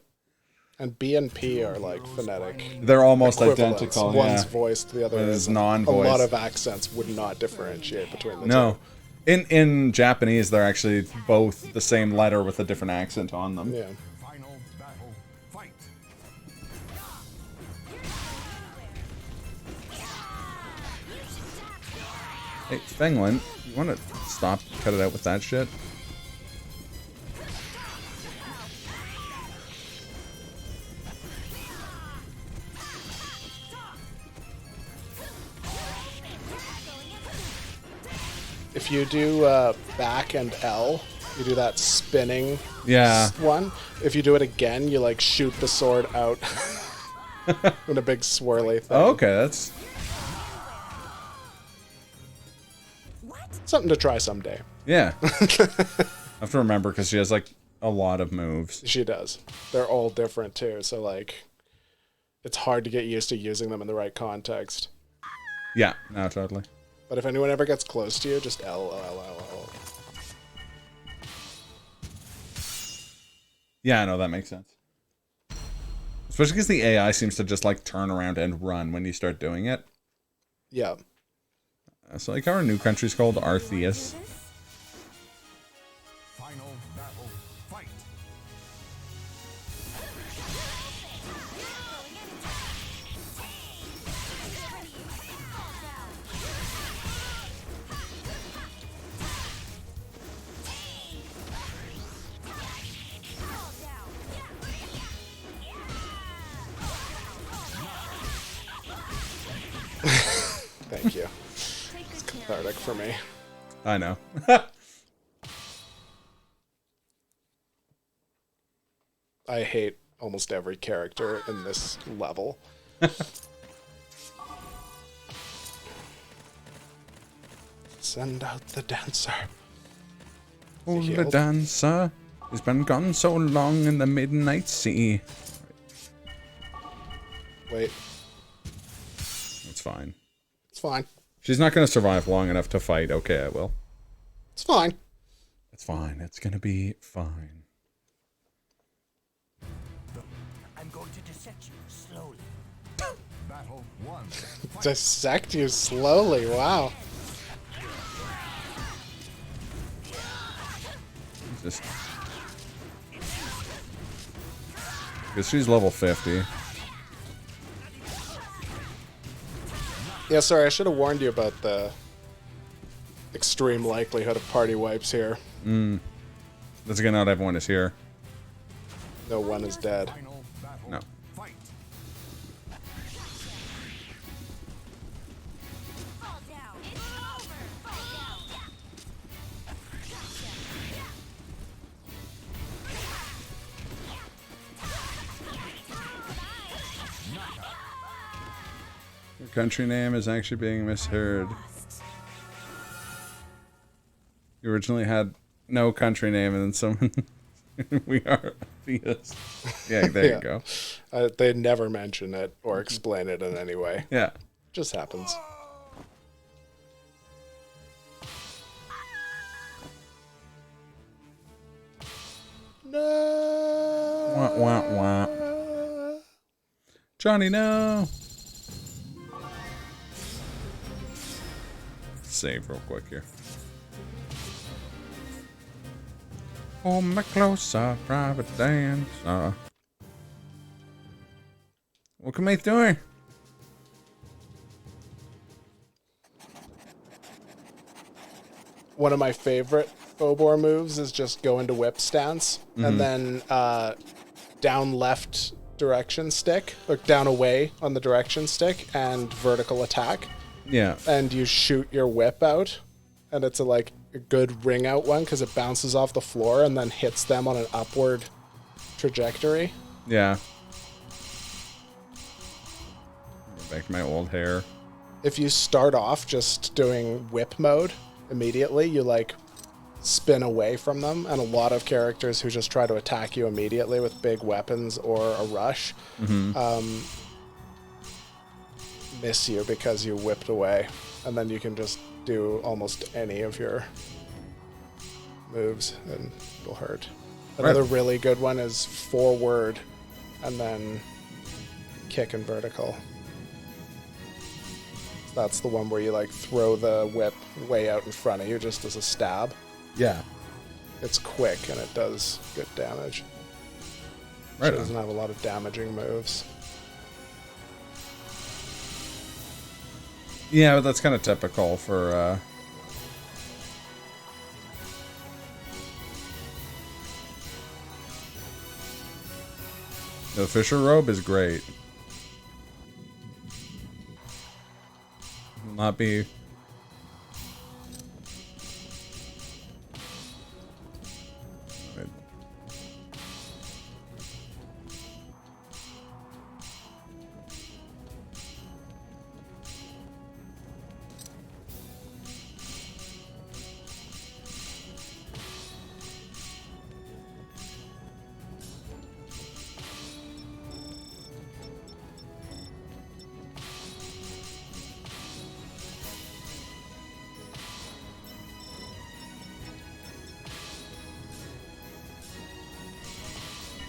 And B and P are like phonetic. They're almost equivalents. identical, One's yeah. voiced, the other One is isn't. non-voiced. A lot of accents would not differentiate between the No. In Japanese, they're actually both the same letter with a different accent on them. two. Yeah. Final battle. Fight. Hey, Fenglin, you want to cut it out with that shit? If you do back and L, you do that spinning Yeah. one. If you do it again, you like shoot the sword out in a big swirly thing. Oh, okay, that's... Something to try someday. Yeah. I have to remember because she has, like, a lot of moves. She does. They're all different too, so like it's hard to get used to using them in the right context. Yeah, no, totally. But if anyone ever gets close to you, just L. Yeah, I know, that makes sense. Especially because the AI seems to just, like, turn around and run when you start doing it. Yeah. So, like, our new country's called Arceus. Final battle. Fight. Thank you. It's cathartic for me. I know. I hate almost every character in this level. Send out the dancer. Oh, the healed? dancer has been gone so long in the midnight sea. Wait, It's fine. it's fine. She's not going to survive long enough to fight. Okay, I will. It's fine. It's fine. It's going to be fine. I'm going to dissect you slowly. Battle 1. Fight. Dissect you slowly. Wow. Just... Because she's level 50. Yeah, sorry, I should have warned you about the extreme likelihood of party wipes here. That's again, not everyone is here. No one is dead. Final battle. No. Fight. Fall down. It's over. Fall down. Your country name is actually being misheard. You originally had no country name and then someone... we are... Fetus. Yeah, there Yeah. you go. They never mention it or explain it in any way. Yeah. Just happens. No. Wah, wah, wah. Johnny, no. Save real quick here. Hold me closer, private dancer. What can we doing? One of my favorite Phobor moves is just go into whip stance and then down left direction stick, or down away on the direction stick and vertical attack. Yeah. And you shoot your whip out, and it's a good ring out one because it bounces off the floor and then hits them on an upward trajectory. Yeah. Go back to my old hair. If you start off just doing whip mode immediately, you spin away from them, and a lot of characters who just try to attack you immediately with big weapons or a rush miss you because you whipped away, and then you can just do almost any of your moves and it'll hurt. Another really good one is forward and then kick and vertical. That's the one where you throw the whip way out in front of you just as a stab. Yeah. It's quick and it does good damage. Right. It doesn't have a lot of damaging moves. Yeah, but that's kind of typical for the Fisher robe is great. Will not be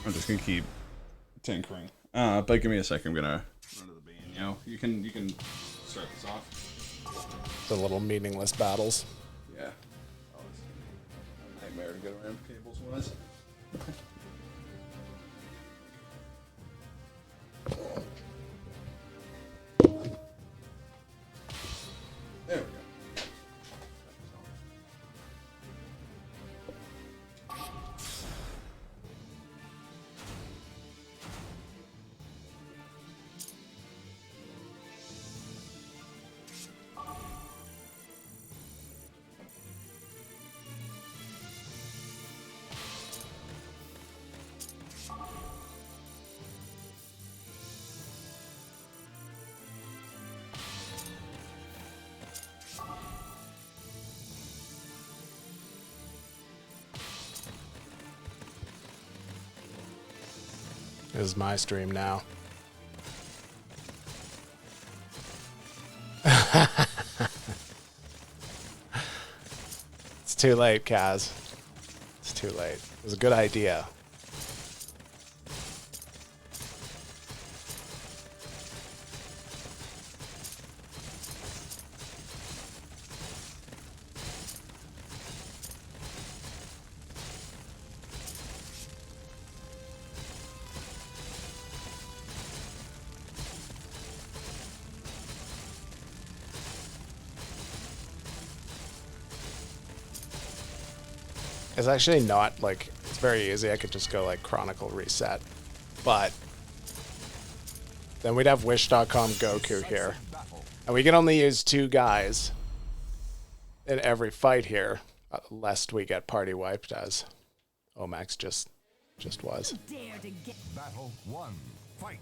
I'm just gonna keep tinkering. But give me a second. I'm gonna run to the bean. You know, you can start this off. The little meaningless battles. Yeah. Oh, it's a nightmare to get around cables was. There we go. This is my stream now. It's too late, Kaz. It's too late. It was a good idea. It's actually not it's very easy. I could just go Chronicle reset, but then we'd have Wish.com Goku here, and we can only use 2 guys in every fight here, lest we get party wiped as Omax just was. Battle 1. Fight.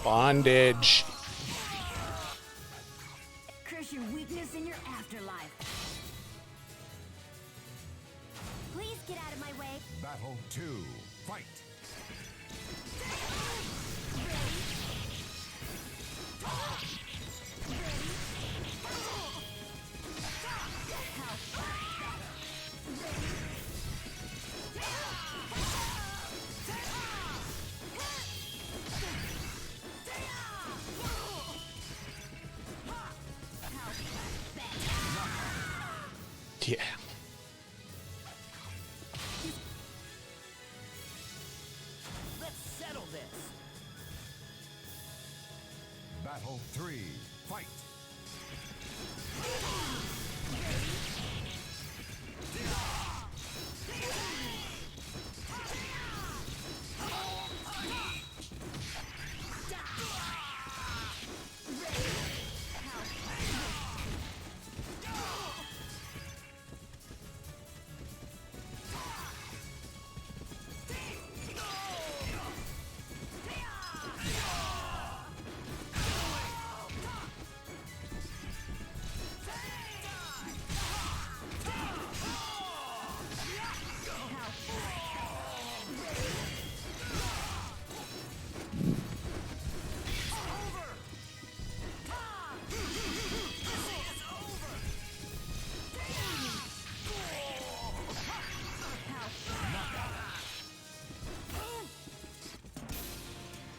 Bondage. Curse your weakness in your afterlife. Please get out of my way. Battle 2. Fight. Yeah. Let's settle this. Battle 3. Fight.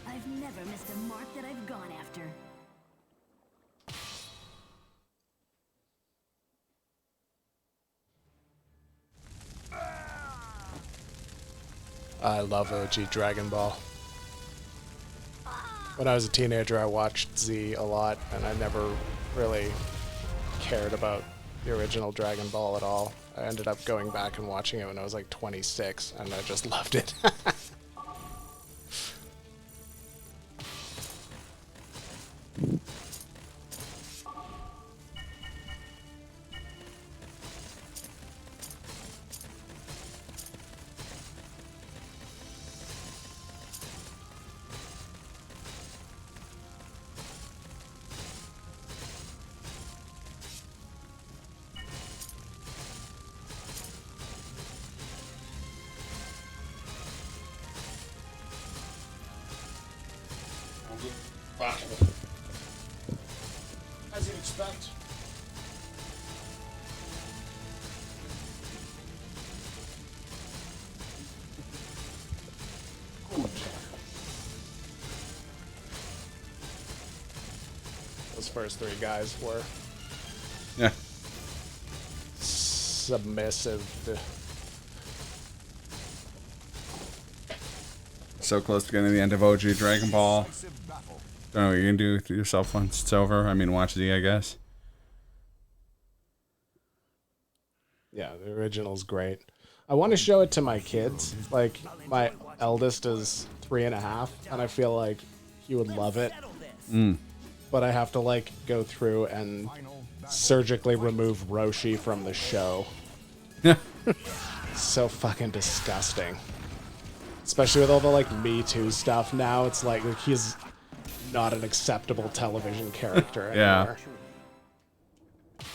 I've never missed a mark that I've gone after. I love OG Dragon Ball. When I was a teenager, I watched Z a lot, and I never really cared about the original Dragon Ball at all. I ended up going back and watching it when I was like 26, and I just loved it. As you'd expect. Those first three guys were Yeah. submissive. So close to getting to the end of OG Dragon Ball. Don't know what you're gonna do with yourself once it's over. I mean, watch Z, I guess. Yeah, the original's great. I want to show it to my kids. Like, my eldest is 3.5, and I feel like he would love it. But I have to, like, go through and surgically remove Roshi from the show. Yeah. So fucking disgusting. Especially with all the, like, Me Too stuff now. It's like he's not an acceptable television character anymore. Yeah.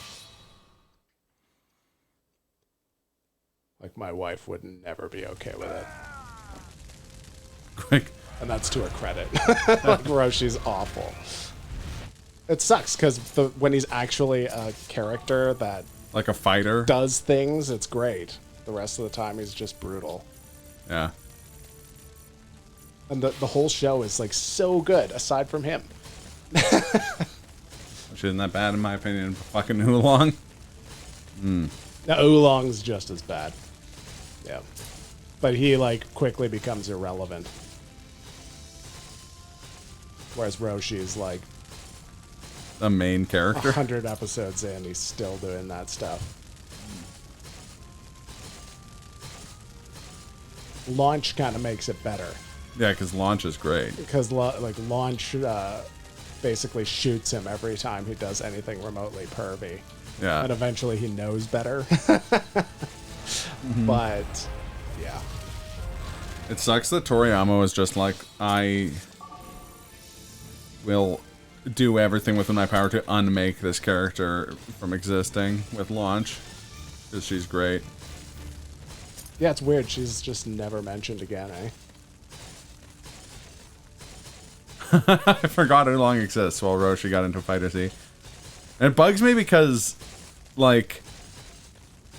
Like, my wife would never be okay with it. Quick. And that's to her credit. Like, Roshi's awful. It sucks, because when he's actually a character that Like a fighter. does things, it's great. The rest of the time, he's just brutal. Yeah. And the whole show is, like, so good, aside from him. Which isn't that bad in my opinion. Fucking Oolong. Now, Oolong's just as bad. Yeah. But he, like, quickly becomes irrelevant. Whereas Roshi is, like, The main character. 100 episodes in, he's still doing that stuff. Launch kind of makes it better. Yeah, because Launch is great. Because, like, Launch basically shoots him every time he does anything remotely pervy. Yeah. And eventually he knows better. But, yeah. It sucks that Toriyama was just like, I will do everything within my power to unmake this character from existing with launch. Because she's great. Yeah, it's weird. She's just never mentioned again, eh? I forgot how long exists while Roshi got into Fighter Z. And it bugs me because, like,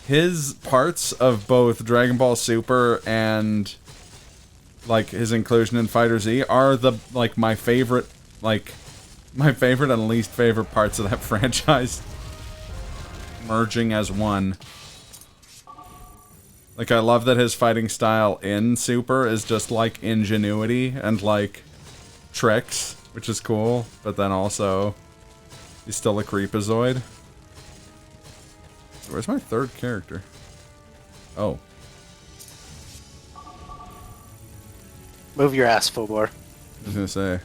his parts of both Dragon Ball Super and, like, his inclusion in Fighter Z are the, like, my favorite and least favorite parts of that franchise merging as one. Like, I love that his fighting style in Super is just, like, ingenuity and, like, tricks, which is cool, but then also he's still a creepazoid. Where's my third character? Oh. Move your ass, Phobor. I was gonna say.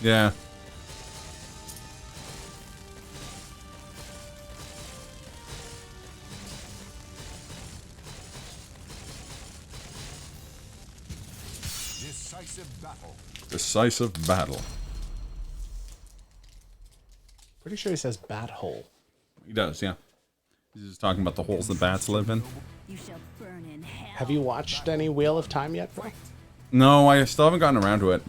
Yeah. Decisive battle. Decisive battle. Pretty sure he says bat hole. He does, yeah. He's just talking about the holes the bats live in. You shall burn in hell. Have you watched any Wheel of Time yet, bro? No, I still haven't gotten around to it.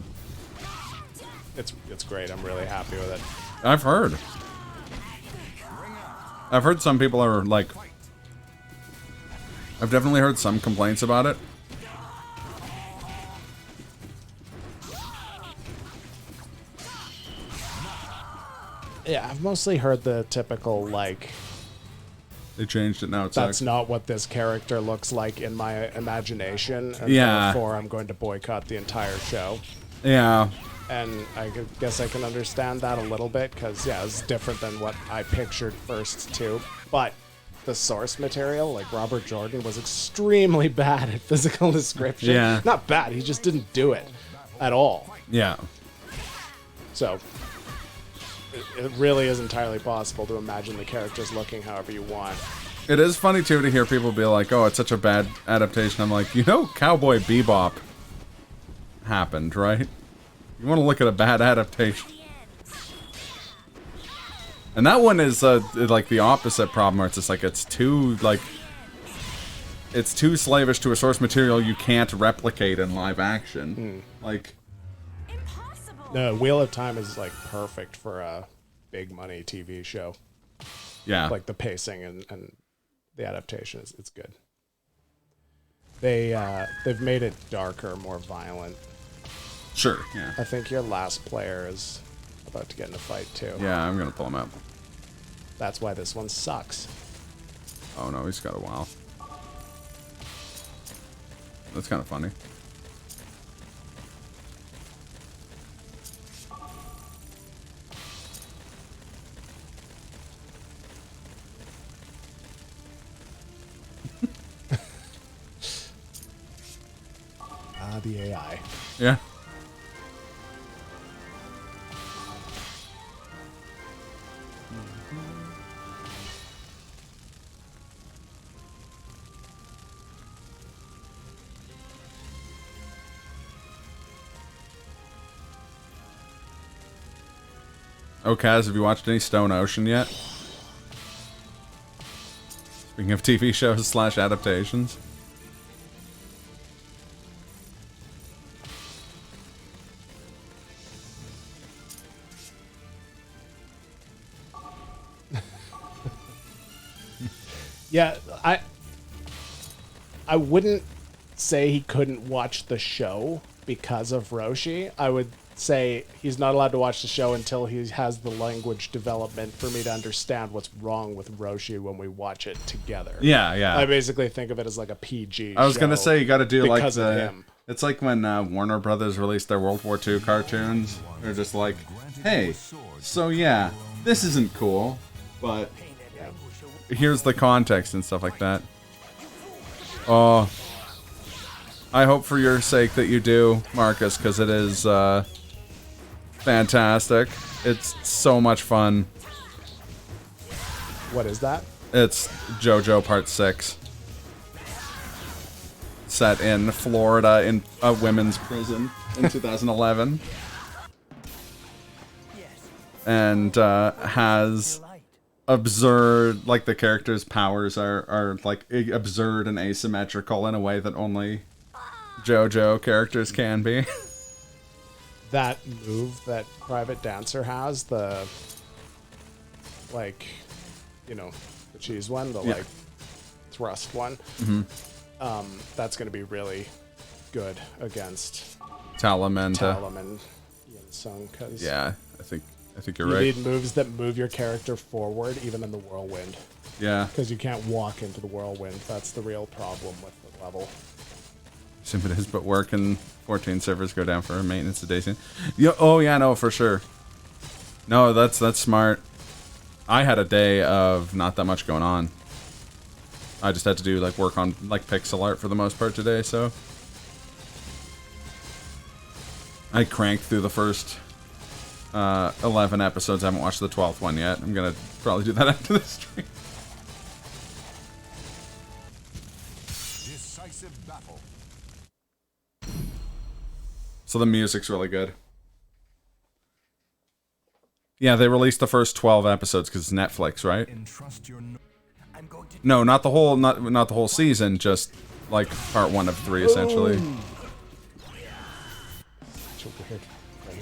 It's great. I'm really happy with it. I've heard. I've heard some people are like... I've definitely heard some complaints about it. Yeah, I've mostly heard the typical, like... They changed it now. That's not what this character looks like in my imagination. And Yeah. therefore, I'm going to boycott the entire show. Yeah. And I guess I can understand that a little bit, because, yeah, it's different than what I pictured first, too. But the source material, like Robert Jordan, was extremely bad at physical description. Yeah. Not bad, he just didn't do it at all. Yeah. So, it really is entirely possible to imagine the characters looking however you want. It is funny, too, to hear people be like, oh, it's such a bad adaptation. I'm like, you know Cowboy Bebop happened, right? You want to look at a bad adaptation. And that one is, like, the opposite problem, where it's just like, it's too slavish to a source material you can't replicate in live action. Like... No, Wheel of Time is, like, perfect for a big money TV show. Yeah. Like, the pacing and the adaptation it's good. They've made it darker, more violent. Sure, yeah. I think your last player is about to get in a fight, too. Yeah, I'm gonna pull him up. That's why this one sucks. Oh no, he's got a while. That's kind of funny. The AI. Yeah. Oh, Kaz, have you watched any Stone Ocean yet? Speaking of TV shows / adaptations. Yeah, I wouldn't say he couldn't watch the show because of Roshi. I would say he's not allowed to watch the show until he has the language development for me to understand what's wrong with Roshi when we watch it together. Yeah, yeah. I basically think of it as like a PG I was gonna show say you got to do like because of the. him. It's like when Warner Brothers released their World War II cartoons. They're just like, hey, so yeah, this isn't cool, but here's the context and stuff like that. Oh, I hope for your sake that you do, Marcus, because it is fantastic. It's so much fun. What is that? It's JoJo Part 6. Set in Florida in a women's prison in 2011. And has absurd, like the characters' powers are like absurd and asymmetrical in a way that only JoJo characters can be. That move that Private Dancer has, the, like, you know, the cheese one, the, like, thrust one, that's going to be really good against Talum and Yinsung, because yeah, I think you're you right. need moves that move your character forward, even in the whirlwind. Yeah. Because you can't walk into the whirlwind. That's the real problem with the level. Assume it is, but work and 14 servers go down for maintenance a day soon. Oh yeah, no, for sure. No, that's smart. I had a day of not that much going on. I just had to do like work on like pixel art for the most part today, so I cranked through the first 11 episodes. I haven't watched the 12th one yet. I'm gonna probably do that after this stream. Decisive battle. So the music's really good. Yeah, they released the first 12 episodes because it's Netflix, right? No, not the whole, not the whole season. Just like part 1 of 3, essentially. Such a weird thing.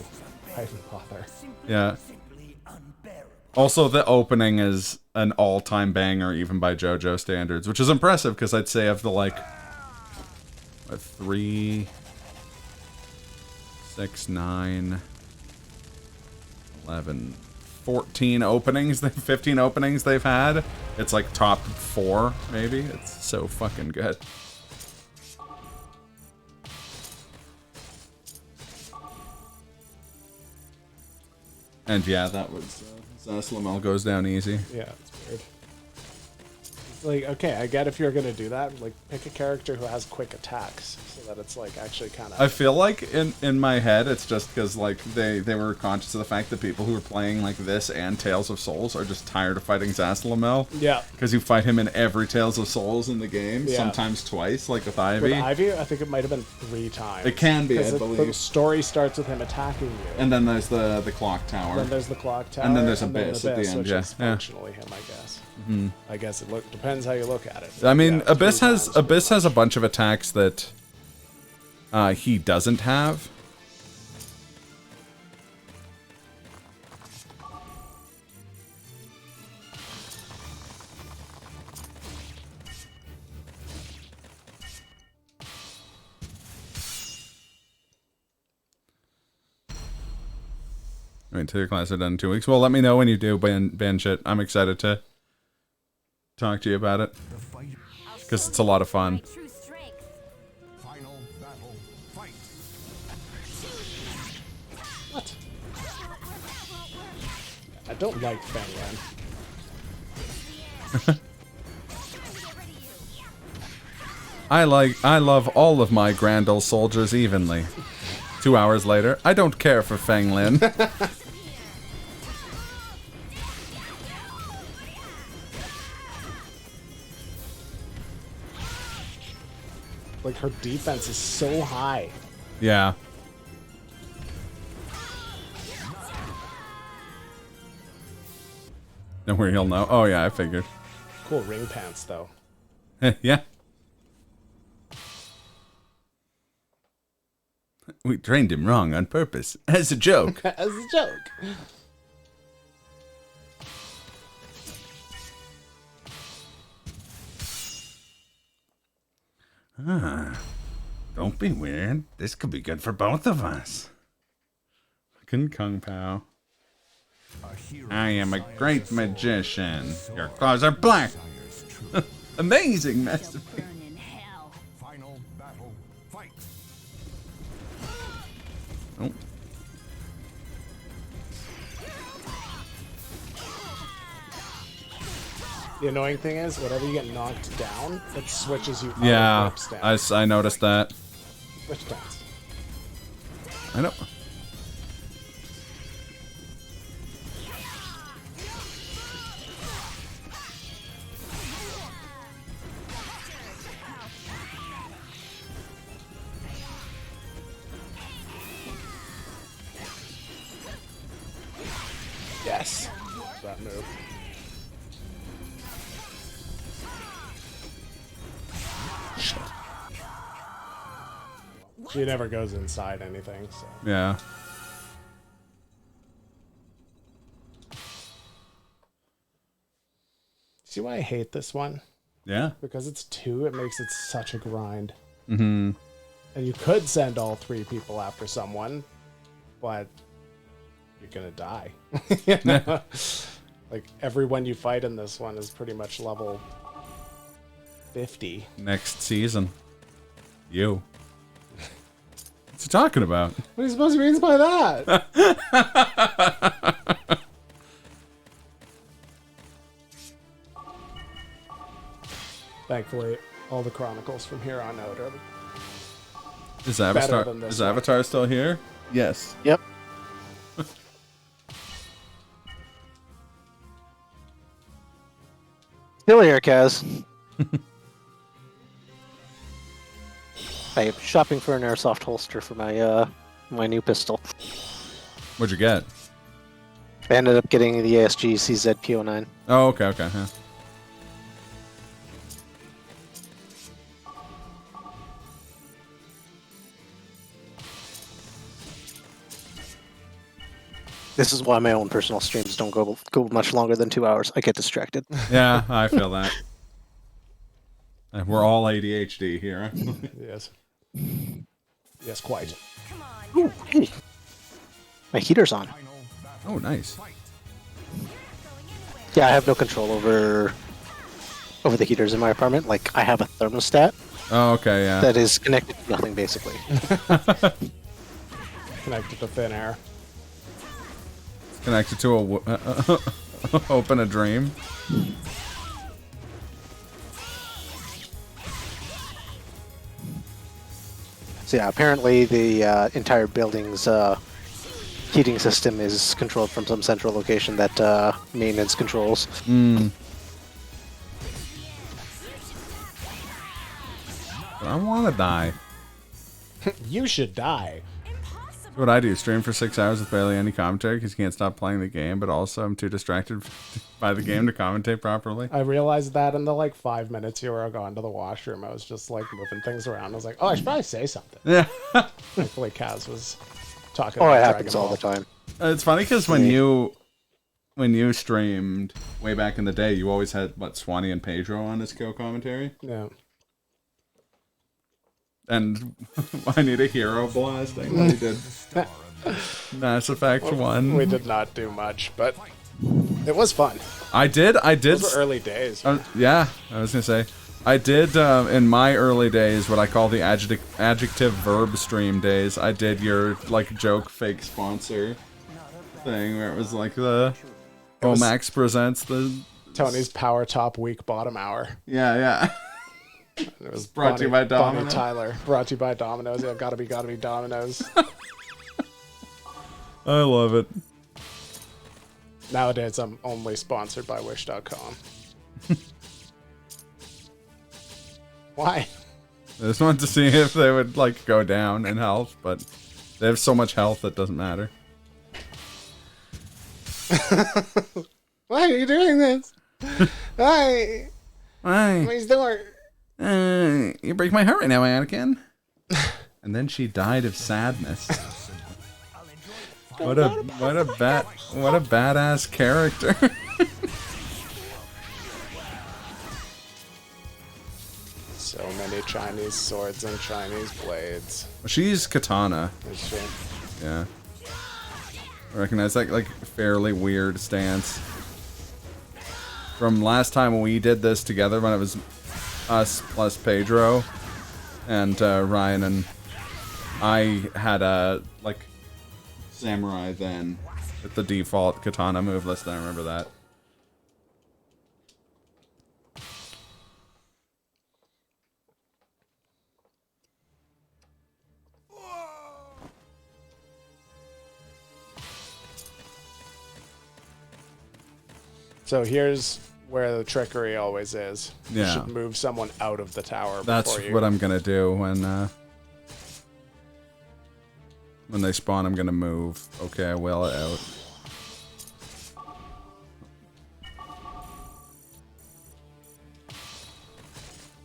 I didn't bother. Yeah. Also, the opening is an all-time banger, even by JoJo standards, which is impressive because I'd say of the like, what, 3, 6, 9, 11, 14 openings, 15 openings they've had. It's like top 4, maybe. It's so fucking good. And yeah, that was Zaslamel goes down easy. Yeah, it's weird. It's like, okay, I get if you're gonna do that, like pick a character who has quick attacks, so that it's like actually kind of. I feel like in my head, it's just because like they were conscious of the fact that people who are playing like this and Tales of Souls are just tired of fighting Zaslamel. Yeah. Because you fight him in every Tales of Souls in the game, Yeah. sometimes twice, like with Ivy. With Ivy, I think it might have been 3 times. It can be, I 'Cause the believe. story starts with him attacking you. And then there's the clock tower. Then there's the clock tower. And then there's and then Abyss at the end, which yeah. is functionally him, I guess. Mhm. I guess it depends how you look at it. I mean, Yeah, Abyss 3 has times. Abyss has a bunch of attacks that he doesn't have. I mean, till your class are done in 2 weeks. Well, let me know when you do ban shit. I'm excited to talk to you about it. Because it's a lot of fun. Final battle. Fight. What? I don't like Fanglan. I love all of my Grandel soldiers evenly. 2 hours later, I don't care for Feng Lin. Like, her defense is so high. Yeah. Don't worry, he'll know. Oh yeah, I figured. Cool ring pants, though. Yeah. We trained him wrong on purpose. As a joke. As a joke. Ah, don't be weird. This could be good for both of us. Fucking Kung Pao. I am a great magician. Your claws are black. Amazing masterpiece. Final battle. Fight. Oh. The annoying thing is, whenever you get knocked down, it switches you out Yeah, of whip stance. I noticed that. Which stance? I know. Yes. That move. Shit. She never goes inside anything, so. Yeah. See why I hate this one? Yeah. Because it's 2, it makes it such a grind. Mm-hmm. And you could send all 3 people after someone, but you're gonna die. You know? Like, everyone you fight in this one is pretty much level 50. Next season. You. What's he talking about? What are you supposed to mean by that? Thankfully, all the Chronicles from here on out are Is better Avatar, than this is one. Avatar still here? Yes. Yep. Still here, Kaz. I'm shopping for an airsoft holster for my my new pistol. What'd you get? I ended up getting the ASG CZ P09. Oh, okay, okay. Yeah. This is why my own personal streams don't go much longer than 2 hours. I get distracted. Yeah, I feel that. We're all ADHD here. Yes. Yes, quite. Ooh, hey. My heater's on. Oh, nice. Yeah, I have no control over the heaters in my apartment. Like, I have a thermostat Oh, okay, yeah. that is connected to nothing, basically. Connected to thin air. Connected to a open a dream. So yeah, apparently the entire building's heating system is controlled from some central location that maintenance controls. Mm. I want to die. You should die. That's what I do. Stream for 6 hours with barely any commentary because you can't stop playing the game, but also I'm too distracted by the game to commentate properly. I realized that in the like 5 minutes you were gone to the washroom. I was just like moving things around. I was like, oh, I should probably say something. Yeah. Thankfully, Kaz was talking Oh, about it happens Dragon all Ball. the time. It's funny because when you streamed way back in the day, you always had, what, Swanee and Pedro on his co-commentary? Yeah. And I need a hero blasting. What he did. Mass Effect 1. We did not do much, but it was fun. I did. Those were early days. Yeah, I was gonna say, I did in my early days what I call the adjective verb stream days. I did your like joke fake sponsor thing where it was like the Max presents the Tony's Power Top Week Bottom Hour. Yeah. It was Brought to you by Bonnie Domino's. Tyler. Brought to you by Domino's. Yeah, gotta be Domino's. I love it. Nowadays, I'm only sponsored by Wish.com. Why? I just wanted to see if they would like go down in health, but they have so much health that doesn't matter. Why are you doing this? Why? Why? Please don't. You break my heart right now, Anakin. And then she died of sadness. What a badass character. So many Chinese swords and Chinese blades. She's Katana. Is she? Yeah. I recognize that like fairly weird stance. From last time when we did this together when it was us plus Pedro and Ryan, and I had a like samurai then with the default katana move list. I remember that. So here's where the trickery always is. You Yeah. should move someone out of the tower. That's before you... what I'm gonna do when they spawn. I'm gonna move. Okay, I will it out.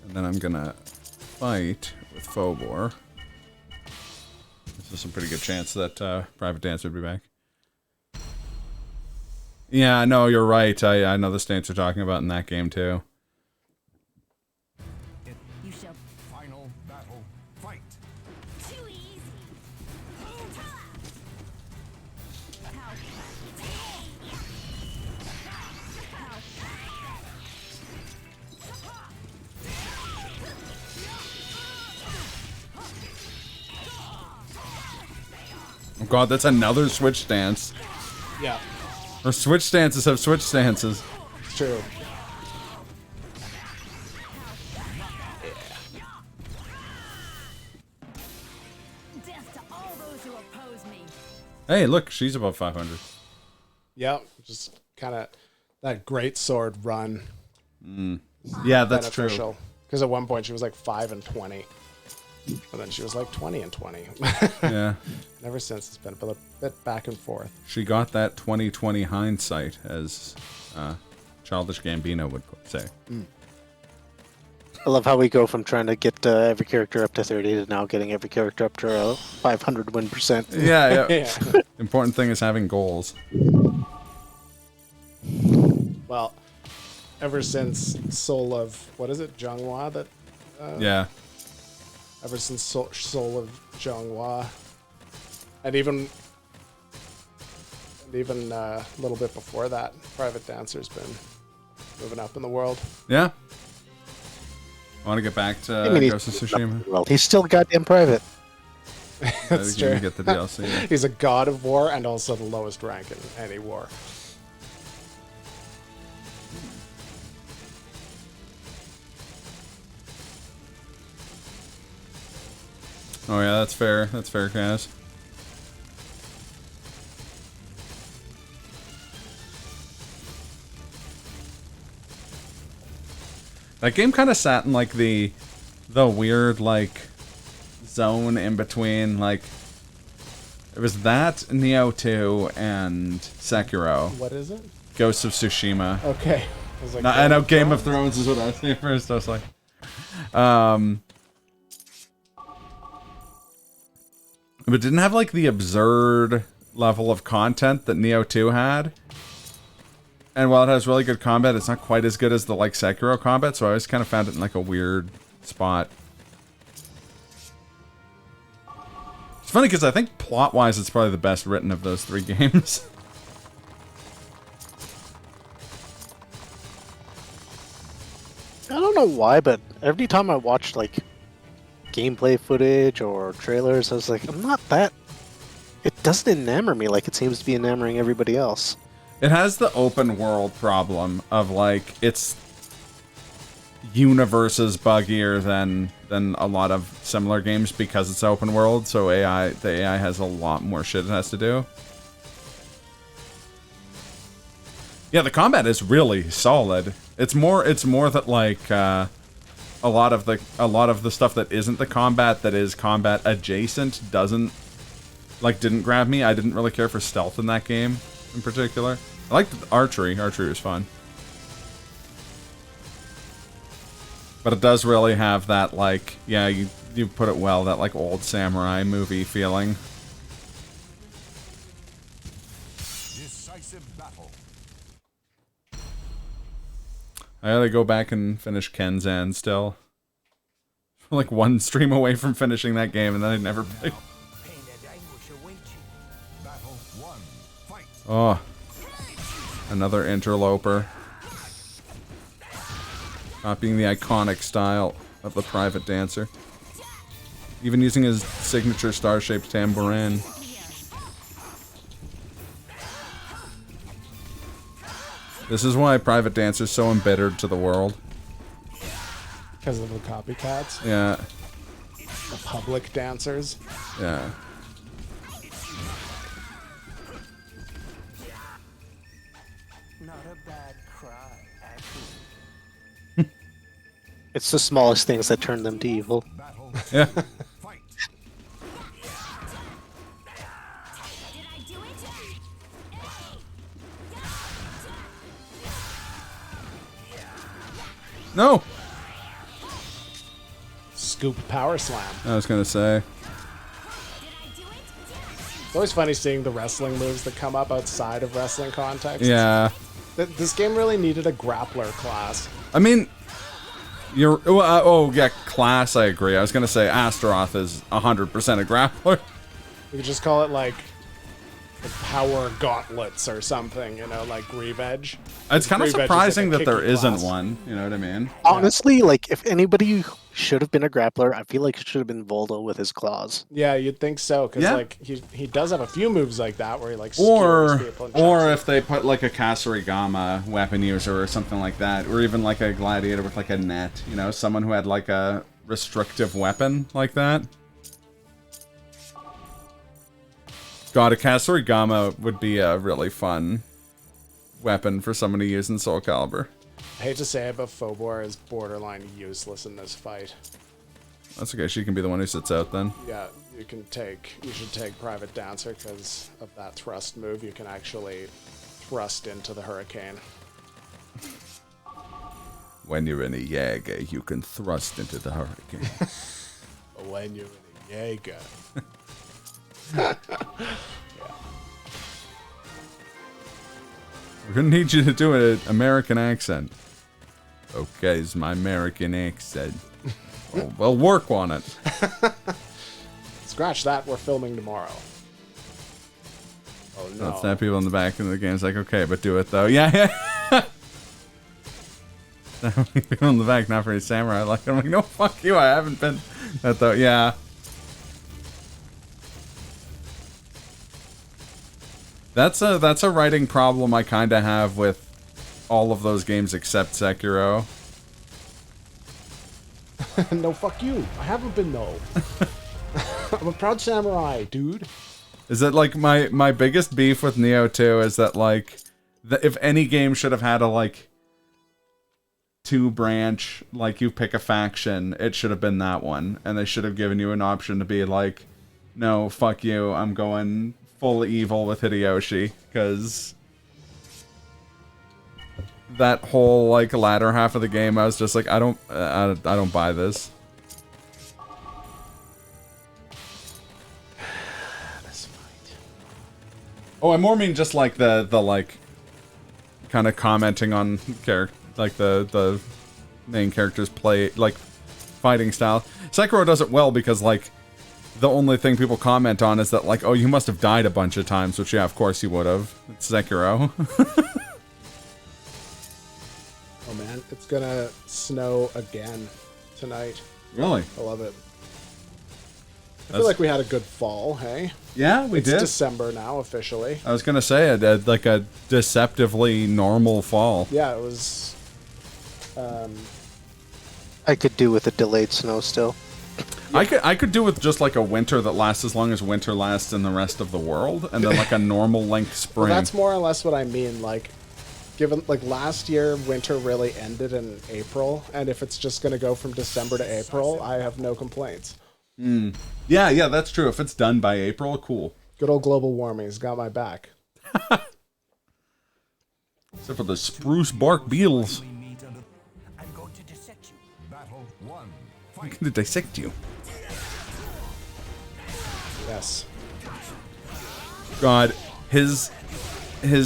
And then I'm gonna fight with Phobor. There's some pretty good chance that Private Dancer would be back. Yeah, no, you're right. I know the stance you're talking about in that game too. You shall. Final battle. Fight. Too easy. Oh god, that's another switch stance. Yeah, Or switch stances have switch stances. it's true. Death to all those who oppose me. Hey, look, she's above 500. Yep, just kind of that great sword run. Yeah, that's true. Because at one point she was like 5 and 20, and then she was like 20 and 20. Yeah. And ever since it's been a bit back and forth. She got that 20/20 hindsight, as Childish Gambino would say. I love how we go from trying to get every character up to 30 to now getting every character up to 500 win percent. Yeah, yeah. Yeah. Important thing is having goals. Well, ever since Soul of, what is it, Zhonghua? That Yeah. ever since Soul of Zhonghua, and even a little bit before that, Private Dancer's been moving up in the world. Yeah. I want to get back to I mean, Ghost of Tsushima. Well, he's still goddamn private. That's You're gonna true. get the DLC. He's a god of war and also the lowest rank in any war. Oh yeah, that's fair. That's fair, Kaz. That game kind of sat in like the weird like zone in between, like it was that Nioh 2 and Sekiro. What is it? Ghost of Tsushima. Okay. I was like, No, I know Game of Thrones is what I was saying first. I was like, but it didn't have like the absurd level of content that Nioh 2 had. And while it has really good combat, it's not quite as good as the like Sekiro combat, so I always kind of found it in like a weird spot. It's funny because I think plot-wise it's probably the best written of those three games. I don't know why, but every time I watch like gameplay footage or trailers, I was like, I'm not that. It doesn't enamor me like it seems to be enamoring everybody else. It has the open world problem of like its universe is buggier than a lot of similar games because it's open world, so the AI has a lot more shit it has to do. Yeah, the combat is really solid. It's more that like a lot of the stuff that isn't the combat that is combat adjacent didn't grab me. I didn't really care for stealth in that game in particular. I liked archery. Archery was fun. But it does really have that, like, yeah, you put it well, that, like, old samurai movie feeling. Decisive battle. I gotta go back and finish Kenzan still. Like, one stream away from finishing that game, and then I never played. Pain and anguish await you. Battle 1. Fight. Oh. Another interloper. Copying the iconic style of the Private Dancer. Even using his signature star-shaped tambourine. This is why Private Dancer's so embittered to the world. Because of the copycats, Yeah. the public dancers. Yeah. Not a bad cry, actually. It's the smallest things that turn them to evil. Battle. Yeah. Fight. Did I do it? No! scoop power slam. I was gonna say. It's always funny seeing the wrestling moves that come up outside of wrestling context. Yeah. This game really needed a grappler class. I mean, class. I agree. I was gonna say Astaroth is 100% a grappler. You could just call it like power gauntlets or something, like Grieve Edge. It's kind of surprising like that there isn't class. one. You know what I mean? Honestly, like if anybody should have been a grappler, I feel like it should have been Voldo with his claws. Yeah, you'd think so, because like he does have a few moves like that where he like skewers Or people and if they put like a Kasarigama weapon user or something like that, or even like a gladiator with like a net, someone who had like a restrictive weapon like that. God, a Kasarigama would be a really fun weapon for someone to use in Soul Calibur. I hate to say it, but Phobor is borderline useless in this fight. That's okay, she can be the one who sits out then. Yeah, you should take Private Dancer because of that thrust move. You can actually thrust into the Hurricane. When you're in a Jaeger, you can thrust into the Hurricane. When you're in a Jaeger. We're gonna need you to do an American accent. Okay, it's my American accent. We'll work on it. Scratch that, we're filming tomorrow. Oh no. Let's have people in the back of the game's like, okay, but do it though. Yeah. People in the back, not very samurai. I'm like, no, fuck you, I haven't been that though. Yeah. That's a writing problem I kind of have with all of those games except Sekiro. No, fuck you. I haven't been, though. I'm a proud samurai, dude. Is that, like, my biggest beef with Neo 2 is that, like, if any game should have had a, like, two-branch, like, you pick a faction, it should have been that one. And they should have given you an option to be like, no, fuck you, I'm going full evil with Hideyoshi, because that whole, like, latter half of the game, I was just like, I don't buy this. Oh, I more mean just like the like kind of commenting on like the main character's play, like fighting style. Sekiro does it well because like the only thing people comment on is that like, oh, you must have died a bunch of times, which yeah, of course you would have. It's Sekiro. Oh man, it's gonna snow again tonight. Really? I love it. I feel like we had a good fall, hey? Yeah, we did. It's December now, officially. I was gonna say like a deceptively normal fall. Yeah, it was... I could do with a delayed snow still. I could do with just like a winter that lasts as long as winter lasts in the rest of the world, and then like a normal length spring. Well, that's more or less what I mean, like... Given, like, last year, winter really ended in April, and if it's just gonna go from December to April, I have no complaints. Yeah, that's true. If it's done by April, cool. Good old global warming's got my back. Except for the spruce bark beetles. I'm going to dissect you. Battle 1. I'm gonna dissect you. Yes. God, his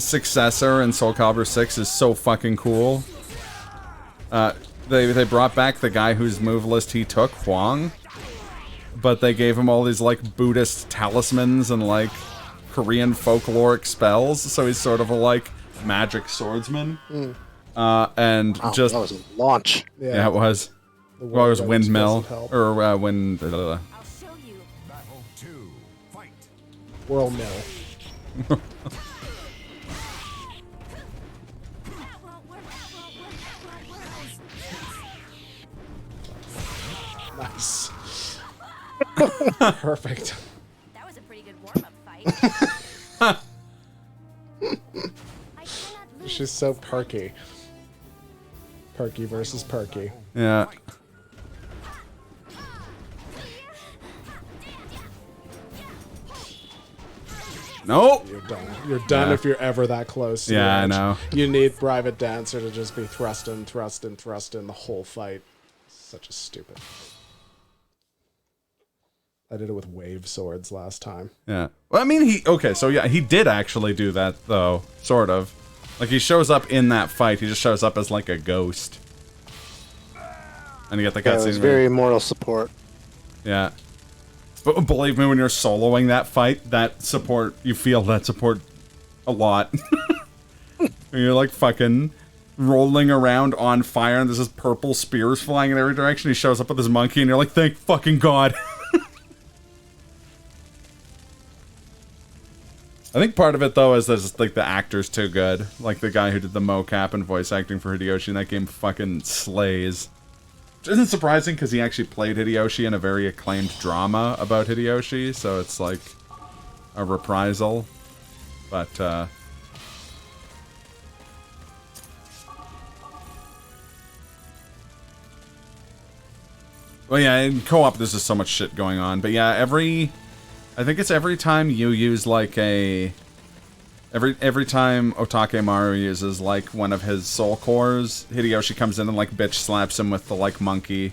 successor in Soul Calibur 6 is so fucking cool. They brought back the guy whose move list he took, Huang. But they gave him all these, like, Buddhist talismans and, like, Korean folkloric spells, so he's sort of a, like, magic swordsman. And Wow, just... that was a launch. Yeah, it was. Well, it was windmill. Or, wind... Blah, blah, blah. I'll show you. Battle 2. Fight. Whirl mill. Nice. Perfect. That was a pretty good warm-up fight. I cannot lose. She's so perky. Perky versus perky. Yeah. Nope. You're done. You're done Yeah. if you're ever that close. to Yeah, the I edge. know. You need Private Dancer to just be thrusting the whole fight. Such a stupid. I did it with wave swords last time. Yeah. Well, I mean, he did actually do that, though, sort of. Like, he shows up in that fight, he just shows up as, like, a ghost. And you get the Yeah, it cutscene. was very moral support. Yeah. But believe me, when you're soloing that fight, you feel that support a lot. You're, like, fucking rolling around on fire, and there's this purple spears flying in every direction. He shows up with his monkey, and you're like, thank fucking God. I think part of it, though, is that, like, the actor's too good. Like, the guy who did the mocap and voice acting for Hideyoshi in that game fucking slays. Which isn't surprising, because he actually played Hideyoshi in a very acclaimed drama about Hideyoshi, so it's, like, a reprisal. But, well, yeah, in co-op there's just so much shit going on. But yeah, I think it's every time you use, like, every time Otakemaru uses, like, one of his soul cores, Hideyoshi comes in and, like, bitch slaps him with the, like, monkey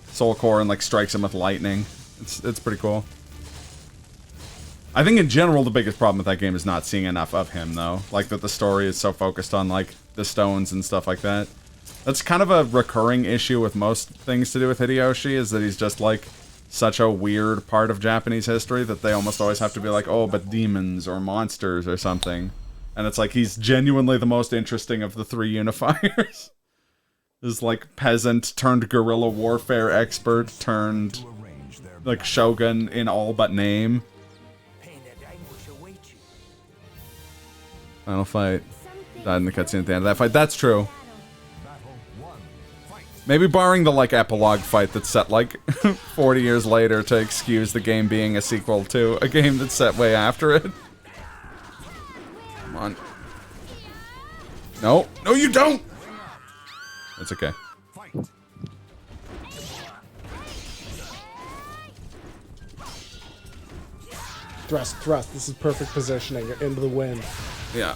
soul core and, like, strikes him with lightning. It's pretty cool. I think in general the biggest problem with that game is not seeing enough of him, though. Like, that the story is so focused on, like, the stones and stuff like that. That's kind of a recurring issue with most things to do with Hideyoshi, is that he's just, like, such a weird part of Japanese history that they almost always have to be like, oh, but demons or monsters or something. And it's like, he's genuinely the most interesting of the three unifiers. This, like, peasant turned guerrilla warfare expert turned, like, shogun in all but name. Final fight. Died in the cutscene at the end of that fight. That's true. Maybe barring the, like, epilogue fight that's set, like, 40 years later to excuse the game being a sequel to a game that's set way after it. Come on. No. No, you don't! It's okay. Thrust, thrust. This is perfect positioning. You're into the wind. Yeah.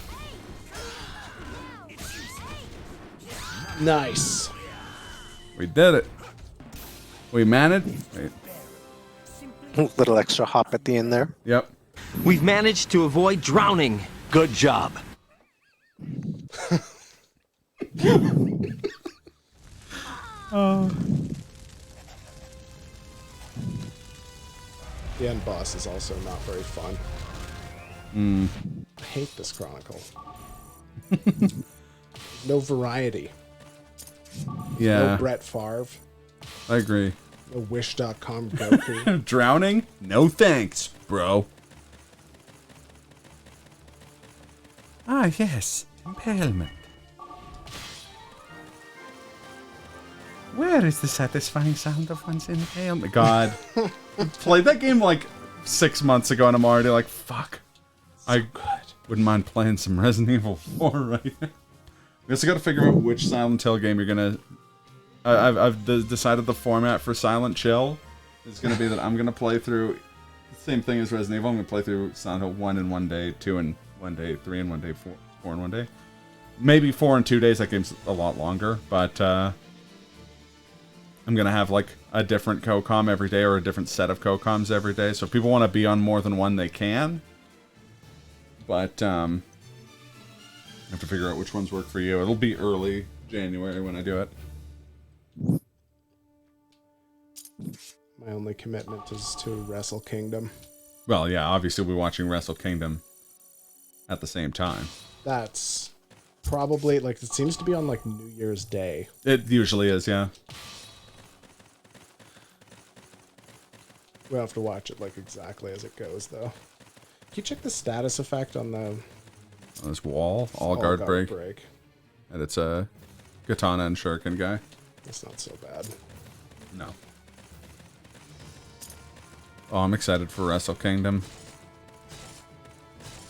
Nice. We did it. We managed. Wait. Little extra hop at the end there. Yep. We've managed to avoid drowning. Good job. The end boss is also not very fun. I hate this Chronicle. No variety. Yeah. No Brett Favre. I agree. No Wish.com Goku. Drowning? No thanks, bro. Ah, yes. Impalement. Where is the satisfying sound of one's impalement? God. Played that game like 6 months ago and I'm already like, fuck. I wouldn't mind playing some Resident Evil 4 right now. We also got to figure out which Silent Hill game you're gonna... I've decided the format for Silent Chill is gonna be that I'm gonna play through the same thing as Resident Evil. I'm gonna play through Silent Hill 1 in 1 day, 2 in 1 day, 3 in 1 day, 4 in 1 day. Maybe 4 in 2 days. That game's a lot longer, but I'm gonna have like a different COCOM every day or a different set of COCOMs every day. So if people want to be on more than one, they can. But I have to figure out which ones work for you. It'll be early January when I do it. My only commitment is to Wrestle Kingdom. Well, yeah, obviously we're watching Wrestle Kingdom at the same time. That's probably, like, it seems to be on, like, New Year's Day. It usually is, yeah. We'll have to watch it, like, exactly as it goes, though. Can you check the status effect on the... On this wall, all guard break. And it's a Katana and Shuriken guy. It's not so bad. No. Oh, I'm excited for Wrestle Kingdom.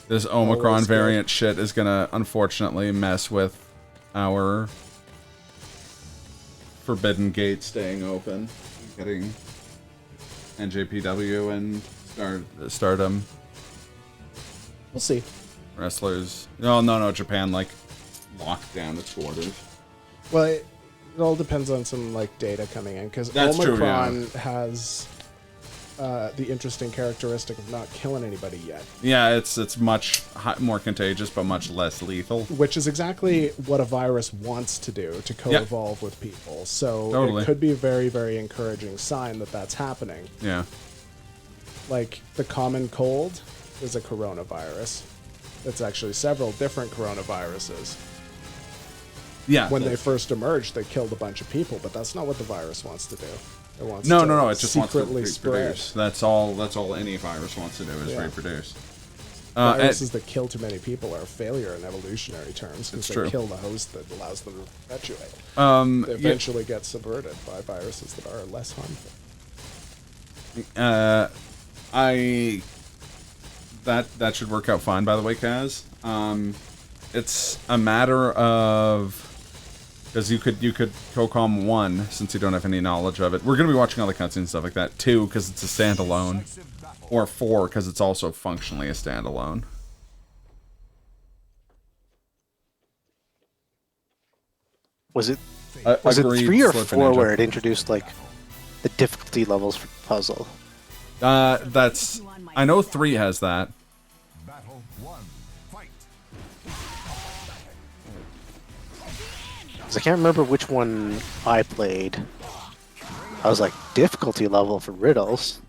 This Omicron variant shit is gonna unfortunately mess with our Forbidden Gate staying open. Getting NJPW and Stardom. We'll see. Wrestlers. No, Japan, like, locked down its borders. Well, it all depends on some, like, data coming in, because That's Omicron true, yeah. has the interesting characteristic of not killing anybody yet. Yeah, it's much more contagious, but much less lethal. Which is exactly what a virus wants to do, to co-evolve with people. So Totally. it could be a very, very encouraging sign that that's happening. Yeah. Like, the common cold is a coronavirus. It's actually several different coronaviruses. Yeah. When they first emerged, they killed a bunch of people, but that's not what the virus wants to do. It wants No, to it just wants to secretly reproduce. spread. That's all any virus wants to do is reproduce. Viruses that kill too many people are a failure in evolutionary terms because they true. kill the host that allows them to perpetuate. They eventually get subverted by viruses that are less harmful. That should work out fine, by the way, Kaz. It's a matter of, because you could COCOM 1 since you don't have any knowledge of it. We're gonna be watching all the cutscenes and stuff like that. 2 because it's a standalone, or 4 because it's also functionally a standalone. Was it Agreed, 3 or Slip 4 Ninja. where it introduced like the difficulty levels for the puzzle? That's, I know 3 has that. Battle 1. Fight. 'Cause I can't remember which one I played. I was like, difficulty level for riddles.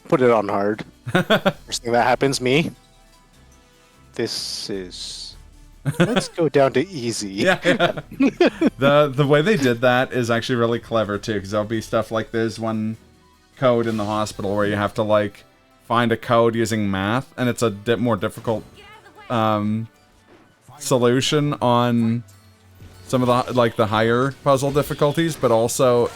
Put it on hard. First thing that happens, me. This is. Let's go down to easy. Yeah. The way they did that is actually really clever too, because there'll be stuff like there's one code in the hospital where you have to like find a code using math, and it's a more difficult solution on some of the like the higher puzzle difficulties, but also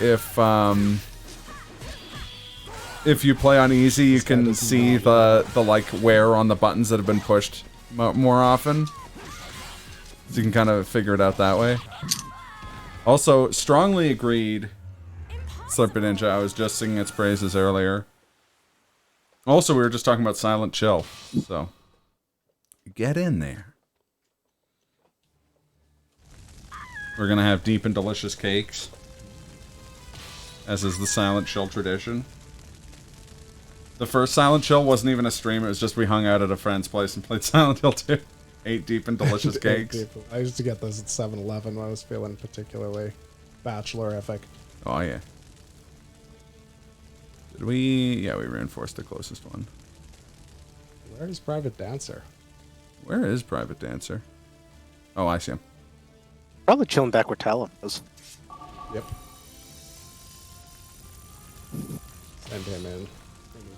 if you play on easy, you can see the like wear on the buttons that have been pushed more often. So you can kind of figure it out that way. Also, strongly agreed, Slurpy Ninja. I was just singing its praises earlier. Also, we were just talking about Silent Chill. So, get in there. We're going to have deep and delicious cakes. As is the Silent Chill tradition. The first Silent Chill wasn't even a stream. It was just we hung out at a friend's place and played Silent Hill 2. 8 deep and delicious cakes. I used to get those at 7-Eleven when I was feeling particularly bachelorific. Oh, yeah. Did we... Yeah, we reinforced the closest one. Where is Private Dancer? Where is Private Dancer? Oh, I see him. Probably chilling back where Talon was. Yep. Send him in.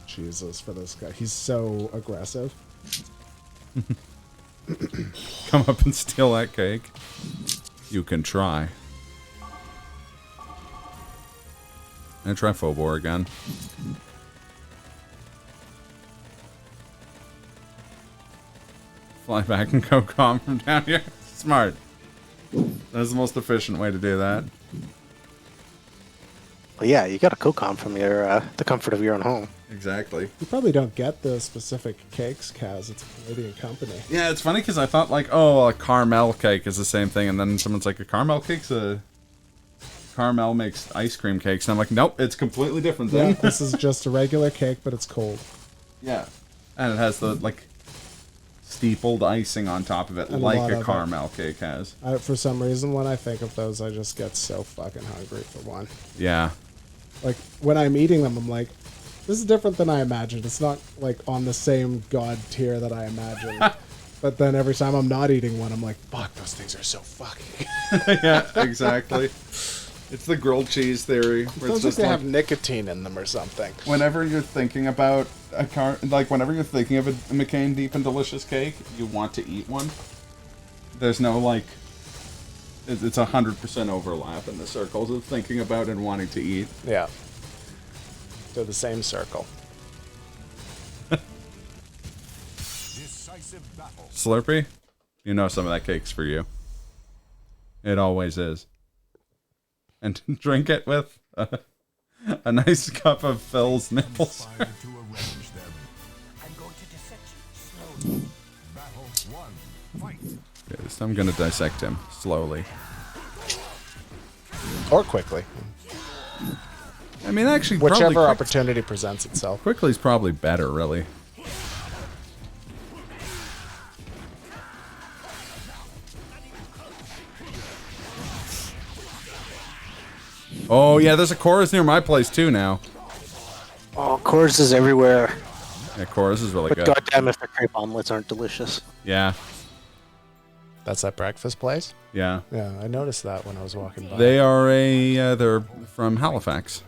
Jesus, for this guy. He's so aggressive. Come up and steal that cake. You can try. And try Phobor again. Fly back and go calm from down here. Smart. That's the most efficient way to do that. Well, yeah, you got a COCOM from your the comfort of your own home. Exactly. You probably don't get the specific cakes, Kaz. It's a Canadian company. Yeah, it's funny because I thought like, oh, a caramel cake is the same thing, and then someone's like, a caramel cake's a... Caramel makes ice cream cakes, and I'm like, nope, it's completely different Yeah, then. this is just a regular cake, but it's cold. Yeah. And it has the, like, steepled icing on top of it, And like a a caramel cake has. For some reason, when I think of those, I just get so fucking hungry for one. Yeah. Like, when I'm eating them, I'm like, this is different than I imagined. It's not, like, on the same god tier that I imagined. But then every time I'm not eating one, I'm like, fuck, those things are so fucking... Yeah, exactly. It's the grilled cheese theory. Where Sounds it's like just they like, have nicotine in them or something. whenever you're thinking about whenever you're thinking of a McCain deep and delicious cake, you want to eat one. There's no, like... It's 100% overlap in the circles of thinking about and wanting to eat. Yeah. They're the same circle. Decisive battle. Slurpee, you know some of that cake's for you. It always is. And drink it with a nice cup of Phil's nipples. Fire to arrange them. I'm going to dissect you slowly. Battle 1. Fight. Okay, this time I'm gonna dissect him slowly. Or quickly. I mean, actually, Whichever probably opportunity presents itself. Quickly's probably better, really. Oh, yeah, there's a chorus near my place, too, now. Oh, chorus is everywhere. Yeah, chorus is really But good. goddamn if the crepe omelets aren't delicious. Yeah, That's that breakfast place? yeah. Yeah, I noticed that when I was walking by. They are they're from Halifax.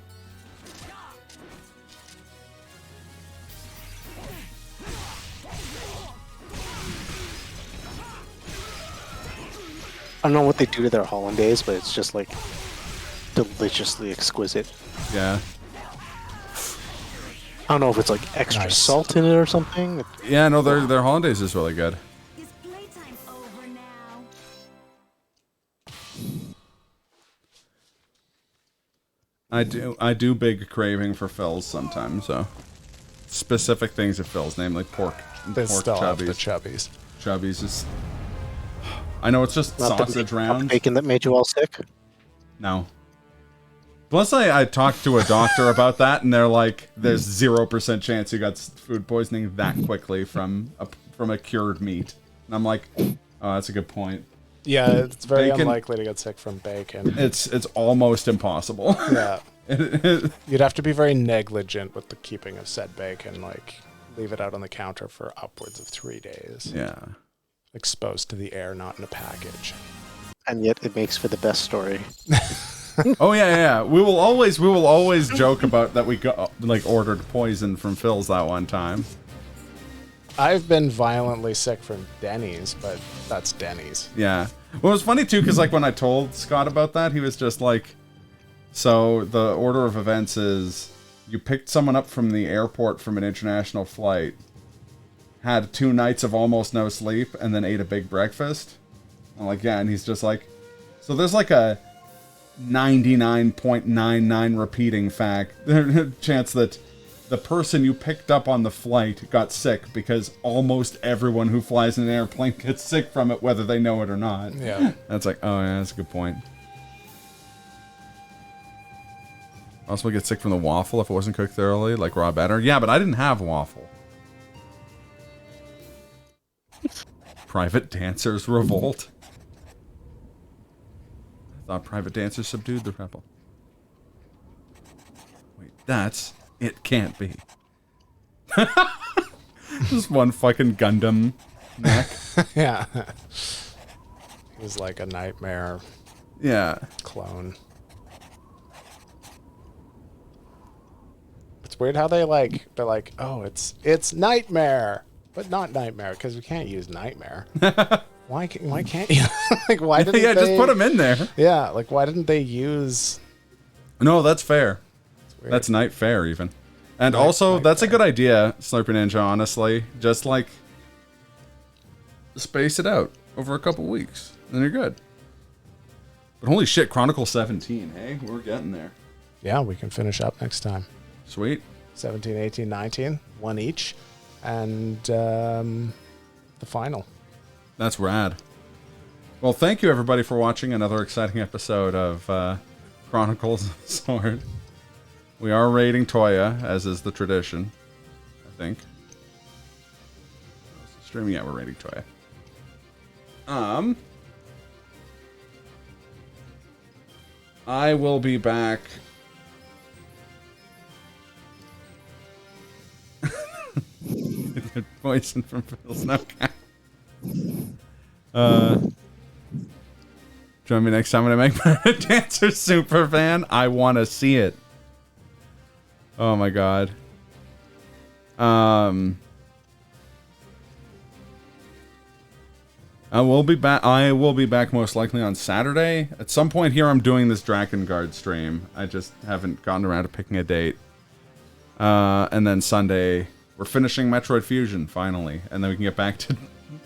I don't know what they do to their hollandaise, but it's just like deliciously exquisite. Yeah. I don't know if it's like extra Nice. salt in it or something. Yeah, no, their hollandaise is really good. Is playtime over now? I do big craving for Phil's sometimes, so specific things at Phil's, namely pork They still have the chubbies. chubbies. Chubbies is. I know it's just Not sausage the round. bacon that made you all sick. No. Plus, I talked to a doctor about that, and they're like, "There's 0% chance you got food poisoning that quickly from a cured meat." And I'm like, "Oh, that's a good point." Yeah, it's very Bacon- unlikely to get sick from bacon. It's almost impossible. Yeah. You'd have to be very negligent with the keeping of said bacon, like leave it out on the counter for upwards of 3 days. Yeah. Exposed to the air, not in a package. And yet it makes for the best story. Oh yeah. We will always joke about that we got ordered poison from Phil's that one time. I've been violently sick from Denny's, but that's Denny's. Yeah. Well, it was funny too, because like when I told Scott about that, he was just like, "So the order of events is you picked someone up from the airport from an international flight, had 2 nights of almost no sleep, and then ate a big breakfast." I'm like, "Yeah," and he's just like, "So there's like a 99.99 repeating chance that the person you picked up on the flight got sick, because almost everyone who flies in an airplane gets sick from it, whether they know it or not." Yeah. That's like, oh yeah, that's a good point. Also get sick from the waffle if it wasn't cooked thoroughly, like raw batter. Yeah, but I didn't have waffle. Private dancers revolt. I thought private dancers subdued the rebel. Wait, it can't be. Just one fucking Gundam neck. Yeah. He's like a nightmare Yeah. clone. It's weird how they're like, oh, it's nightmare, but not nightmare, because we can't use nightmare. Why can't you? Like, why didn't Yeah, they? just put them in there. Yeah, like, why didn't they use? No, that's fair. Weird. That's night fair, even. And Night- also, night that's a fair. good idea, Slurpee Ninja, honestly. Just, like, space it out over a couple weeks. Then you're good. But holy shit, Chronicle 17, hey? We're getting there. Yeah, we can finish up next time. Sweet. 17, 18, 19, one each, and the final. That's rad. Well, thank you, everybody, for watching another exciting episode of Chronicles of the Sword. We are raiding Toya, as is the tradition, I think. Streaming, yeah, we're raiding Toya. I will be back. Poison from Phil's Snowcat. Join me next time when I make my Dancer super fan. I want to see it. Oh my god. I will be back. I will be back most likely on Saturday. At some point here, I'm doing this Drakengard stream. I just haven't gotten around to picking a date. And then Sunday, we're finishing Metroid Fusion finally, and then we can get back to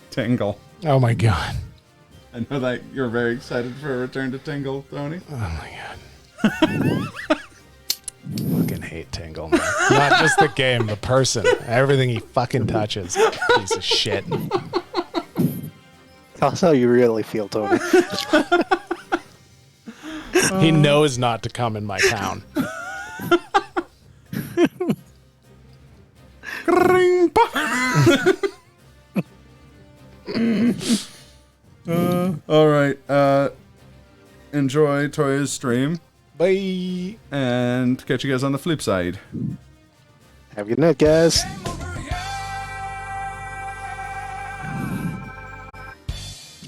Tingle. Oh my god. I know that you're very excited for a return to Tingle, Tony. Oh my god. Fucking hate Tingle, man. Not just the game, the person. Everything he fucking touches. Piece of shit. That's how you really feel, Tony. He knows not to come in my town. All right. Enjoy Toya's stream. Bye. And catch you guys on the flip side. Have a good night, guys.